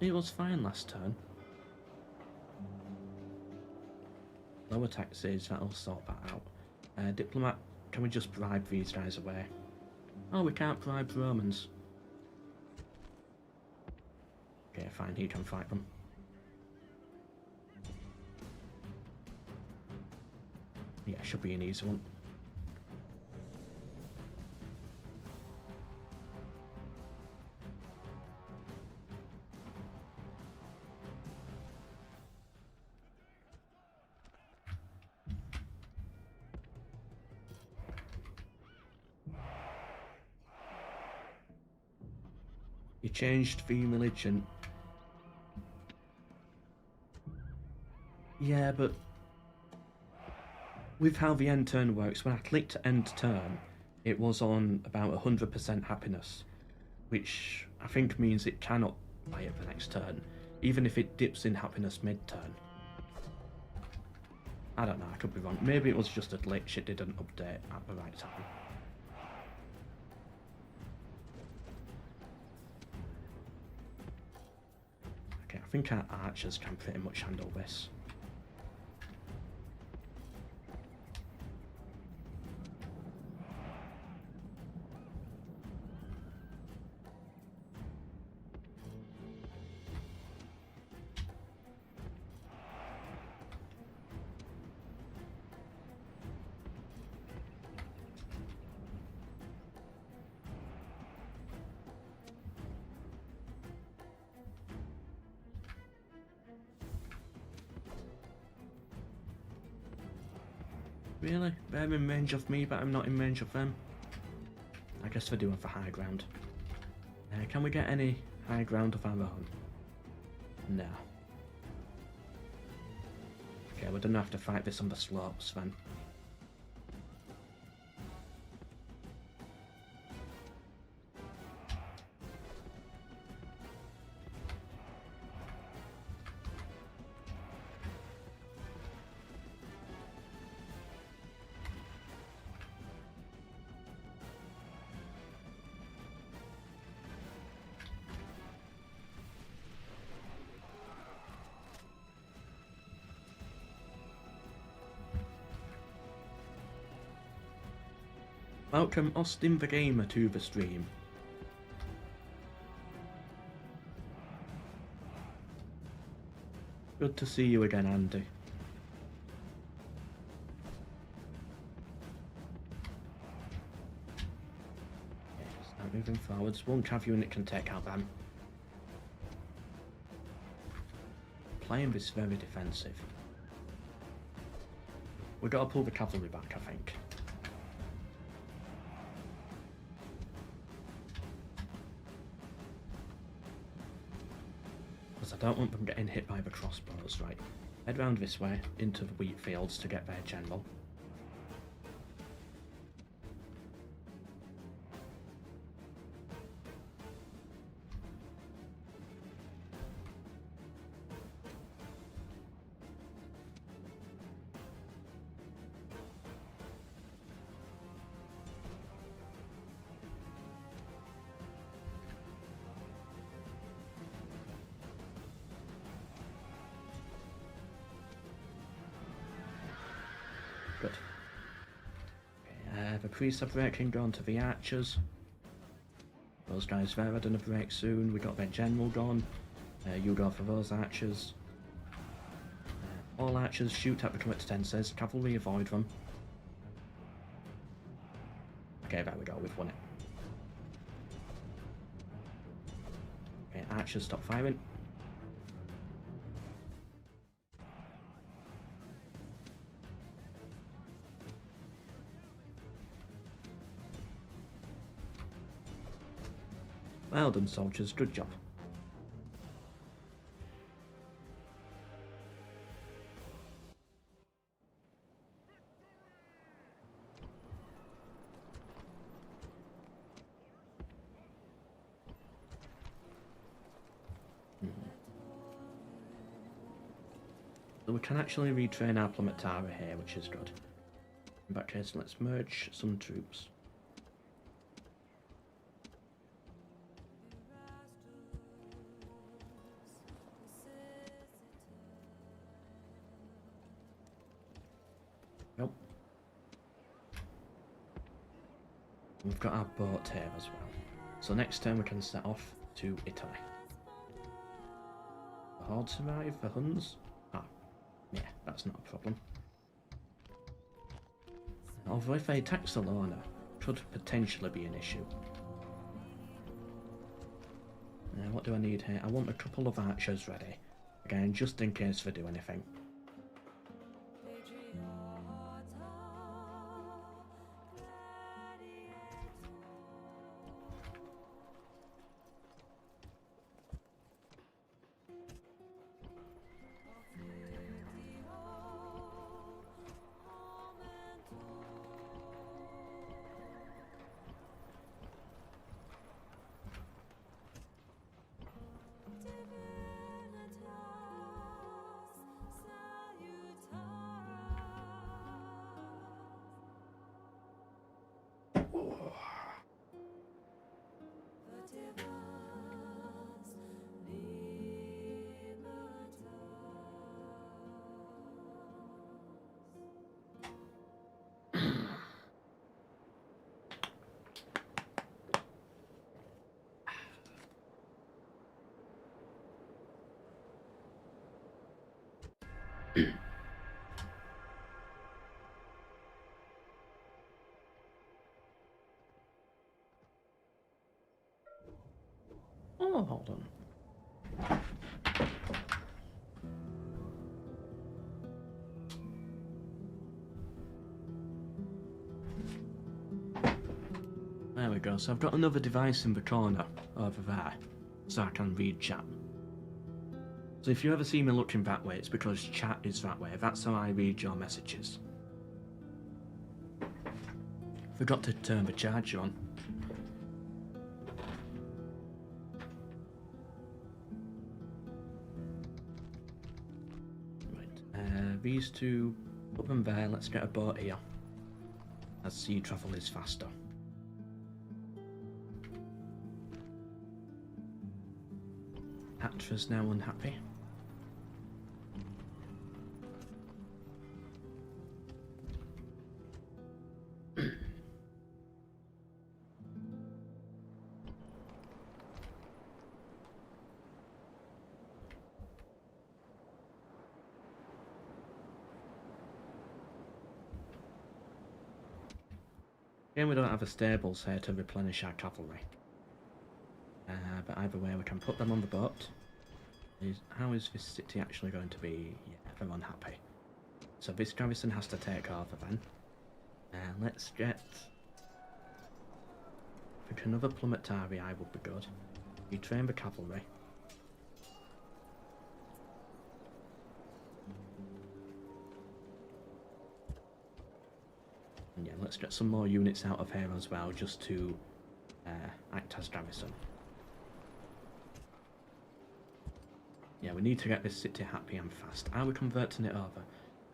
It was fine last turn. Lower taxes, that'll sort that out. Diplomat, can we just bribe these guys away? Oh, we can't bribe the Romans. Okay, fine, he can fight them. Yeah, should be an easy one. You changed the religion. Yeah, but with how the end turn works, when I clicked end turn, it was on about 100% happiness, which I think means it cannot buy it the next turn, even if it dips in happiness mid-turn. I don't know, I could be wrong. Maybe it was just a glitch, it didn't update at the right time. Okay, I think our archers can pretty much handle this. Really? They're in range of me, but I'm not in range of them? I guess they're doing for high ground. Can we get any high ground of our own? No. Okay, we're gonna have to fight this on the slopes then. Welcome Austin the Gamer to the stream. Good to see you again, Andy. Start moving forwards. One cav unit can take out them. Playing this very defensive. We gotta pull the cavalry back, I think. Because I don't want them getting hit by the crossbows, right? Head round this way, into the wheat fields to get their general. Good. Okay, the priests are breaking down to the archers. Those guys there are gonna break soon. We got their general gone. You go for those archers. All archers shoot at the comitatenses. Cavalry avoid them. Okay, there we go. We've won it. Okay, archers stop firing. Well done, soldiers. Good job. So we can actually retrain our Plumetara here, which is good. In that case, let's merge some troops. Nope. We've got our boat here as well. So next turn we can set off to Italy. The horde survive, the Huns? Ah, yeah, that's not a problem. Although if they attack Salona, could potentially be an issue. What do I need here? I want a couple of archers ready. Again, just in case they do anything. Oh, hold on. There we go, so I've got another device in the corner over there, so I can read chat. So if you ever see me looking that way, it's because chat is that way. That's how I read your messages. Forgot to turn the charger on. These two, put them there, let's get a boat here, as sea travel is faster. Hatra's now unhappy. Again, we don't have a stables here to replenish our cavalry. But either way, we can put them on the boat. How is this city actually going to be? Yeah, they're unhappy. So this garrison has to take over then. Let's get... I think another plumetarii would be good. You train the cavalry. And yeah, let's get some more units out of here as well, just to act as garrison. Yeah, we need to get this city happy and fast. Are we converting it over?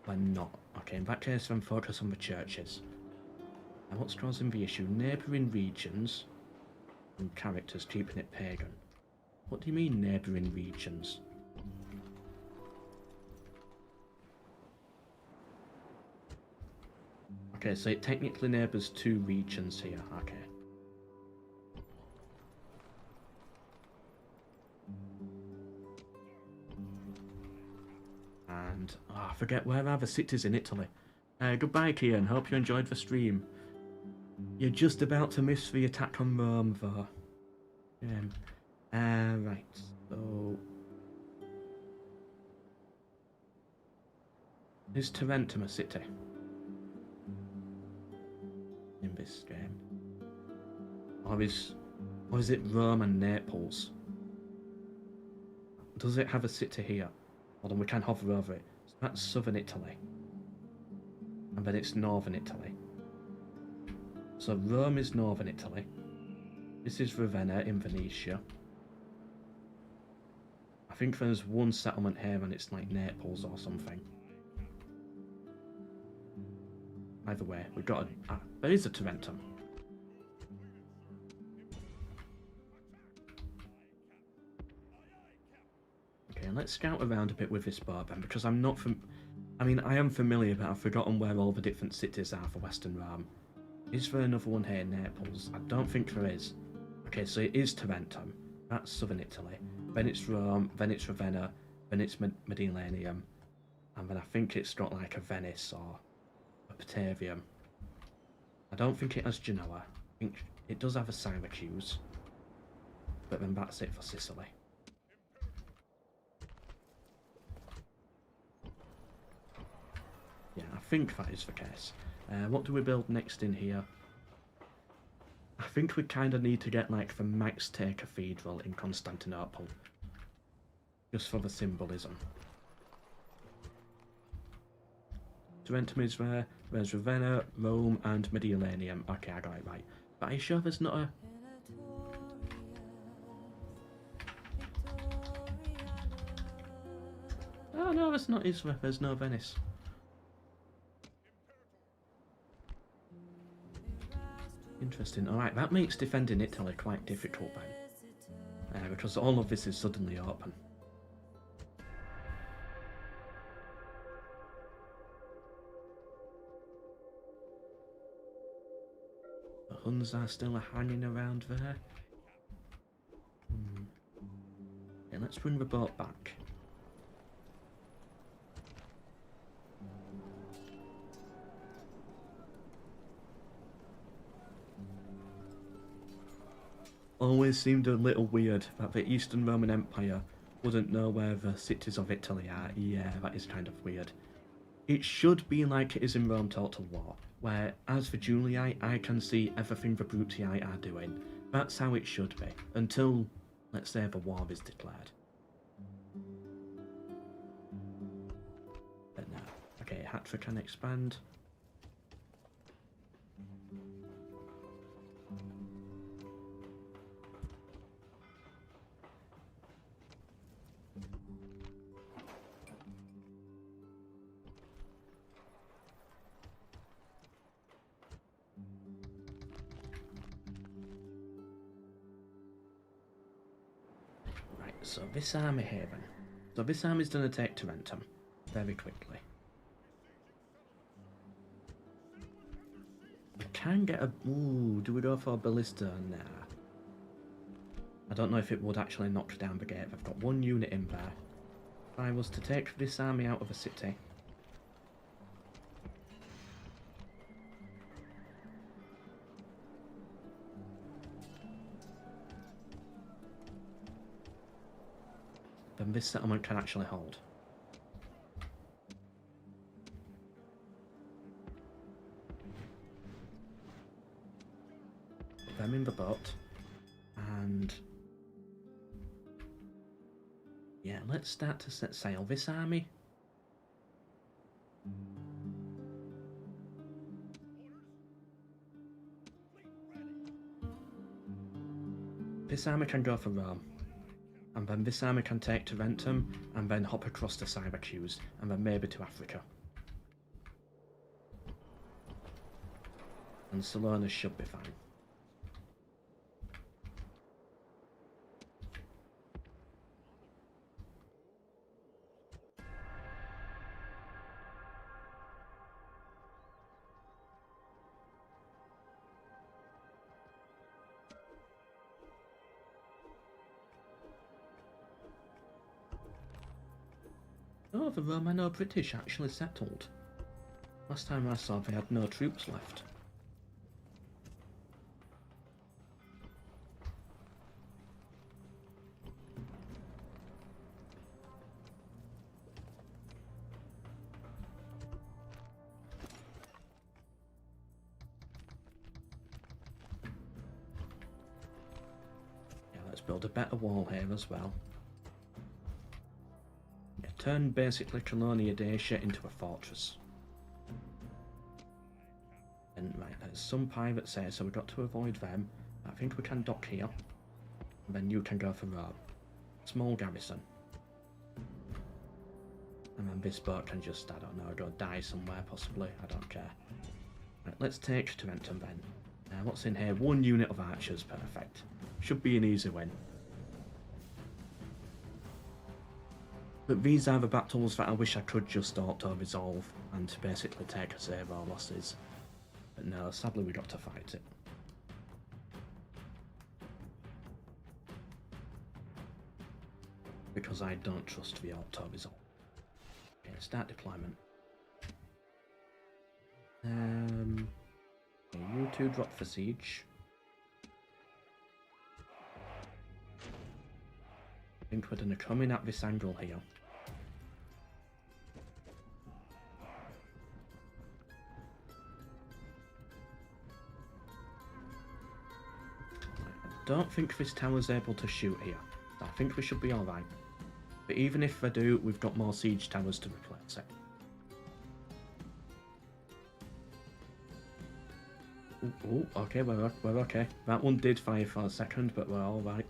We're not. Okay, in that case, then focus on the churches. And what's causing the issue? Neighbouring regions and characters keeping it pagan. What do you mean, neighbouring regions? Okay, so it technically neighbours 2 regions here. Okay. And I forget, where are the cities in Italy? Goodbye, Kian. Hope you enjoyed the stream. You're just about to miss the attack on Rome, though. Right. So, is Tarentum a city in this game, or is it Rome and Naples? Does it have a city here? Hold on, we can hover over it. So that's southern Italy. And then it's northern Italy. So Rome is northern Italy. This is Ravenna in Venetia. I think there's one settlement here and it's like Naples or something. Either way, we've got a... there is a Tarentum. Okay, let's scout around a bit with this Barbarian, because I'm not I mean, I am familiar, but I've forgotten where all the different cities are for Western Rome. Is there another one here, Naples? I don't think there is. Okay, so it is Tarentum. That's southern Italy. Then it's Rome, then it's Ravenna, then it's Mediolanum. And then I think it's got like a Venice or a Patavium. I don't think it has Genoa. I think it does have a Syracuse. But then that's it for Sicily. Yeah, I think that is the case. What do we build next in here? I think we kind of need to get like the Max Tier Cathedral in Constantinople. Just for the symbolism. Tarentum is there, there's Ravenna, Rome and Mediolanum. Okay, I got it right. But are you sure there's not a... Oh no, there's not, is there? There's no Venice. Interesting. Alright, that makes defending Italy quite difficult then. Because all of this is suddenly open. The Huns are still hanging around there. Okay, let's bring the boat back. Always seemed a little weird that the Eastern Roman Empire wouldn't know where the cities of Italy are. Yeah, that is kind of weird. It should be like it is in Rome Total War, where as for Julii, I can see everything the Brutii are doing. That's how it should be, until, let's say, the war is declared. But no. Okay, Hatra can expand. So this army here then. So this army's going to take Tarentum very quickly. We can get a... Ooh, do we go for a ballista? Nah. I don't know if it would actually knock down the gate. I've got one unit in there. If I was to take this army out of a city... then this settlement can actually hold. Put them in the boat, and yeah, let's start to set sail. This army, can go for Rome, and then this army can take Tarentum, and then hop across to Syracuse, and then maybe to Africa. And Salona should be fine. Oh, the Romano-British actually settled. Last time I saw they had no troops left. Yeah, let's build a better wall here as well. Turn basically Colonia Dacia into a fortress. And right, there's some pirates here, so we've got to avoid them. I think we can dock here. And then you can go for Rome. Small garrison. And then this boat can just, I don't know, go die somewhere possibly. I don't care. Right, let's take Tarentum then. What's in here? 1 unit of archers, perfect. Should be an easy win. But these are the battles that I wish I could just auto-resolve and basically take a save our losses. But no, sadly we got to fight it. Because I don't trust the auto-resolve. Okay, start deployment. Okay, you two drop for siege. I think we're going to come in at this angle here. I don't think this tower's able to shoot here. I think we should be alright. But even if they do, we've got more siege towers to replace it. Oh, okay, we're okay. That one did fire for a second, but we're alright.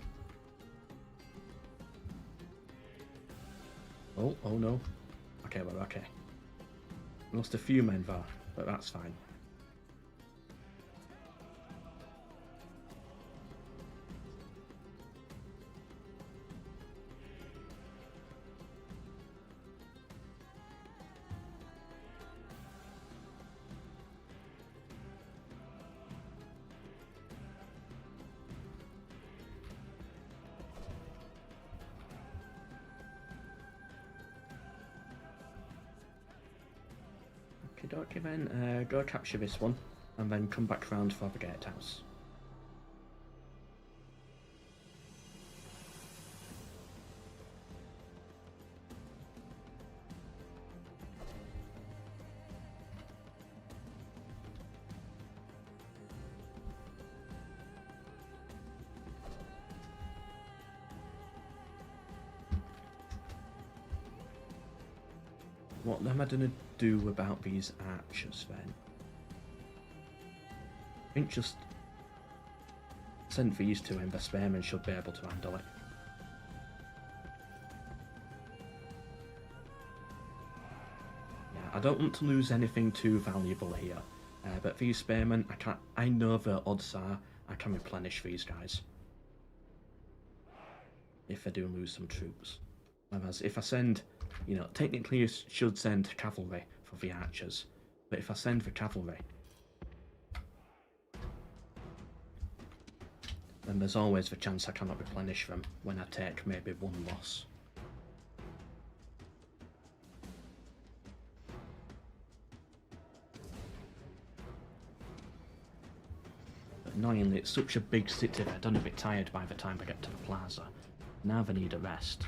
Oh no. Okay, we're okay. Lost a few men there, but that's fine. Okay then, go capture this one, and then come back round for the gatehouse. What am I going to do about these archers then? I think just send these two in, the spearmen should be able to handle it. Yeah, I don't want to lose anything too valuable here, but these spearmen, I know the odds are I can replenish these guys. If I do lose some troops. Whereas if I send, you know, technically you should send cavalry for the archers, but if I send the cavalry, then there's always the chance I cannot replenish them when I take maybe one loss. But annoyingly, it's such a big city that I'm a bit tired by the time I get to the plaza. Now they need a rest.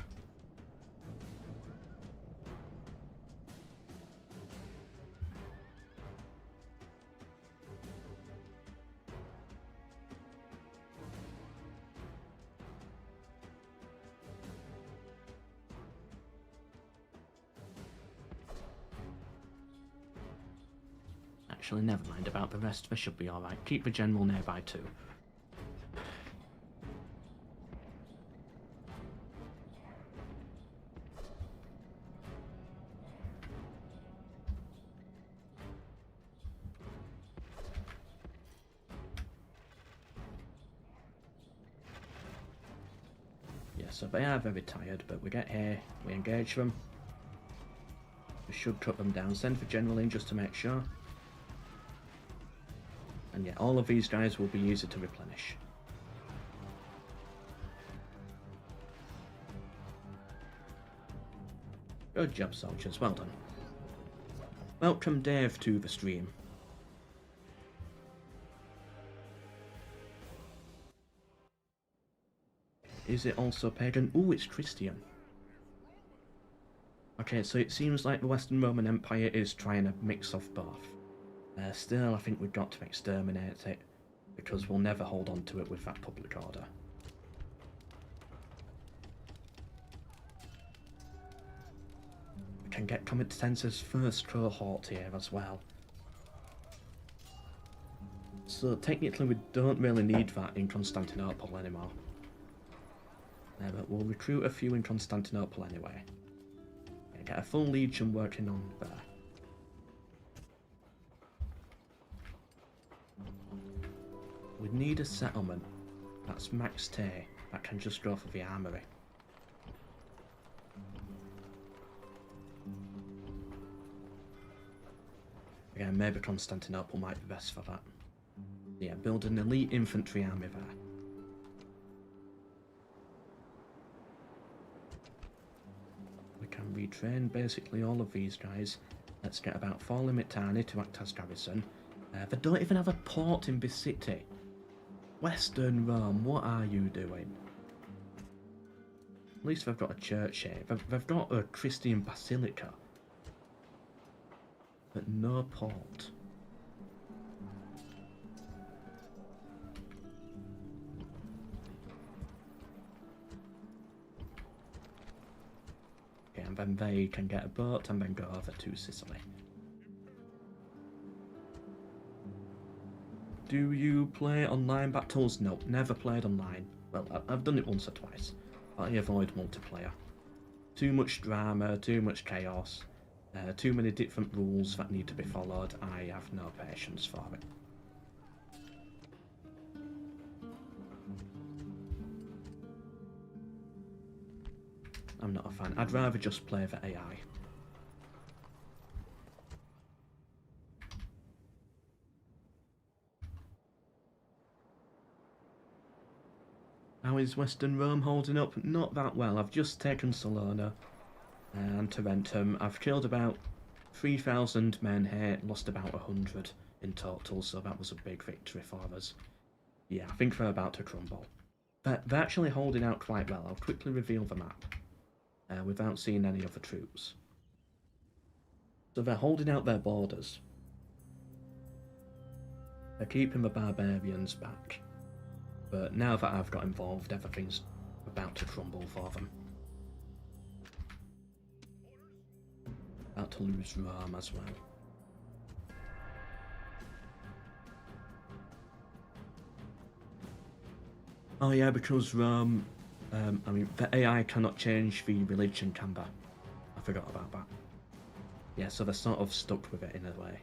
Actually, never mind about the rest, they should be alright. Keep the general nearby too. Yeah, so they are very tired, but we get here, we engage them. We should cut them down, send the general in just to make sure. And yeah, all of these guys will be easy to replenish. Good job, soldiers, well done. Welcome Dave to the stream. Is it also pagan? Ooh, it's Christian. Okay, so it seems like the Western Roman Empire is trying a mix of both. Still, I think we've got to exterminate it, because we'll never hold on to it with that public order. We can get Comitensa's first cohort here as well. So technically we don't really need that in Constantinople anymore. But we'll recruit a few in Constantinople anyway. Get a full legion working on there. We need a settlement that's max tier that can just go for the armory. Again, maybe Constantinople might be best for that. Yeah, build an elite infantry army there. We can retrain basically all of these guys. Let's get about 4 Limitani to act as garrison. They don't even have a port in this city. Western Rome, what are you doing? At least they've got a church here. They've got a Christian basilica. But no port. Okay, and then they can get a boat and then go over to Sicily. Do you play online battles? No, never played online. Well, I've done it once or twice, but I avoid multiplayer. Too much drama, too much chaos, too many different rules that need to be followed. I have no patience for it. I'm not a fan. I'd rather just play the AI. How is Western Rome holding up? Not that well. I've just taken Salona and Tarentum. I've killed about 3,000 men here, lost about 100 in total, so that was a big victory for us. Yeah, I think they're about to crumble. They're actually holding out quite well. I'll quickly reveal the map without seeing any other troops. So they're holding out their borders. They're keeping the barbarians back. But now that I've got involved, everything's about to crumble for them. About to lose Rome as well. Oh yeah, because Rome, I mean, the AI cannot change the religion, can they? I forgot about that. Yeah, so they're sort of stuck with it in a way.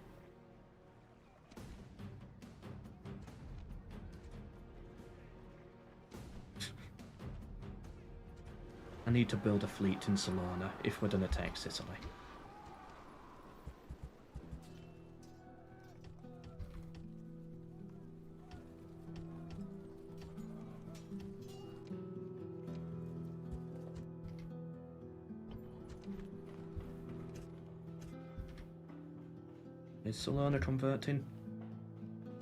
I need to build a fleet in Salona if we're going to take Sicily. Is Salona converting?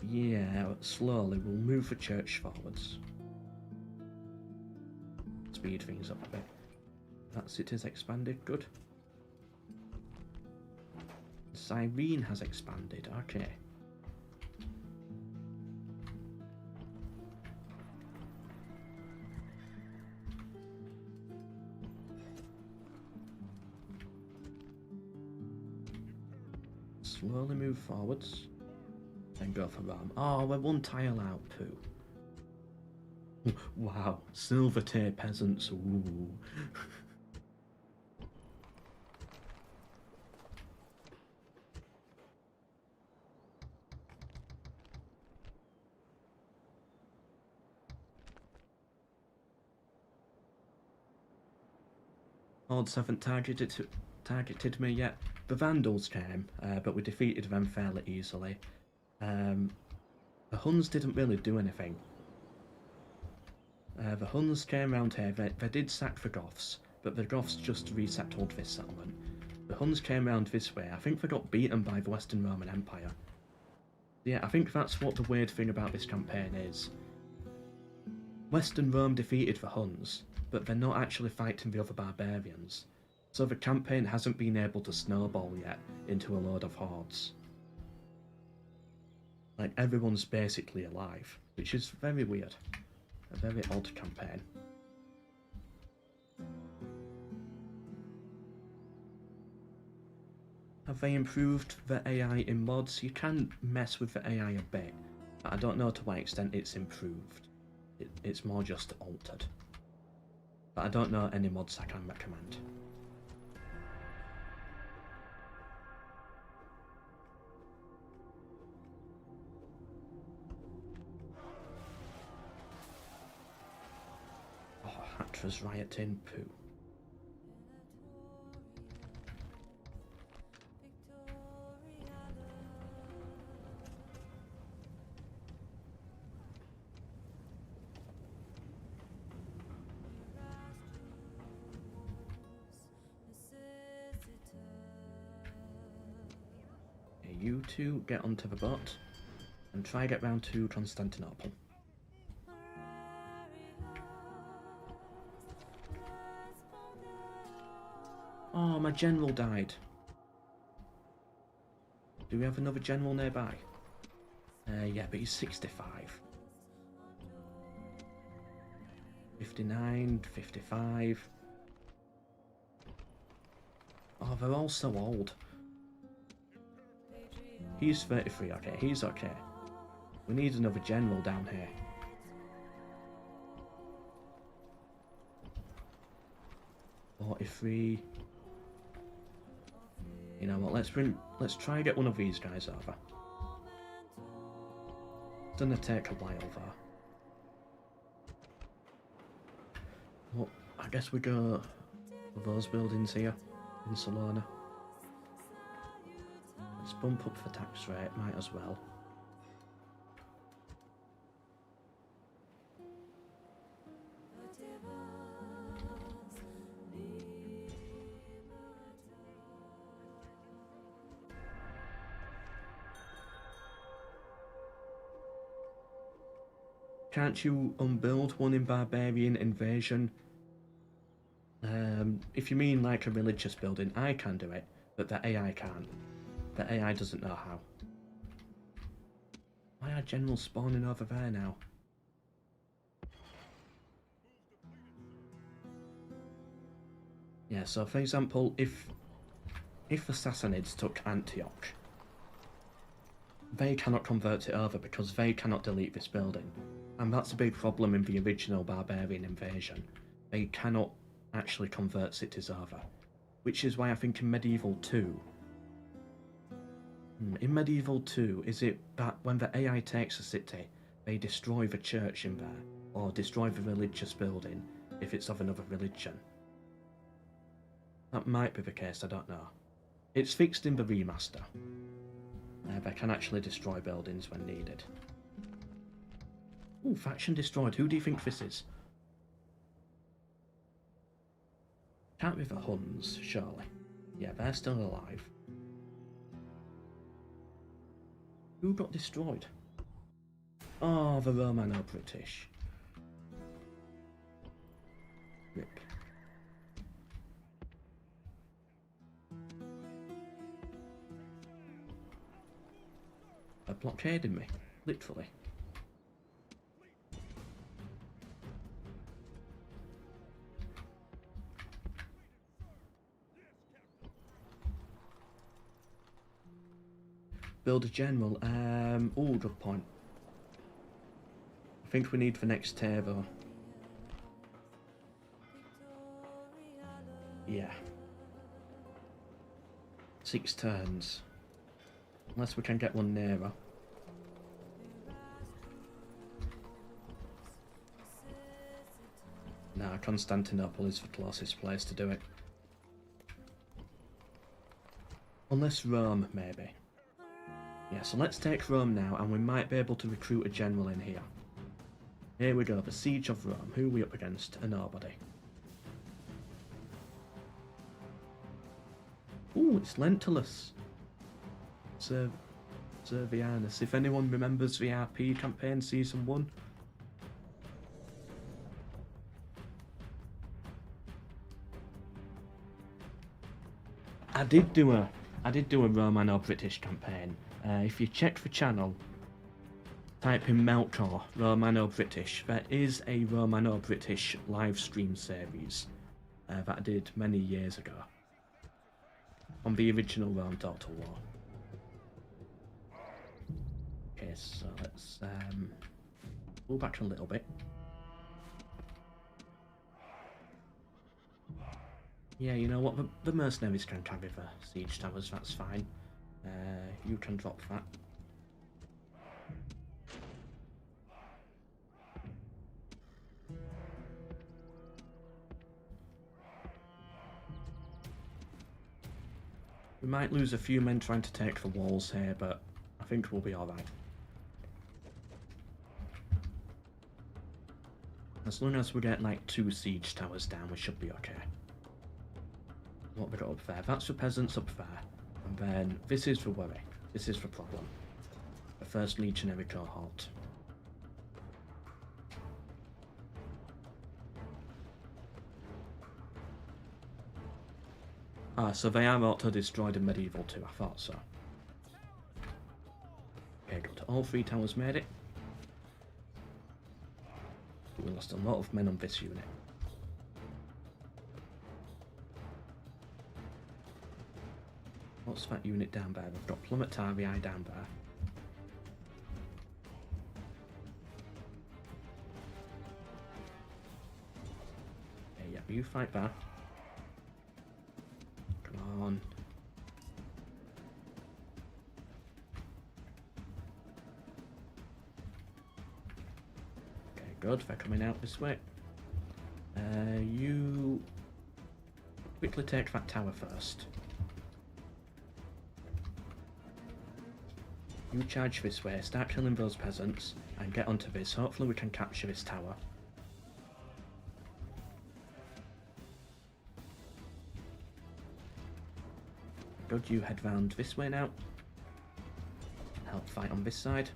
Yeah, slowly. We'll move the church forwards. Speed things up a bit. That city's expanded, good. Cyrene has expanded, okay. Slowly move forwards. Then go for Rome. Oh, we're one tile out, poo. Wow, silver tier peasants. Ooh. Hordes haven't targeted me yet. The Vandals came, but we defeated them fairly easily. The Huns didn't really do anything. The Huns came around here, they did sack the Goths, but the Goths just resettled this settlement. The Huns came around this way. I think they got beaten by the Western Roman Empire. Yeah, I think that's what the weird thing about this campaign is. Western Rome defeated the Huns, but they're not actually fighting the other barbarians. So the campaign hasn't been able to snowball yet into a load of hordes. Like, everyone's basically alive, which is very weird. A very odd campaign. Have they improved the AI in mods? You can mess with the AI a bit, but I don't know to what extent it's improved. It's more just altered. But I don't know any mods I can recommend. Oh, Hatra's rioting, poo. You two get onto the boat and try get round to Constantinople. Oh, my general died. Do we have another general nearby? Yeah, but he's 65. 59, 55. Oh, they're all so old. He's 33, okay, he's okay. We need another general down here. $43. You know what, let's try and get one of these guys over. It's gonna take a while though. Well, I guess we go for those buildings here in Salona. Let's bump up the tax rate, might as well. Can't you unbuild one in Barbarian Invasion? If you mean like a religious building, I can do it, but the AI can't. The AI doesn't know how. Why are generals spawning over there now? Yeah, so for example, if the Sassanids took Antioch, they cannot convert it over because they cannot delete this building. And that's a big problem in the original Barbarian Invasion. They cannot actually convert cities over. Which is why I think in Medieval 2... In Medieval 2, is it that when the AI takes a city, they destroy the church in there, or destroy the religious building, if it's of another religion? That might be the case, I don't know. It's fixed in the remaster. They can actually destroy buildings when needed. Ooh, faction destroyed. Who do you think this is? Can't be the Huns, surely. Yeah, they're still alive. Who got destroyed? Oh, the Romano-British. Rip. They're blockading me, literally. build a general. Oh, good point. I think we need for next turbo. Yeah. 6 turns. Unless we can get one nearer. Nah, Constantinople is the closest place to do it. Unless Rome, maybe. Yeah, so let's take Rome now, and we might be able to recruit a general in here. Here we go, the Siege of Rome. Who are we up against? A nobody. Ooh, it's Lentulus. Servianus. If anyone remembers the RP campaign season 1. I did do a Romano-British campaign. If you check the channel, type in MELKOR, Romano-British. There is a Romano-British live stream series that I did many years ago on the original Rome Total War. Okay, so let's go back a little bit. Yeah, you know what, the mercenaries can carry the siege towers, that's fine. You can drop that. We might lose a few men trying to take the walls here, but I think we'll be alright. As long as we get like 2 siege towers down, we should be okay. What have we got up there? That's the peasants up there. And then this is the worry. This is the problem. The first legionary cohort. Ah, so they are auto-destroyed in medieval too, I thought so. Okay, good. All 3 towers made it. We lost a lot of men on this unit. What's that unit down there? We've got Plumetarii down there. Okay, yeah, you fight that. Come on. Okay, good. They're coming out this way. You quickly take that tower first. You charge this way, start killing those peasants, and get onto this. Hopefully we can capture this tower. Good, you head round this way now. Help fight on this side.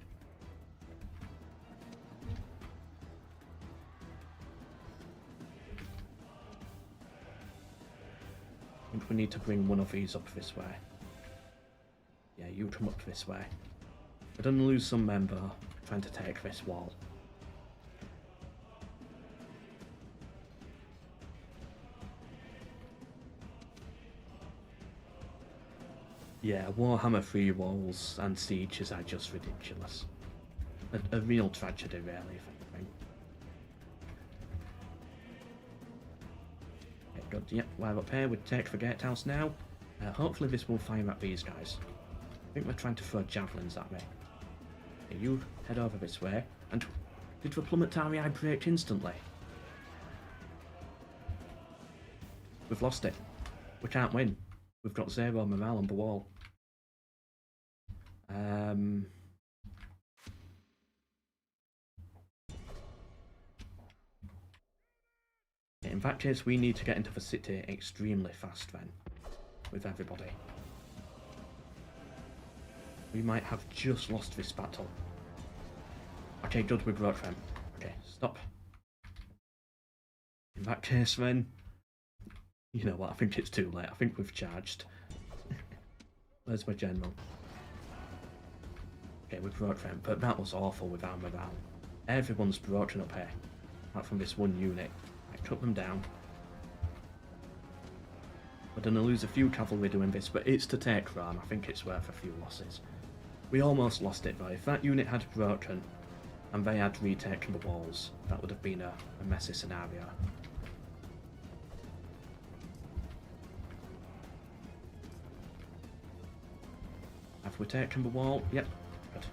I think we need to bring one of these up this way. Yeah, you come up this way. We're going to lose some men though, trying to take this wall. Yeah, Warhammer 3 walls and sieges are just ridiculous. A real tragedy really, if anything. Okay, good, yep, we're up here, we take the gatehouse now. Hopefully this will fire at these guys. I think they're trying to throw javelins at me. Okay, you head over this way. And did the Plumetarii break instantly? We've lost it. We can't win. We've got 0 morale on the wall. In that case, we need to get into the city extremely fast then, with everybody. We might have just lost this battle. Okay, good, we broke them. Okay, stop. In that case then, you know what, I think it's too late. I think we've charged. Where's my general? Okay, we broke them, but that was awful with our morale. Everyone's broken up here, apart from this one unit. I cut them down. We're going to lose a few cavalry doing this, but it's to take Rome. I think it's worth a few losses. We almost lost it though. If that unit had broken and they had retaken the walls, that would have been a messy scenario. Have we taken the wall? Yep. Good.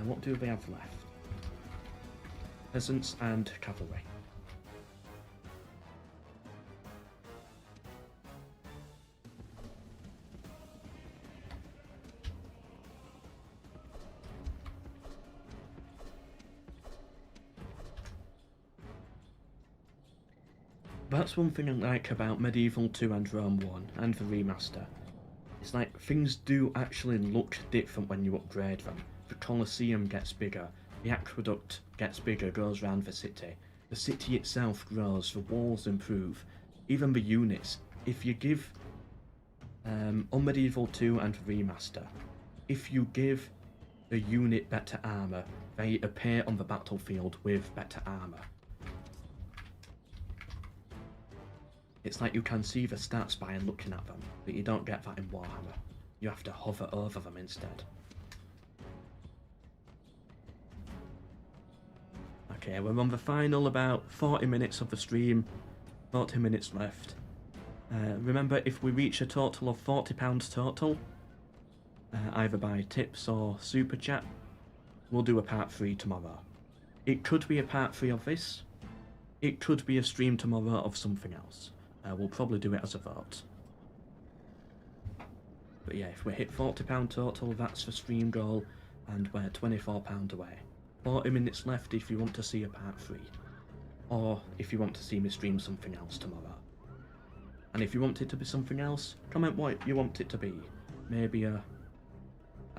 What do we have left? Peasants and cavalry. That's one thing I like about Medieval 2 and Rome 1 and the remaster. It's like things do actually look different when you upgrade them. The Colosseum gets bigger, the aqueduct gets bigger, goes around the city itself grows, the walls improve, even the units. If you give, on Medieval 2 and the remaster, if you give a unit better armour, they appear on the battlefield with better armour. It's like you can see the stats by looking at them, but you don't get that in Warhammer. You have to hover over them instead. Okay, we're on the final about 40 minutes of the stream, 40 minutes left. Remember, if we reach a total of £40 total, either by tips or super chat, we'll do a part 3 tomorrow. It could be a part 3 of this, it could be a stream tomorrow of something else. We'll probably do it as a vote. But yeah, if we hit £40 total, that's the stream goal, and we're £24 away. 40 minutes left if you want to see a part 3. Or if you want to see me stream something else tomorrow. And if you want it to be something else, comment what you want it to be. Maybe I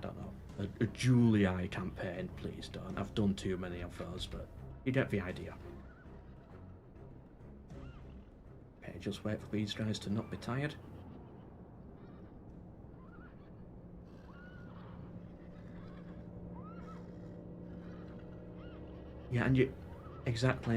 don't know, a Julii campaign, please don't. I've done too many of those, but you get the idea. Okay, just wait for these guys to not be tired. Yeah, and you... Exactly,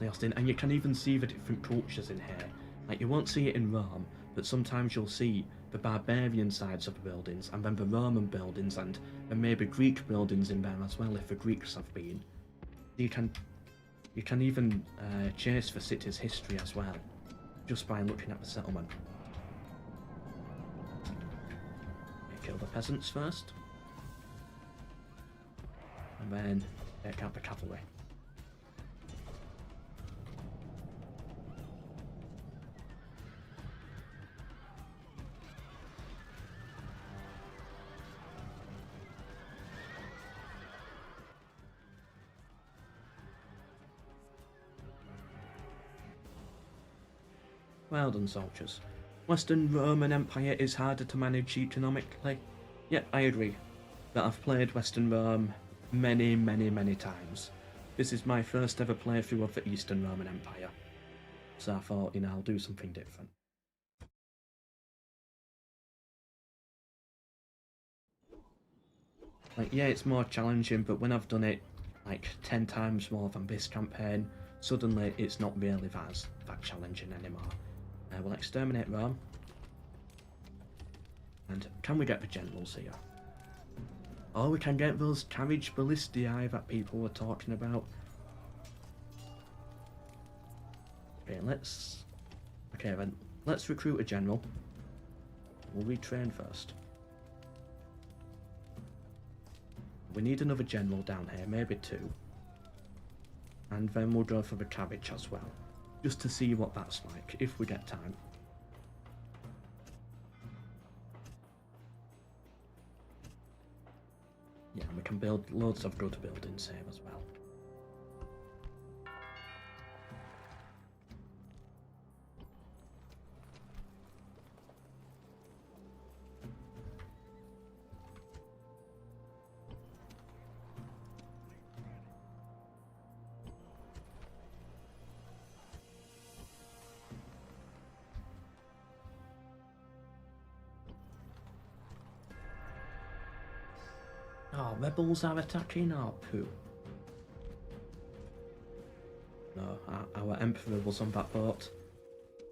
Austin. And you can even see the different cultures in here. Like, you won't see it in Rome, but sometimes you'll see the barbarian sides of the buildings, and then the Roman buildings, and maybe Greek buildings in there as well, if the Greeks have been. You can even chase the city's history as well, just by looking at the settlement. Kill the peasants first, and then take out the cavalry. Well done, soldiers. Western Roman Empire is harder to manage economically. Yep, I agree. But I've played Western Rome many times. This is my first ever playthrough of the Eastern Roman Empire. So I thought, I'll do something different. Like, yeah, it's more challenging, but when I've done it like 10 times more than this campaign, suddenly it's not really that challenging anymore. We'll exterminate Rome. And can we get the generals here? Oh, we can get those Carriage ballistae that people were talking about. Okay, let's recruit a general. We'll retrain first. We need another general down here, maybe 2. And then we'll go for the Carriage as well, just to see what that's like, if we get time. Yeah, we can build loads of good buildings here as well. Oh, rebels are attacking our poo. No, our emperor was on that boat,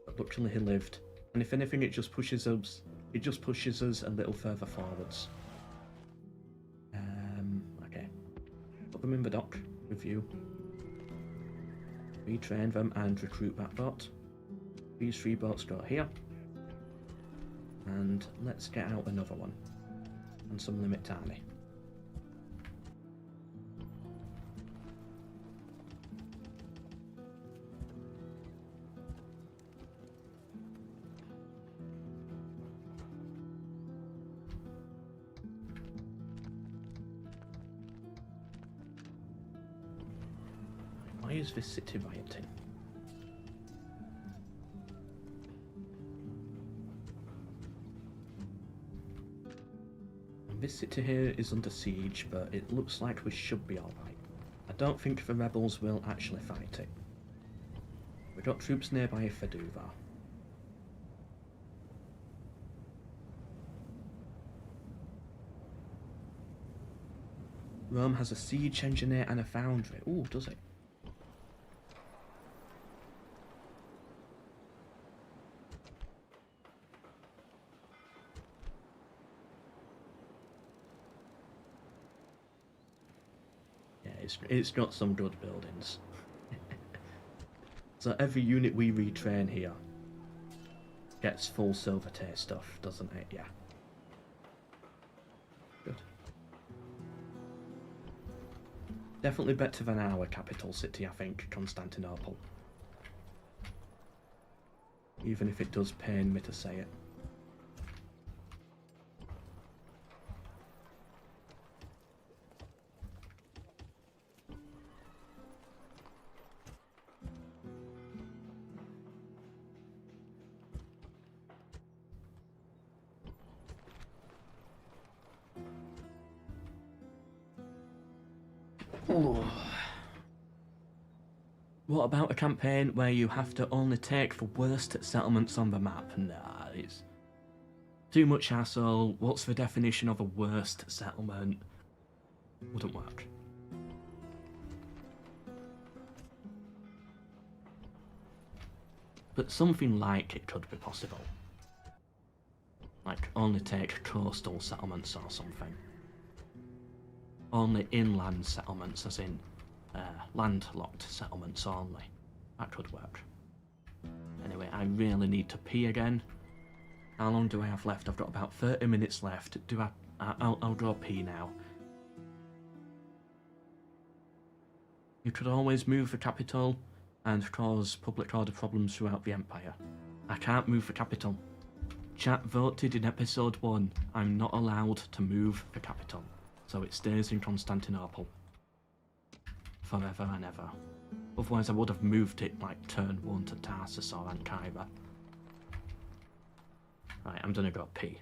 but luckily he lived. And if anything, it just pushes us It just pushes us a little further forwards. Okay. Put them in the dock with you. Retrain them and recruit that bot. These 3 boats go here. And let's get out another one. And some limit army. Why is this city rioting? And this city here is under siege, but it looks like we should be alright. I don't think the rebels will actually fight it. We've got troops nearby if they do that. Rome has a siege engineer and a foundry. Ooh, does it? It's got some good buildings. So every unit we retrain here gets full silver tier stuff, doesn't it? Yeah. Good. Definitely better than our capital city, I think, Constantinople. Even if it does pain me to say it. What about a campaign where you have to only take the worst settlements on the map? Nah, it's too much hassle. What's the definition of a worst settlement? Wouldn't work. But something like it could be possible. Like, only take coastal settlements or something. Only inland settlements, as in landlocked settlements only. That could work. Anyway, I really need to pee again. How long do I have left? I've got about 30 minutes left. I'll go pee now. You could always move the capital and cause public order problems throughout the Empire. I can't move the capital. Chat voted in episode 1. I'm not allowed to move the capital. So it stays in Constantinople. Forever and ever. Otherwise I would have moved it like turn 1 to Tarsus or Ankara. Right, I'm gonna go pee.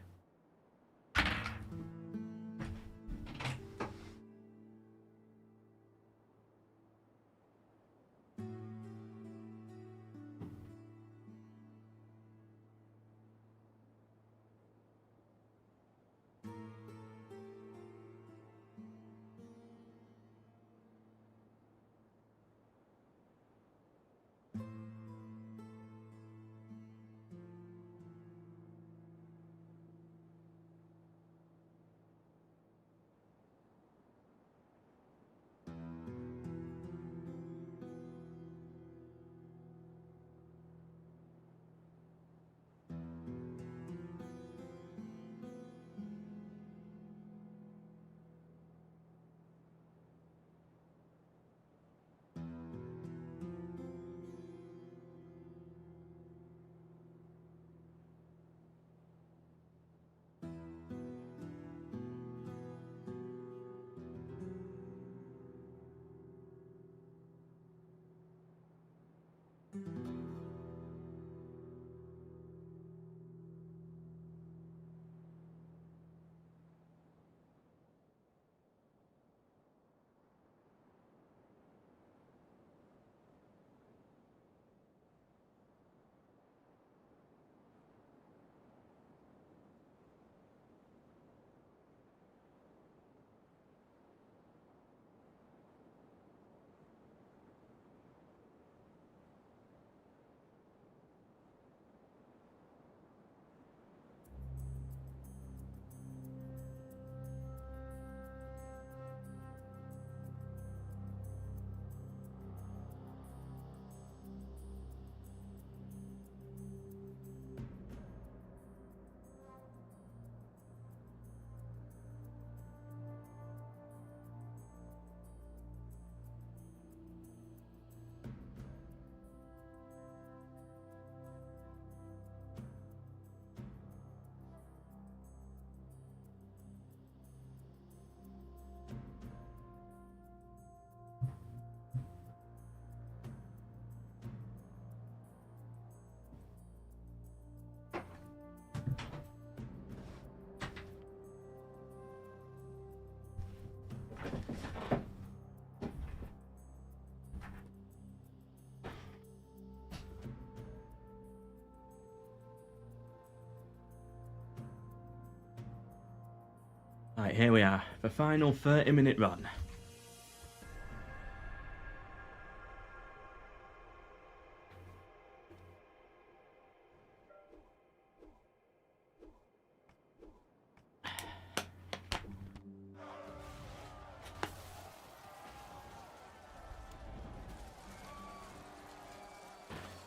Right, here we are. The final 30-minute run.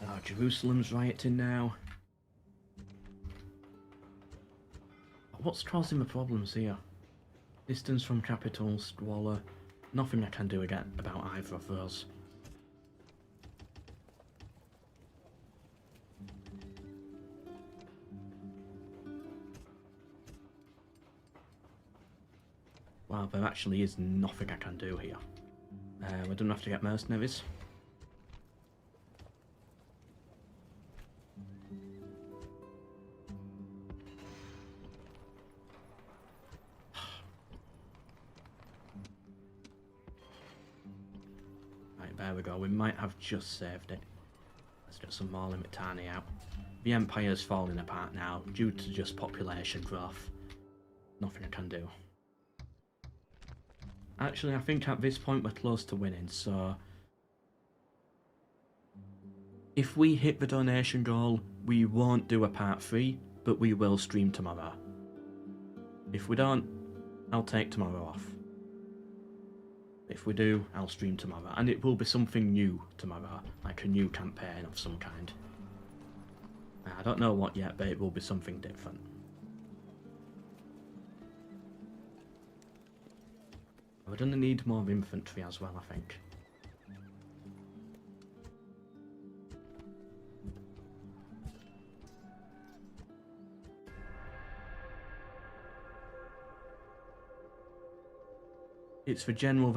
Oh, Jerusalem's rioting now. What's causing the problems here? Distance from capital, squalor. Nothing I can do again about either of those. Wow, there actually is nothing I can do here. We don't have to get mercenaries. Right, there we go. We might have just saved it. Let's get some more Limitani out. The Empire's falling apart now due to just population growth. Nothing I can do. Actually, I think at this point we're close to winning, so... if we hit the donation goal, we won't do a part 3, but we will stream tomorrow. If we don't, I'll take tomorrow off. If we do, I'll stream tomorrow, and it will be something new tomorrow, like a new campaign of some kind. I don't know what yet, but it will be something different. We're going to need more infantry as well, I think. It's the general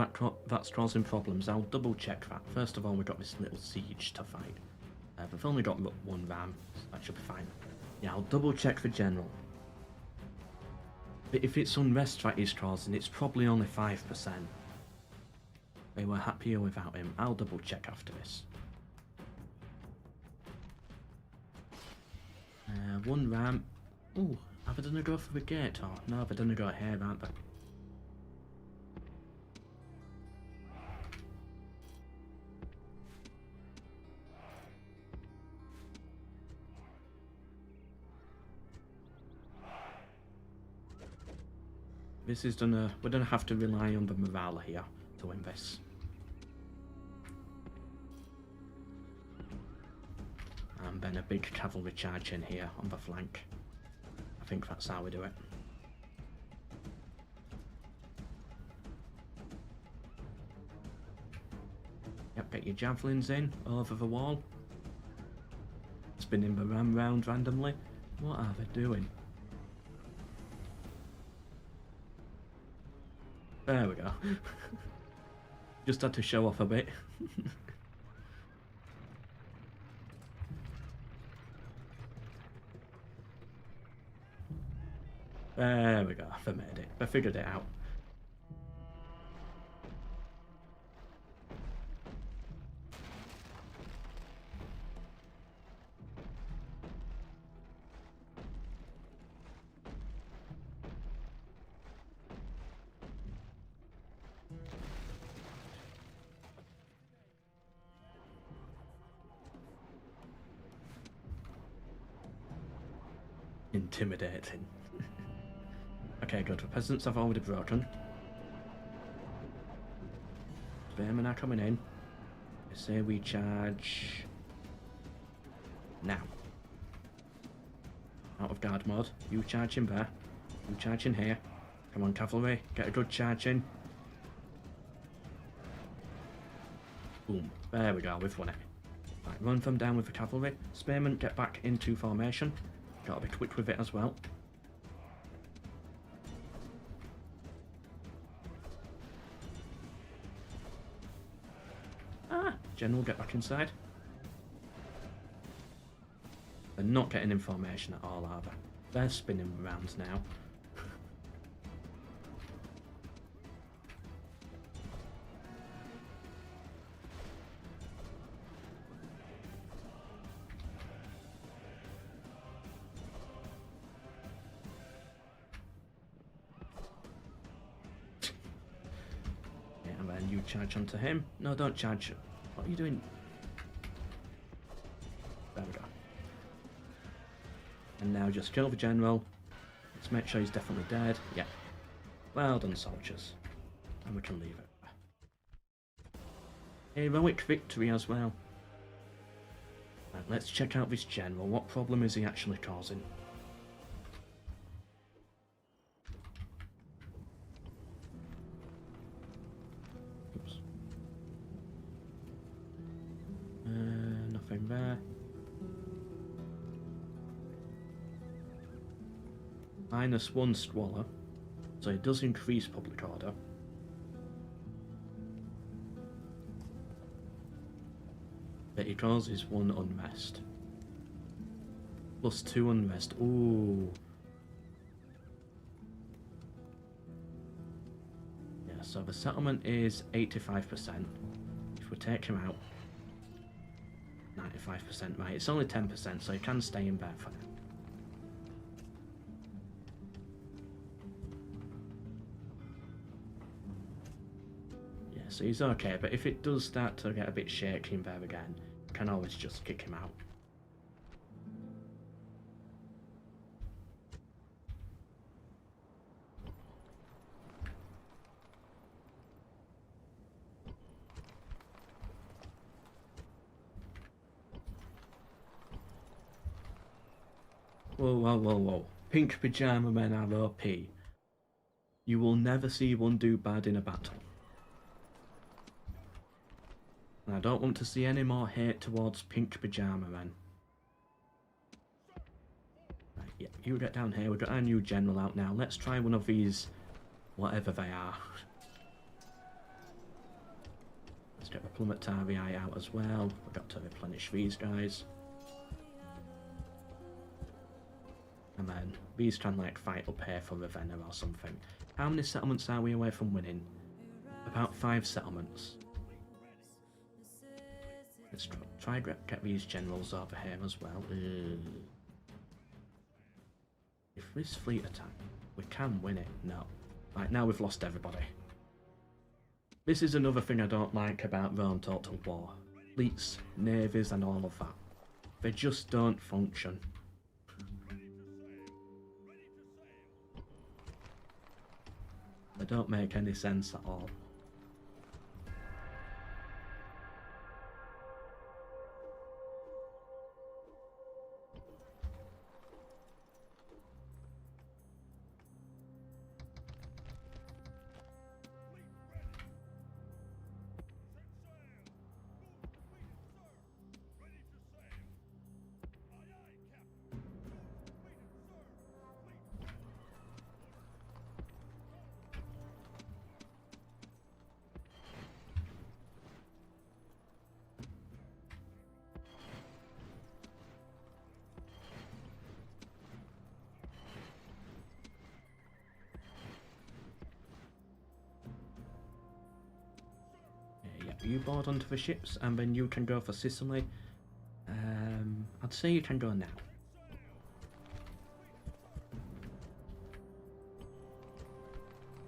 that's causing problems. I'll double check that. First of all, we've got this little siege to fight. We've only got one ram, so that should be fine. Yeah, I'll double check the general. But if it's unrest that he's causing, it's probably only 5%. They were happier without him. I'll double check after this. One ram. Ooh, are they gonna go for the gate? Oh, no, they're gonna go here, aren't they? This is we're gonna have to rely on the morale here to win this. And then a big cavalry charge in here on the flank. I think that's how we do it. Yep, get your javelins in over the wall. Spinning the ram round randomly. What are they doing? There we go. Just had to show off a bit. There we go. I made it. I figured it out. Intimidating. Okay, good. The peasants have already broken. Spearmen are coming in. I say we charge now. Out of guard mode. You charge in there. You charge in here. Come on, cavalry. Get a good charge in. Boom. There we go. We've won it. Right, run them down with the cavalry. Spearmen, get back into formation. Gotta be quick with it as well. Ah! General, get back inside. They're not getting in formation at all, are they? They're spinning rounds now. me charge onto him. No, don't charge. What are you doing? There we go. And now just kill the general. Let's make sure he's definitely dead. Yeah. Well done, soldiers. And we can leave it. Heroic victory as well. Right, let's check out this general. What problem is he actually causing? Oops. Nothing there. -1 squalor. So it does increase public order. But it causes 1 unrest. +2 unrest. Ooh. Yeah, so the settlement is 85%. If we take him out, 95%, right? It's only 10%, so he can stay in there for now. So he's okay, but if it does start to get a bit shaky in there again, you can always just kick him out. Whoa, whoa, whoa, whoa. Pink pajama men are OP. You will never see one do bad in a battle. And I don't want to see any more hate towards pink pajama men. Right, yeah, you get down here. We've got our new general out now. Let's try one of these, whatever they are. Let's get the Plumetarii out as well. We've got to replenish these guys. And then these can like fight up here for Ravenna or something. How many settlements are we away from winning? About 5 settlements. Let's try to get these generals over here as well. If this fleet attack, we can win it. No. Right, now we've lost everybody. This is another thing I don't like about Rome Total War. Fleets, navies and all of that. They just don't function. They don't make any sense at all. You board onto the ships and then you can go for Sicily. I'd say you can go now.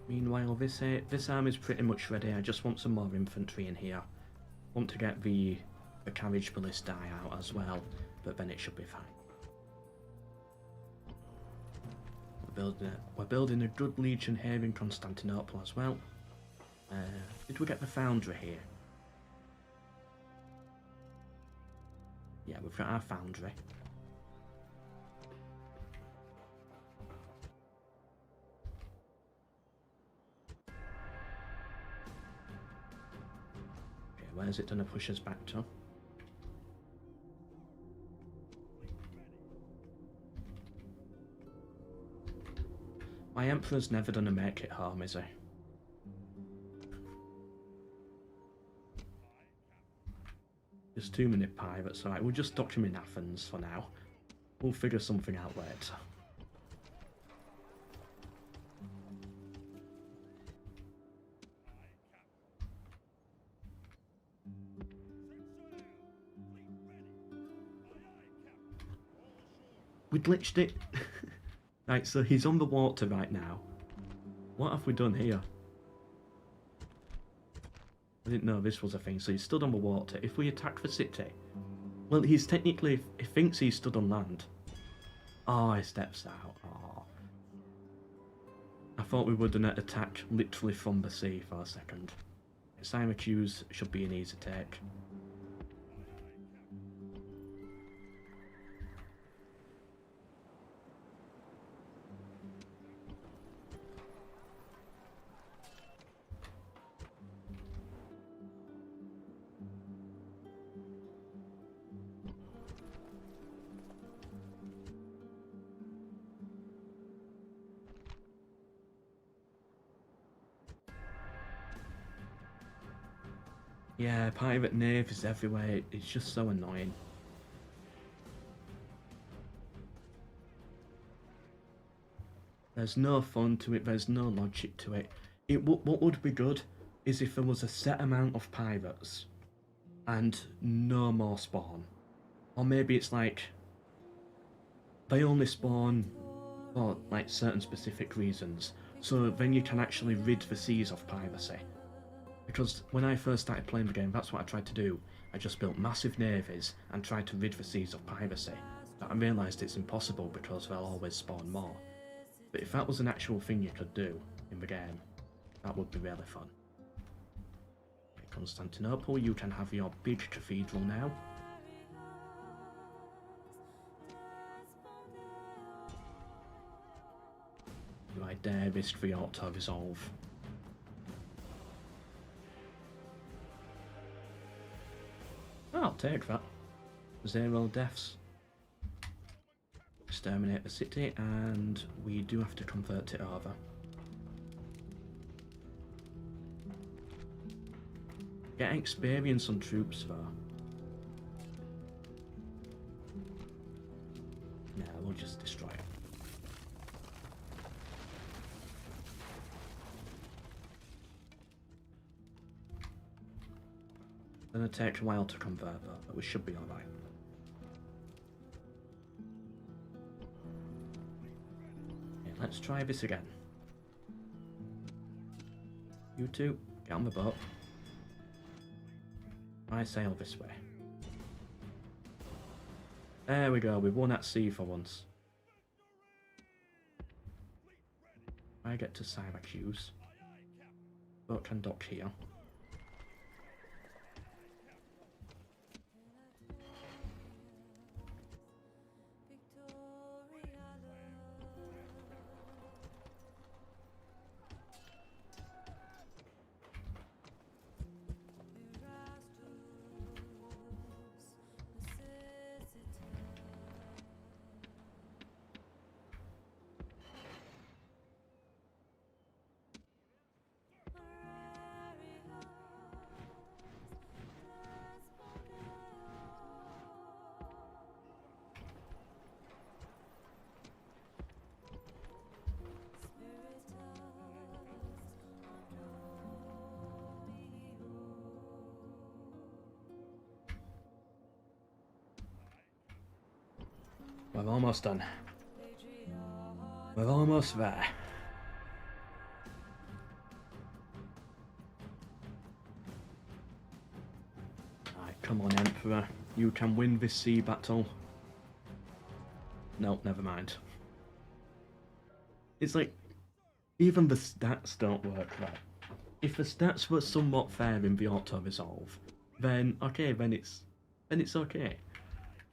Meanwhile, this arm is pretty much ready. I just want some more infantry in here. Want to get the Carriage ballista out as well, but then it should be fine. We're building a good legion here in Constantinople as well. Did we get the foundry here? Yeah, we've got our foundry. Okay, where's it going to push us back to? My Emperor's never going to make it home, is he? There's too many pirates. Alright, we'll just dock him in Athens for now. We'll figure something out later. We glitched it! Right, so he's on the water right now. What have we done here? I didn't know this was a thing. So he stood on the water. If we attack the city, well, he's technically, he thinks he stood on land. Oh, he steps out. Oh. I thought we wouldn't attack literally from the sea for a second. Syracuse should be an easy take. Yeah, pirate navies everywhere. It's just so annoying. There's no fun to it. There's no logic to it. What would be good is if there was a set amount of pirates and no more spawn. Or maybe it's like they only spawn for like certain specific reasons. So then you can actually rid the seas of piracy. Because when I first started playing the game, that's what I tried to do. I just built massive navies and tried to rid the seas of piracy. But I realised it's impossible because they'll always spawn more. But if that was an actual thing you could do in the game, that would be really fun. Okay, Constantinople, you can have your big cathedral now. Do I dare risk the auto-resolve? I'll take that. 0 deaths. Exterminate the city, and we do have to convert it over. Get experience on troops though. Yeah, we'll just destroy it. Gonna take a while to convert though, but we should be alright. Okay, let's try this again. You two, get on the boat. I sail this way. There we go, we've won at sea for once. I get to Syracuse. Boat can dock here. We're almost done. We're almost there. Right, come on, Emperor. You can win this sea battle. Nope, never mind. It's like, even the stats don't work right. If the stats were somewhat fair in the auto-resolve, then okay, then it's okay.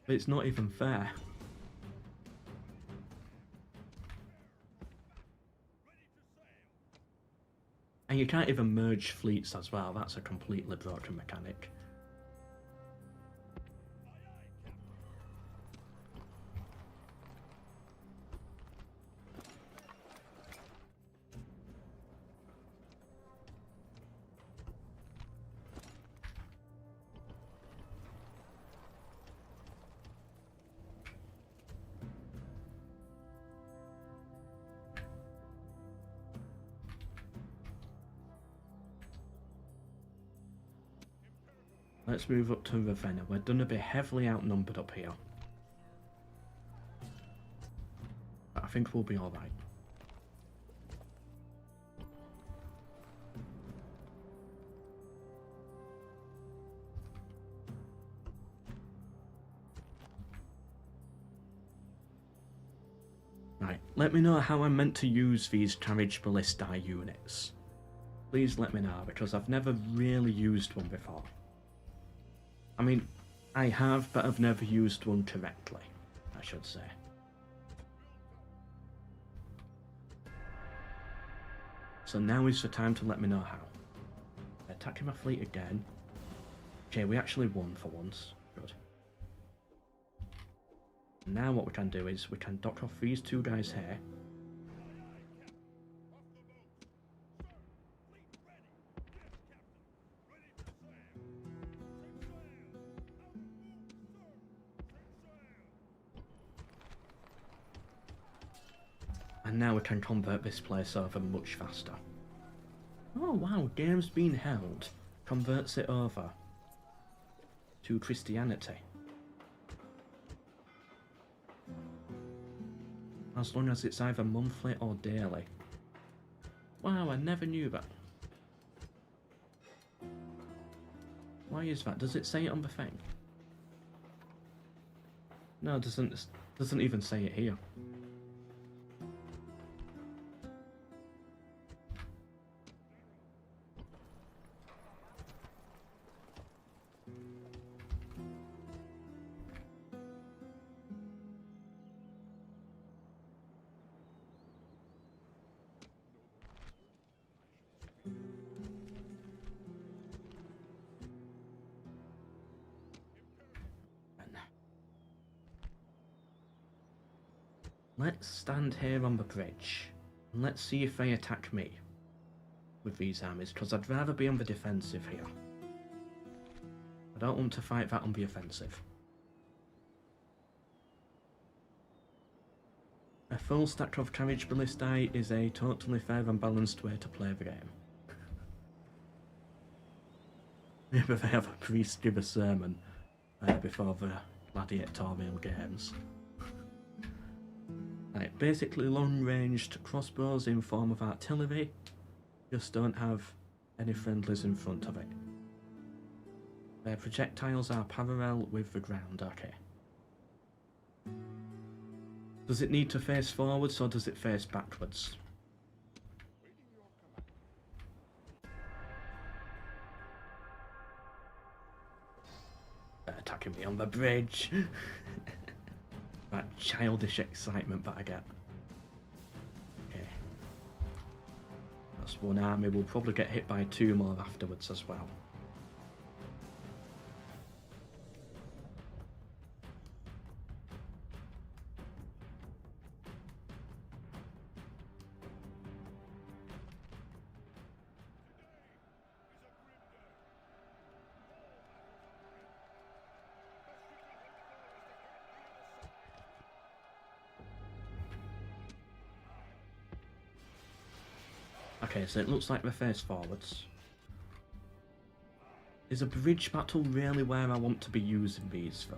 But it's not even fair. And you can't even merge fleets as well, that's a completely broken mechanic. Let's move up to Ravenna. We're going to be heavily outnumbered up here. But I think we'll be alright. Right, let me know how I'm meant to use these Carriage ballista units. Please let me know, because I've never really used one before. I mean, I have, but I've never used one correctly, I should say. So now is the time to let me know how. Attacking my fleet again. Okay, we actually won for once. Good. Now what we can do is we can dock off these two guys here. And now we can convert this place over much faster. Oh wow, game's been held. Converts it over to Christianity. As long as it's either monthly or daily. Wow, I never knew that. Why is that? Does it say it on the thing? No, it doesn't even say it here. Let's stand here on the bridge, and let's see if they attack me with these armies, because I'd rather be on the defensive here. I don't want to fight that on the offensive. A full stack of Carriage ballistae is a totally fair and balanced way to play the game. Maybe they have a priest give a sermon before the gladiatorial games. Right, basically long-ranged crossbows in form of artillery, just don't have any friendlies in front of it. Their projectiles are parallel with the ground, okay. Does it need to face forwards or does it face backwards? They're attacking me on the bridge. That childish excitement that I get. Okay. That's one army. We'll probably get hit by two more afterwards as well. Okay, so it looks like we're face forwards. Is a bridge battle really where I want to be using these for?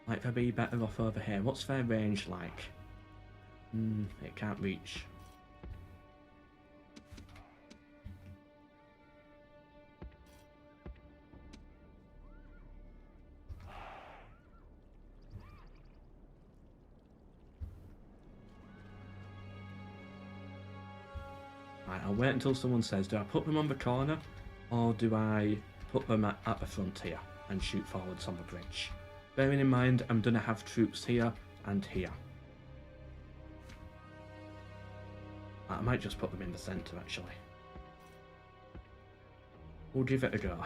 Might they be better off over here? What's their range like? It can't reach. Right, I'll wait until someone says, do I put them on the corner or do I put them at the front here and shoot forwards on the bridge? Bearing in mind, I'm going to have troops here and here. I might just put them in the centre, actually. We'll give it a go.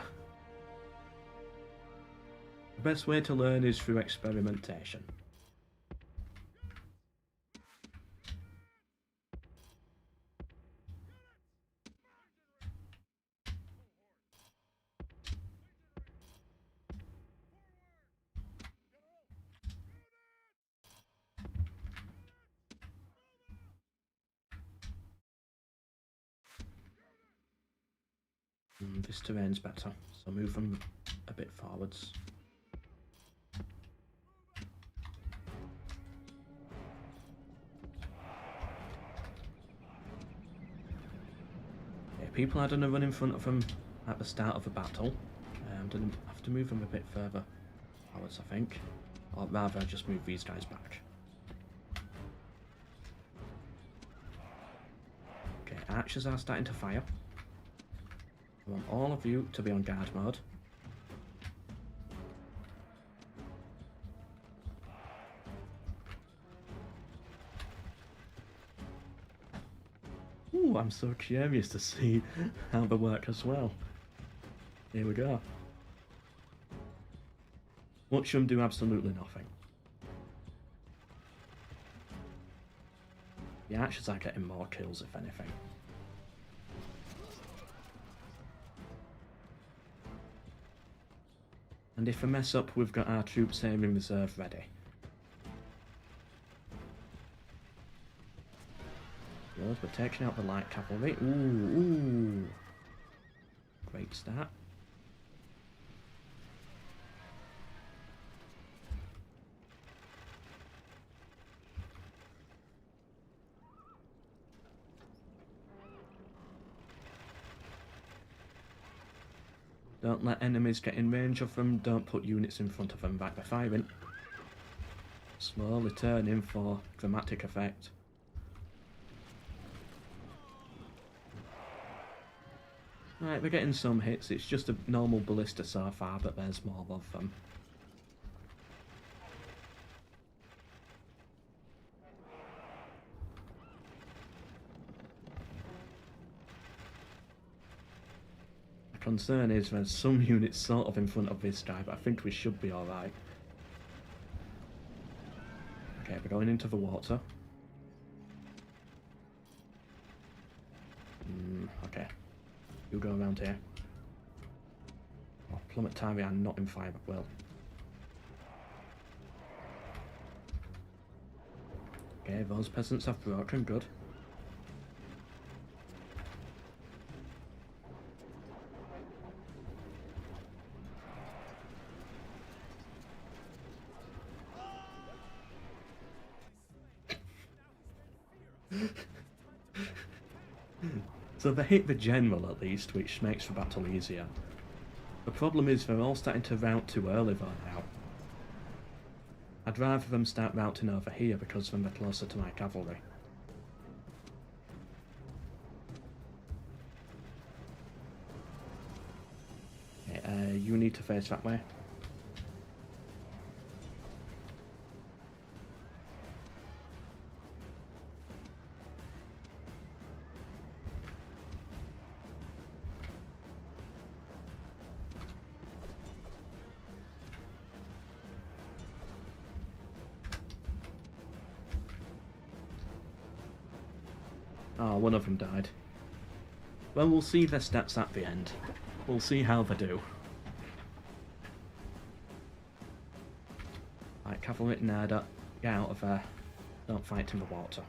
The best way to learn is through experimentation. This terrain's better, so move them a bit forwards. people had on a run in front of them at the start of the battle. I'm going to have to move them a bit further forwards, I think. Or rather, just move these guys back. Okay, archers are starting to fire. I want all of you to be on guard mode. Ooh, I'm so curious to see how they work as well. Here we go. Watch them do absolutely nothing. The archers are getting more kills, if anything. And if I mess up, we've got our troops here in reserve ready. Good, we're taking out the light cavalry. Ooh. Great start. Don't let enemies get in range of them. Don't put units in front of them. Right, they're firing. Slowly turning for dramatic effect. Right, we're getting some hits. It's just a normal ballista so far, but there's more of them. The concern is there's some units sort of in front of this guy, but I think we should be alright. Okay, we're going into the water. Okay. You go around here. Oh, plummet Tyrian not in fire, but well. Okay, those peasants have broken, good. So they hit the general at least, which makes the battle easier. The problem is they're all starting to rout too early though now. I'd rather them start routing over here because then they're closer to my cavalry. Okay, you need to face that way. Oh, one of them died. Well, we'll see their stats at the end. We'll see how they do. Right, cavalry nada, get out of there. Don't fight in the water.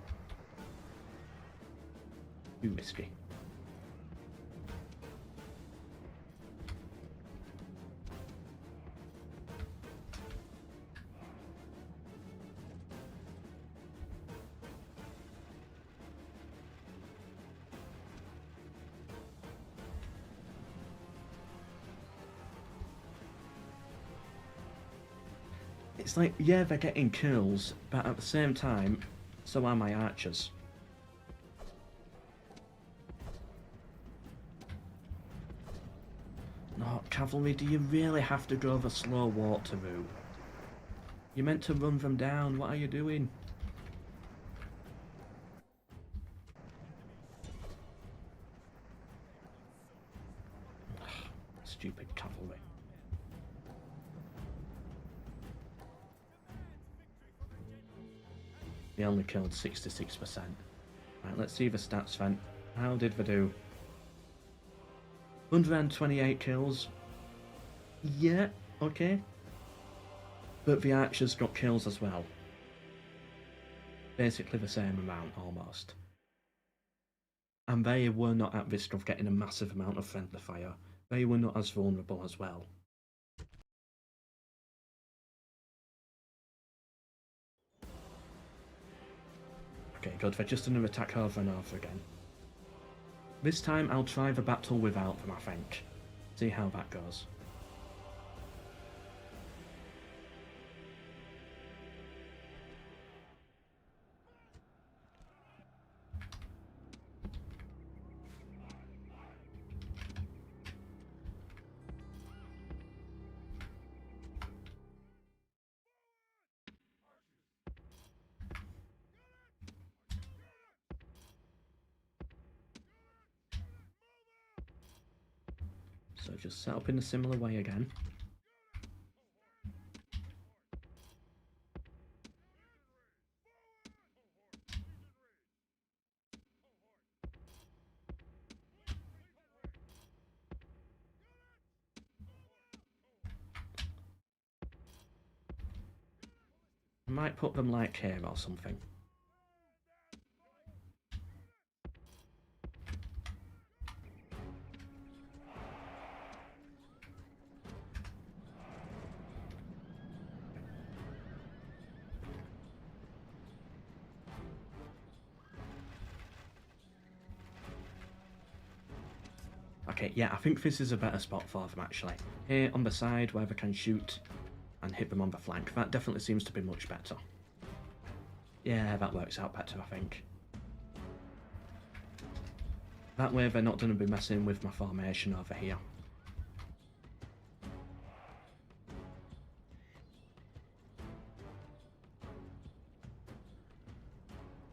Too risky. It's like, yeah, they're getting kills, but at the same time, so are my archers. No, cavalry, do you really have to go the slow water route? You're meant to run them down, what are you doing? Stupid cavalry. They only killed 66%. Right, let's see the stats then. How did they do? 128 kills. Yeah, okay. But the archers got kills as well. Basically the same amount, almost. And they were not at risk of getting a massive amount of friendly fire. They were not as vulnerable as well. Okay, good. They're just going to attack over and over again. This time I'll try the battle without them, I think. See how that goes. So just set up in a similar way again. I might put them like here or something. Okay, yeah, I think this is a better spot for them actually. Here on the side where they can shoot and hit them on the flank. That definitely seems to be much better. Yeah, that works out better, I think. That way they're not going to be messing with my formation over here.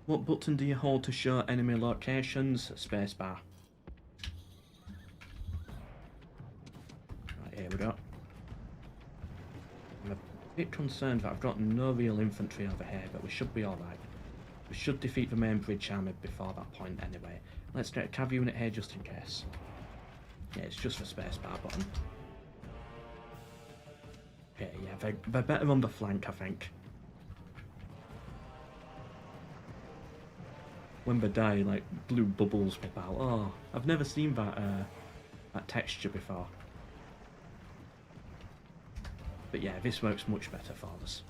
What button do you hold to show enemy locations? Spacebar. Right, here we go. I'm a bit concerned that I've got no real infantry over here, but we should be alright. We should defeat the main bridge army before that point anyway. Let's get a cav unit here just in case. Yeah, it's just the spacebar button. Okay, yeah, they're better on the flank, I think. When they die, like, blue bubbles pop out. Oh, I've never seen that texture before. But yeah, this works much better for us.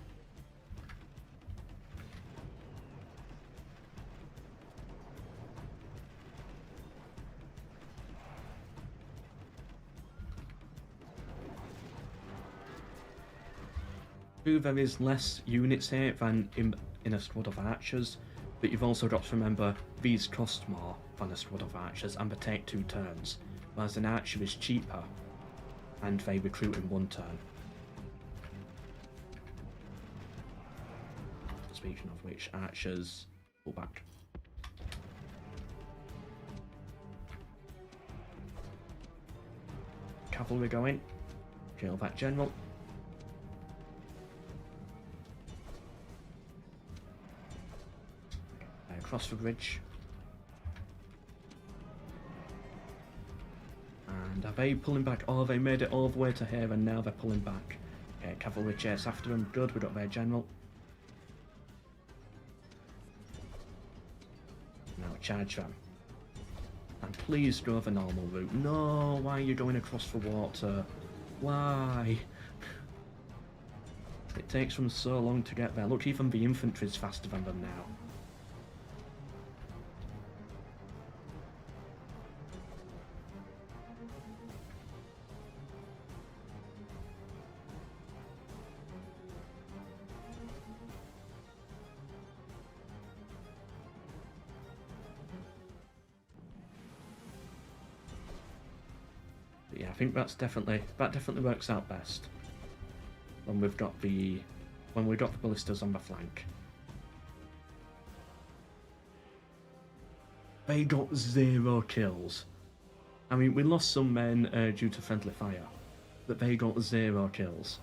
There is less units here than in a squad of archers, but you've also got to remember these cost more than a squad of archers and they take 2 turns, whereas an archer is cheaper and they recruit in 1 turn. Speaking of which, archers pull back. Cavalry going, kill that general. Across the bridge. And are they pulling back? Oh, they made it all the way to here and now they're pulling back. Okay, cavalry chase after them. Good, we got their general. Now charge them. And please go the normal route. No, why are you going across the water? Why? It takes them so long to get there. Look, even the infantry's faster than them now. Yeah, I think that definitely works out best when we've got the ballistas on the flank. They got 0 kills. I mean, we lost some men due to friendly fire, but they got 0 kills.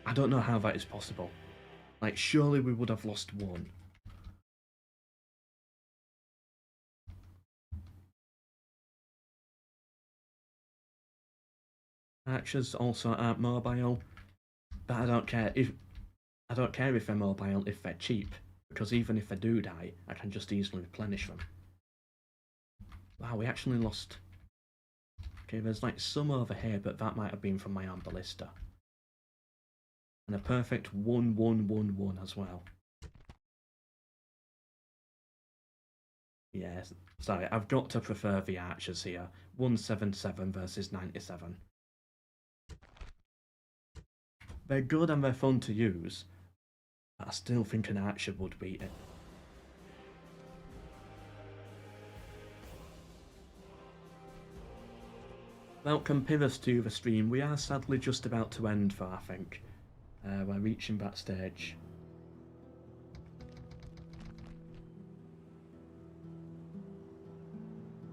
I don't know how that is possible. Like, surely we would have lost 1. Archers also aren't mobile, but I don't care if they're mobile if they're cheap, because even if they do die, I can just easily replenish them. Wow, we actually lost. Okay, there's like some over here, but that might have been from my armed ballista. And a perfect 1-1-1-1 as well. Yes, sorry, I've got to prefer the archers here. 177 versus 97. They're good and they're fun to use, but I still think an archer would beat it. Welcome Pivas to the stream. We are sadly just about to end though, I think. We're reaching that stage.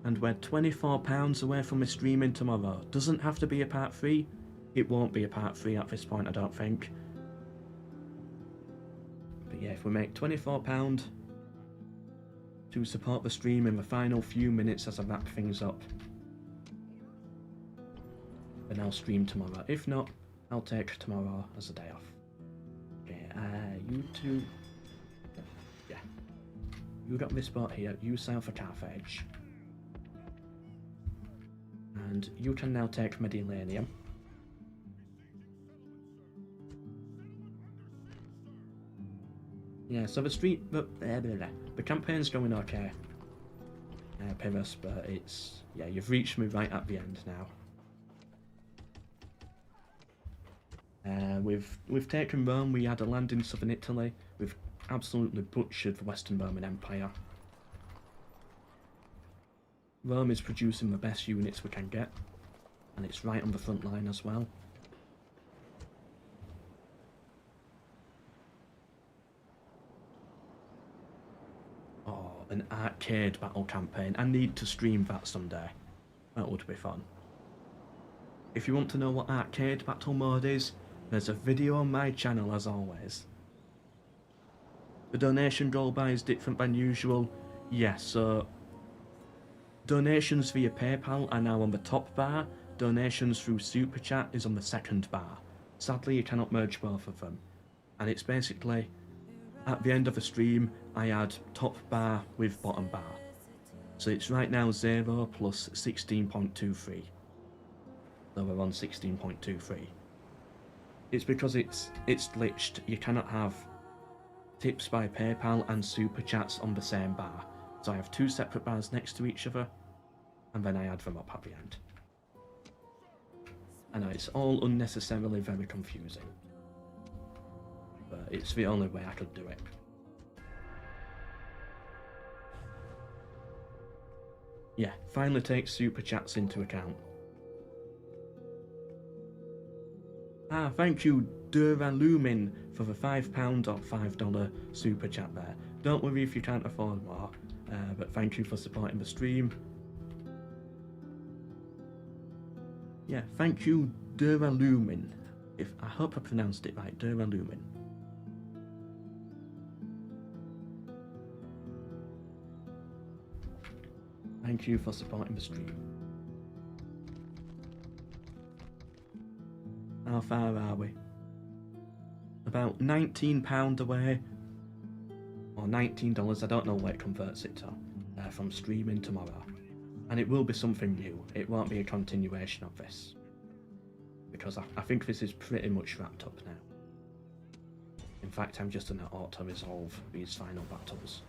And we're £24 away from a streaming tomorrow. Doesn't have to be a part 3. It won't be a part 3 at this point, I don't think. But yeah, if we make £24 to support the stream in the final few minutes as I wrap things up, then I'll stream tomorrow. If not, I'll take tomorrow as a day off. Okay, you two... Yeah. You got this spot here, you sail for Carriage. And you can now take Mediterranean. Yeah, so the campaign's going okay. Pivas, but it's... Yeah, you've reached me right at the end now. We've taken Rome, we had a land in southern Italy, we've absolutely butchered the Western Roman Empire. Rome is producing the best units we can get, and it's right on the front line as well. Oh, an arcade battle campaign. I need to stream that someday. That would be fun. If you want to know what arcade battle mode is, there's a video on my channel as always. The donation goal bar is different than usual. Yes, so donations via PayPal are now on the top bar, donations through Super Chat is on the second bar. Sadly, you cannot merge both of them. And it's basically, at the end of the stream, I add top bar with bottom bar. So it's right now 0 plus 16.23. So we're on 16.23. It's because it's glitched. You cannot have tips by PayPal and Super Chats on the same bar. So I have two separate bars next to each other, and then I add them up at the end. I know it's all unnecessarily very confusing, but it's the only way I could do it. Yeah, finally take Super Chats into account. Ah, thank you, Duralumin, for the £5 or $5 Super Chat there. Don't worry if you can't afford more, but thank you for supporting the stream. Yeah, thank you, Duralumin. I hope I pronounced it right, Duralumin. Thank you for supporting the stream. How far are we? About £19 away, or $19, I don't know what it converts it to, from streaming tomorrow. And it will be something new, it won't be a continuation of this. Because I think this is pretty much wrapped up now. In fact, I'm just going to auto-resolve these final battles.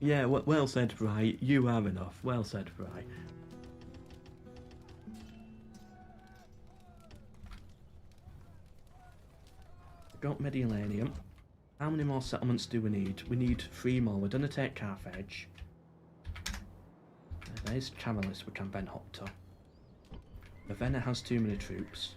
Yeah, well said, Bri. You are enough. Well said, Bri. Got Mediterranean. How many more settlements do we need? We need 3 more. We're going to take Carriage. There's Carolus we can then hop to. Ravenna has too many troops.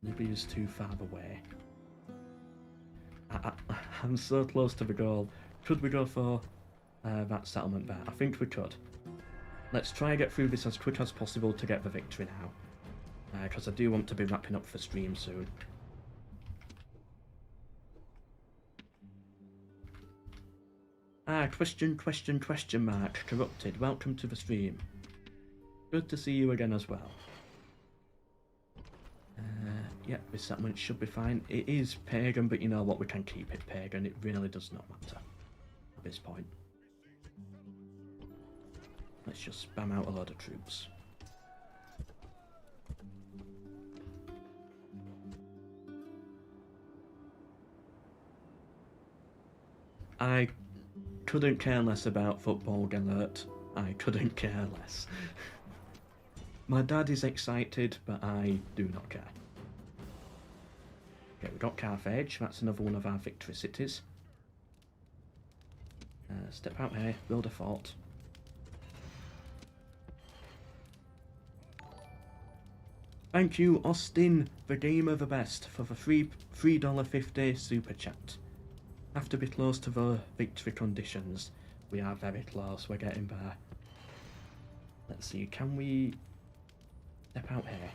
Libya's too far away. I'm so close to the goal. Could we go for that settlement there? I think we could. Let's try and get through this as quick as possible to get the victory now. Because I do want to be wrapping up the stream soon. Question mark, Corrupted. Welcome to the stream. Good to see you again as well. yeah, this settlement should be fine. It is pagan, but you know what, we can keep it pagan. It really does not matter at this point. Let's just spam out a load of troops. I couldn't care less about football, Gellert. I couldn't care less. My dad is excited, but I do not care. Okay, we've got Carriage. That's another one of our victory cities. Step out here, build a fort. Thank you, Austin, the gamer the best, for the $3.50 super chat. Have to be close to the victory conditions. We are very close, we're getting there. Let's see, can we step out here?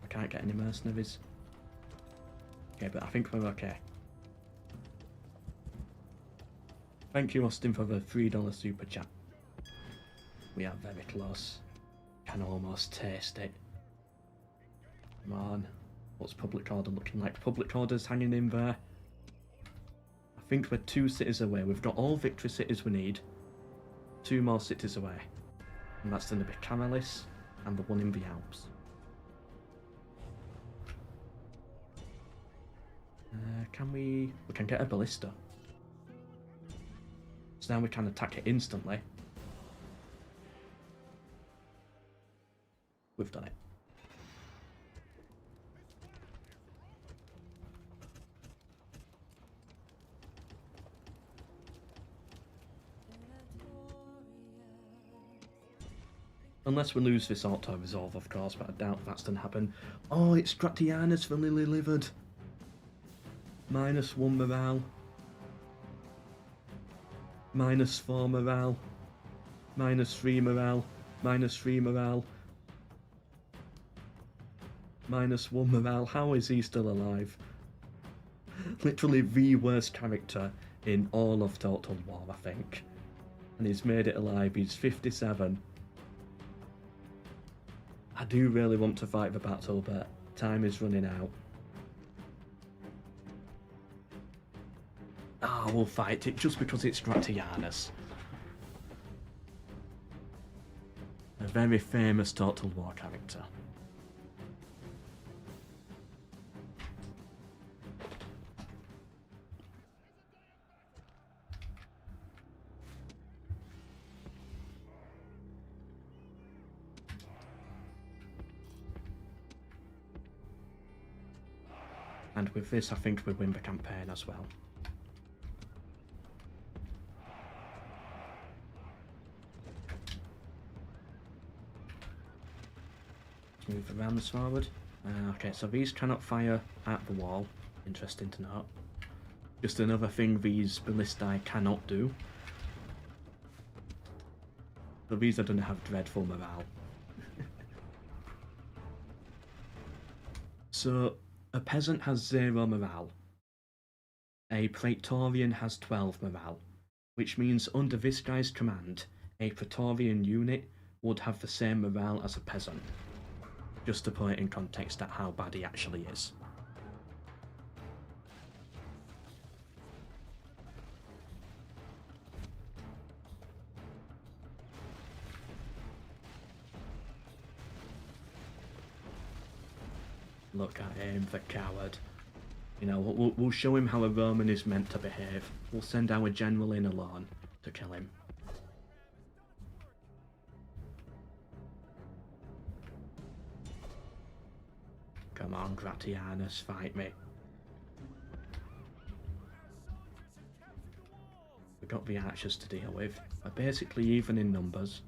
I can't get any mercenaries. Okay, but I think we're okay. Thank you, Austin, for the $3 super chat. We are very close. Can almost taste it. Come on. What's public order looking like? Public order's hanging in there. I think we're 2 cities away. We've got all victory cities we need. 2 more cities away. And that's going to be Carriage and the one in the Alps. Can we can get a ballista. So now we can attack it instantly. We've done it. Unless we lose this auto-resolve, of course, but I doubt that's going to happen. Oh, it's Gratianus for Lily-Livered. -1 morale. -4 morale. -3 morale. -3 morale. -1 morale. How is he still alive? Literally the worst character in all of Total War, I think. And he's made it alive. He's 57. I do really want to fight the battle, but time is running out. Ah, we'll fight it just because it's Gratianus. A very famous Total War character. And with this, I think we win the campaign as well. Let's move the rams forward. Okay, so these cannot fire at the wall. Interesting to note. Just another thing these ballistae cannot do. So these are going to have dreadful morale. So a peasant has 0 morale. A Praetorian has 12 morale, which means under this guy's command, a Praetorian unit would have the same morale as a peasant. Just to put it in context at how bad he actually is. Look at him, the coward. You know, we'll show him how a Roman is meant to behave. We'll send our general in alone to kill him. Come on, Gratianus, fight me. We've got the archers to deal with. We're basically even in numbers.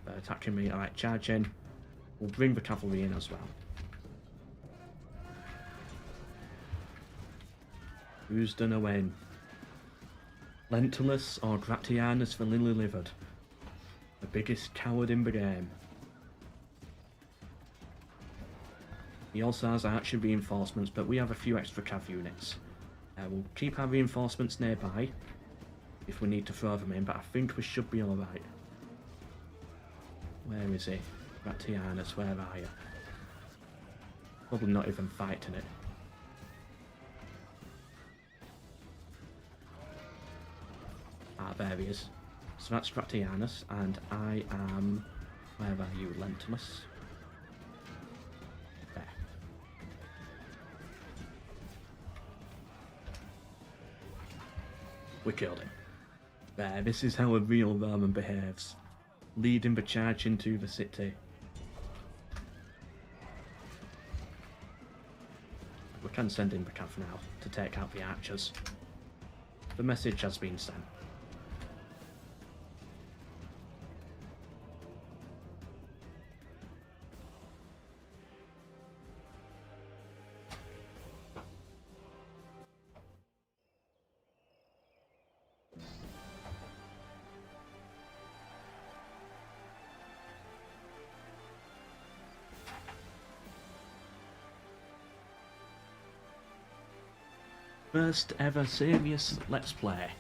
They're attacking me. Alright, charge in. We'll bring the cavalry in as well. Who's gonna win? Lentulus or Gratianus for Lily-Livered? The biggest coward in the game. He also has archer reinforcements, but we have a few extra cav units. We'll keep our reinforcements nearby if we need to throw them in, but I think we should be alright. Where is he? Gratianus, where are you? Probably not even fighting it. Ah, there he is. So that's Gratianus, and I am... Where are you, Lentulus? There. We killed him. There, this is how a real Roman behaves. Leading the charge into the city. We can send in the cav now to take out the archers. The message has been sent. First ever serious Let's Play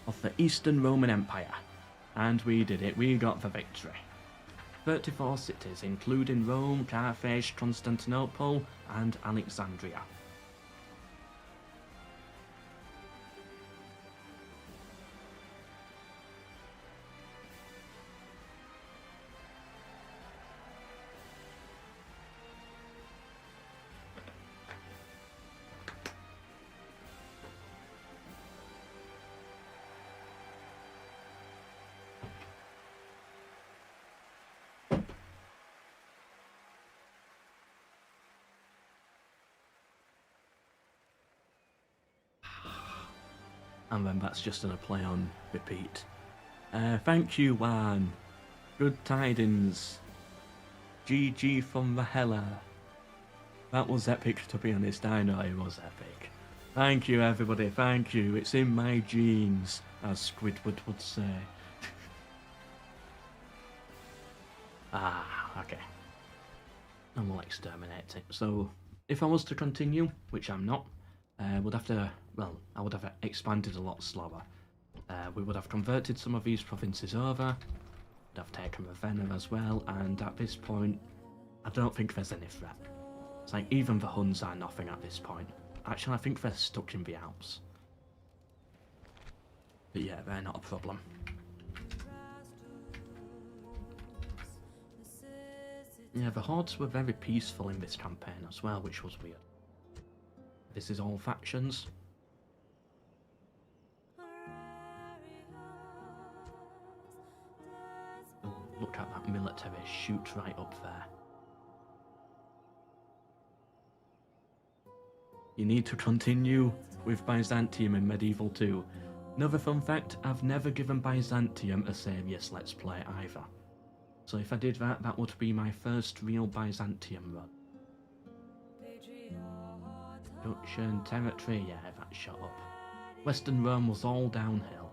of the Eastern Roman Empire, and we did it, we got the victory. 34 cities including Rome, Carthage, Constantinople and Alexandria. And then that's just gonna play on repeat. Thank you, Juan. Good tidings. GG from the Hella. That was epic, to be honest. I know it was epic. Thank you, everybody. Thank you. It's in my genes, as Squidward would say. Okay. And we'll exterminate it. So, if I was to continue, which I'm not, would have to, well, I would have expanded a lot slower. We would have converted some of these provinces over, would have taken Ravenna as well, and at this point, I don't think there's any threat. It's like, even the Huns are nothing at this point. Actually, I think they're stuck in the Alps. But yeah, they're not a problem. Yeah, the hordes were very peaceful in this campaign as well, which was weird. This is all factions. Oh, look at that military shoot right up there. You need to continue with Byzantium in Medieval 2. Another fun fact, I've never given Byzantium a serious Let's Play either. So if I did that, that would be my first real Byzantium run. Production, territory, yeah, that shut up. Western Rome was all downhill.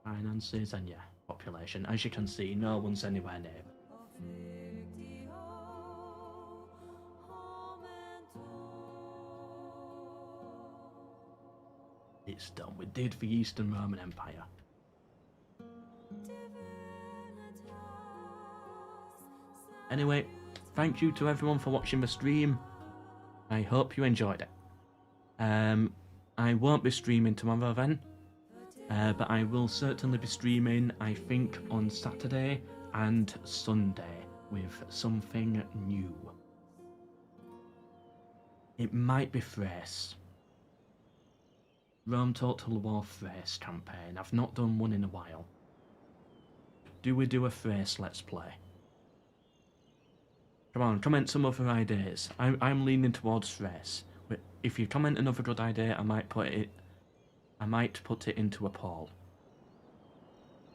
Finances and yeah, population. As you can see, no one's anywhere near. It's done. We did the Eastern Roman Empire. Anyway, thank you to everyone for watching the stream. I hope you enjoyed it. I won't be streaming tomorrow then, but I will certainly be streaming, I think, on Saturday and Sunday with something new. It might be Thrace. Rome Total War Thrace campaign. I've not done one in a while. Do we do a Thrace Let's Play? Come on, comment some other ideas. I'm leaning towards Thrace. If you comment another good idea, I might put it into a poll.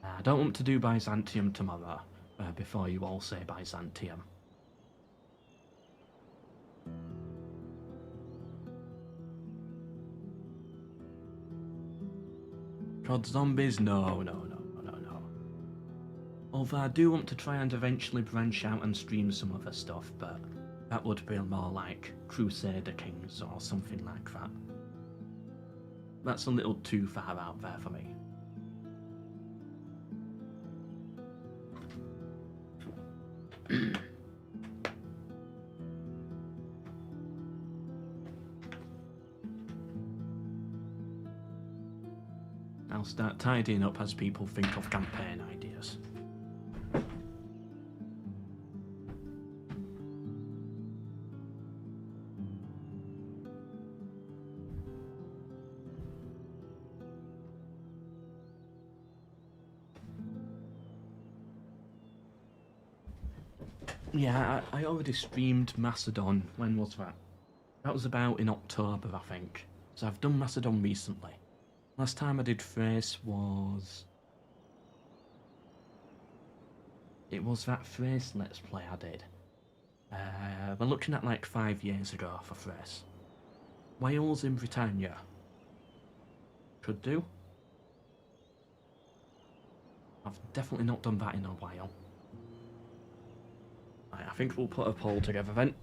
I don't want to do Byzantium tomorrow, before you all say Byzantium. COD zombies? No. Although I do want to try and eventually branch out and stream some other stuff, but That would be more like Crusader Kings or something like that. That's a little too far out there for me. I'll start tidying up as people think of campaign ideas. Yeah, I already streamed Macedon. When was that? That was about in October, I think. So I've done Macedon recently. Last time I did Thrace was... It was that Thrace Let's Play I did. We're looking at like 5 years ago for Thrace. Wales in Britannia. Could do. I've definitely not done that in a while. Right, I think we'll put a poll together then.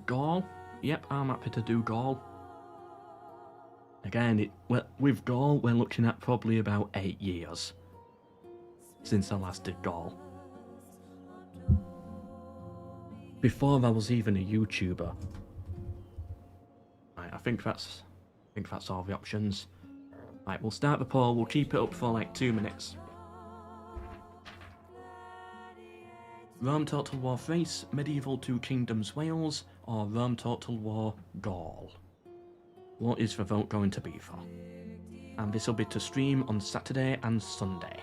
Gaul. Yep, I'm happy to do Gaul. Again, with Gaul, we're looking at probably about 8 years since I last did Gaul. Before I was even a YouTuber. Right, I think that's all the options. Right, we'll start the poll. We'll keep it up for like 2 minutes. Rome Total War Thrace, Medieval Two Kingdoms Wales, or Rome Total War Gaul? What is the vote going to be for? And this will be to stream on Saturday and Sunday.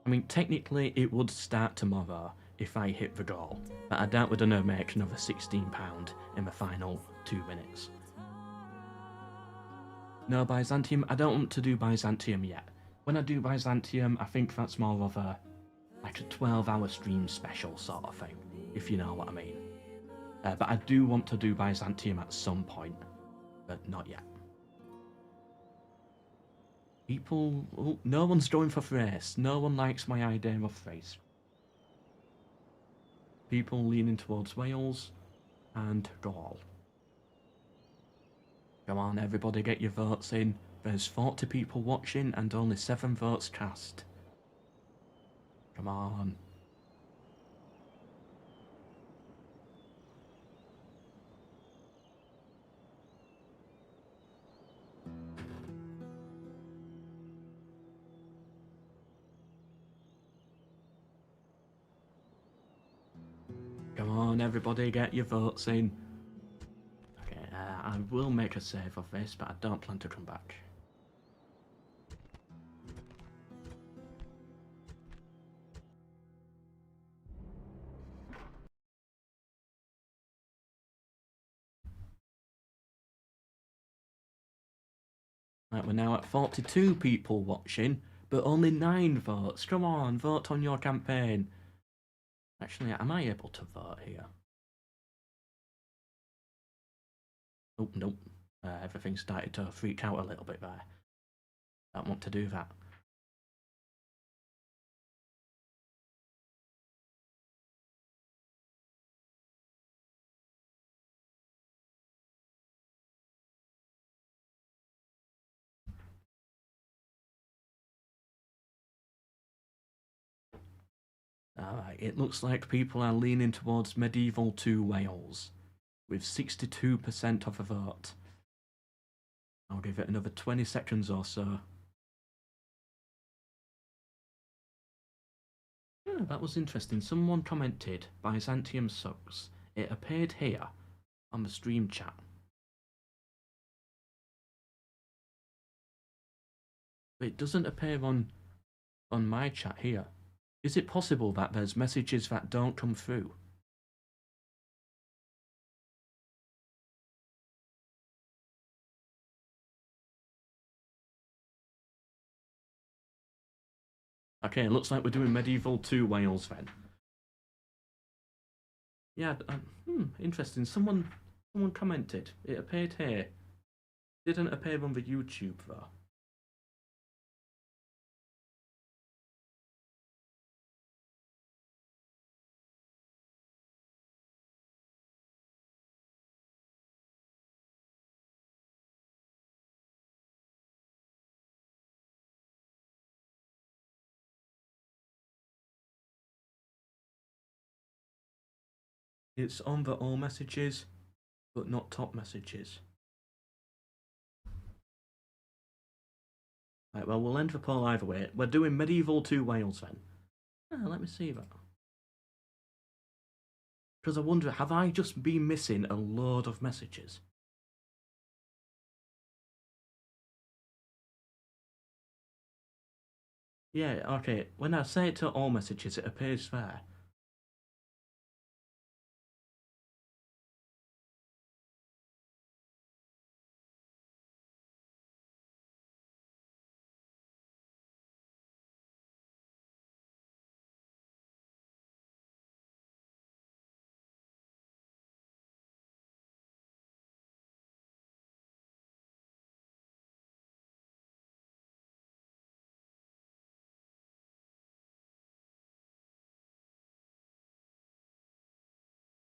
I mean, technically it would start tomorrow if I hit the goal, but I doubt we're going to make another £16 in the final 2 minutes. No Byzantium, I don't want to do Byzantium yet. When I do Byzantium, I think that's more of a 12-hour stream special sort of thing, if you know what I mean. But I do want to do Byzantium at some point, but not yet. People... Oh, no one's going for Thrace. No one likes my idea of Thrace. People leaning towards Wales and Gaul. Come on, everybody get your votes in. There's 40 people watching and only 7 votes cast. Come on. Come on, everybody get your votes in. Okay, I will make a save of this, but I don't plan to come back. Right, we're now at 42 people watching, but only 9 votes. Come on, vote on your campaign. Actually, am I able to vote here? Oh, nope. Everything started to freak out a little bit there. Don't want to do that. Alright, it looks like people are leaning towards Medieval 2 Wales, with 62% of the vote. I'll give it another 20 seconds or so. Yeah, that was interesting. Someone commented, Byzantium sucks. It appeared here, on the stream chat. But it doesn't appear on on my chat here. Is it possible that there's messages that don't come through? Okay, it looks like we're doing Medieval 2 Wales then. Yeah, interesting. Someone commented. It appeared here. Didn't appear on the YouTube though. It's on the all messages, but not top messages. Right, well, we'll end the poll either way. We're doing Medieval 2 Wales then. Let me see that. Because I wonder, have I just been missing a load of messages? Yeah, okay. When I say it to all messages, it appears there.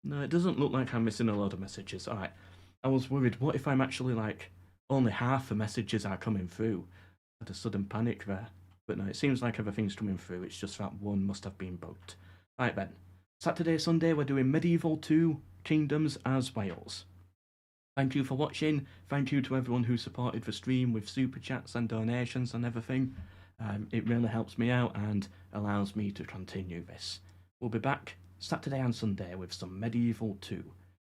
No, it doesn't look like I'm missing a load of messages. Alright. I was worried, what if I'm actually like, only half the messages are coming through? I had a sudden panic there. But no, it seems like everything's coming through, it's just that one must have been bugged. Right then. Saturday, Sunday, we're doing Medieval 2 Kingdoms as Wales. Thank you for watching. Thank you to everyone who supported the stream with super chats and donations and everything. It really helps me out and allows me to continue this. We'll be back Saturday and Sunday with some Medieval 2.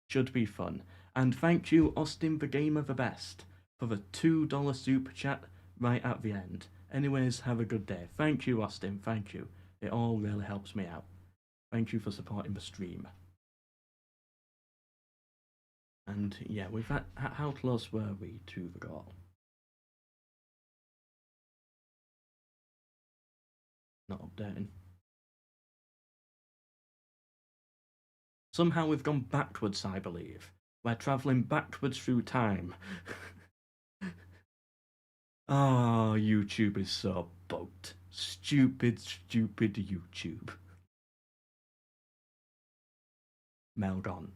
Should be fun. And thank you, Austin the Gamer the Best, for the $2 super chat right at the end. Anyways, have a good day. Thank you, Austin. Thank you. It all really helps me out. Thank you for supporting the stream. And yeah, with that, how close were we to the goal? Not updating. Somehow we've gone backwards, I believe. We're travelling backwards through time. Oh, YouTube is so bugged. Stupid, stupid YouTube. Mel gone.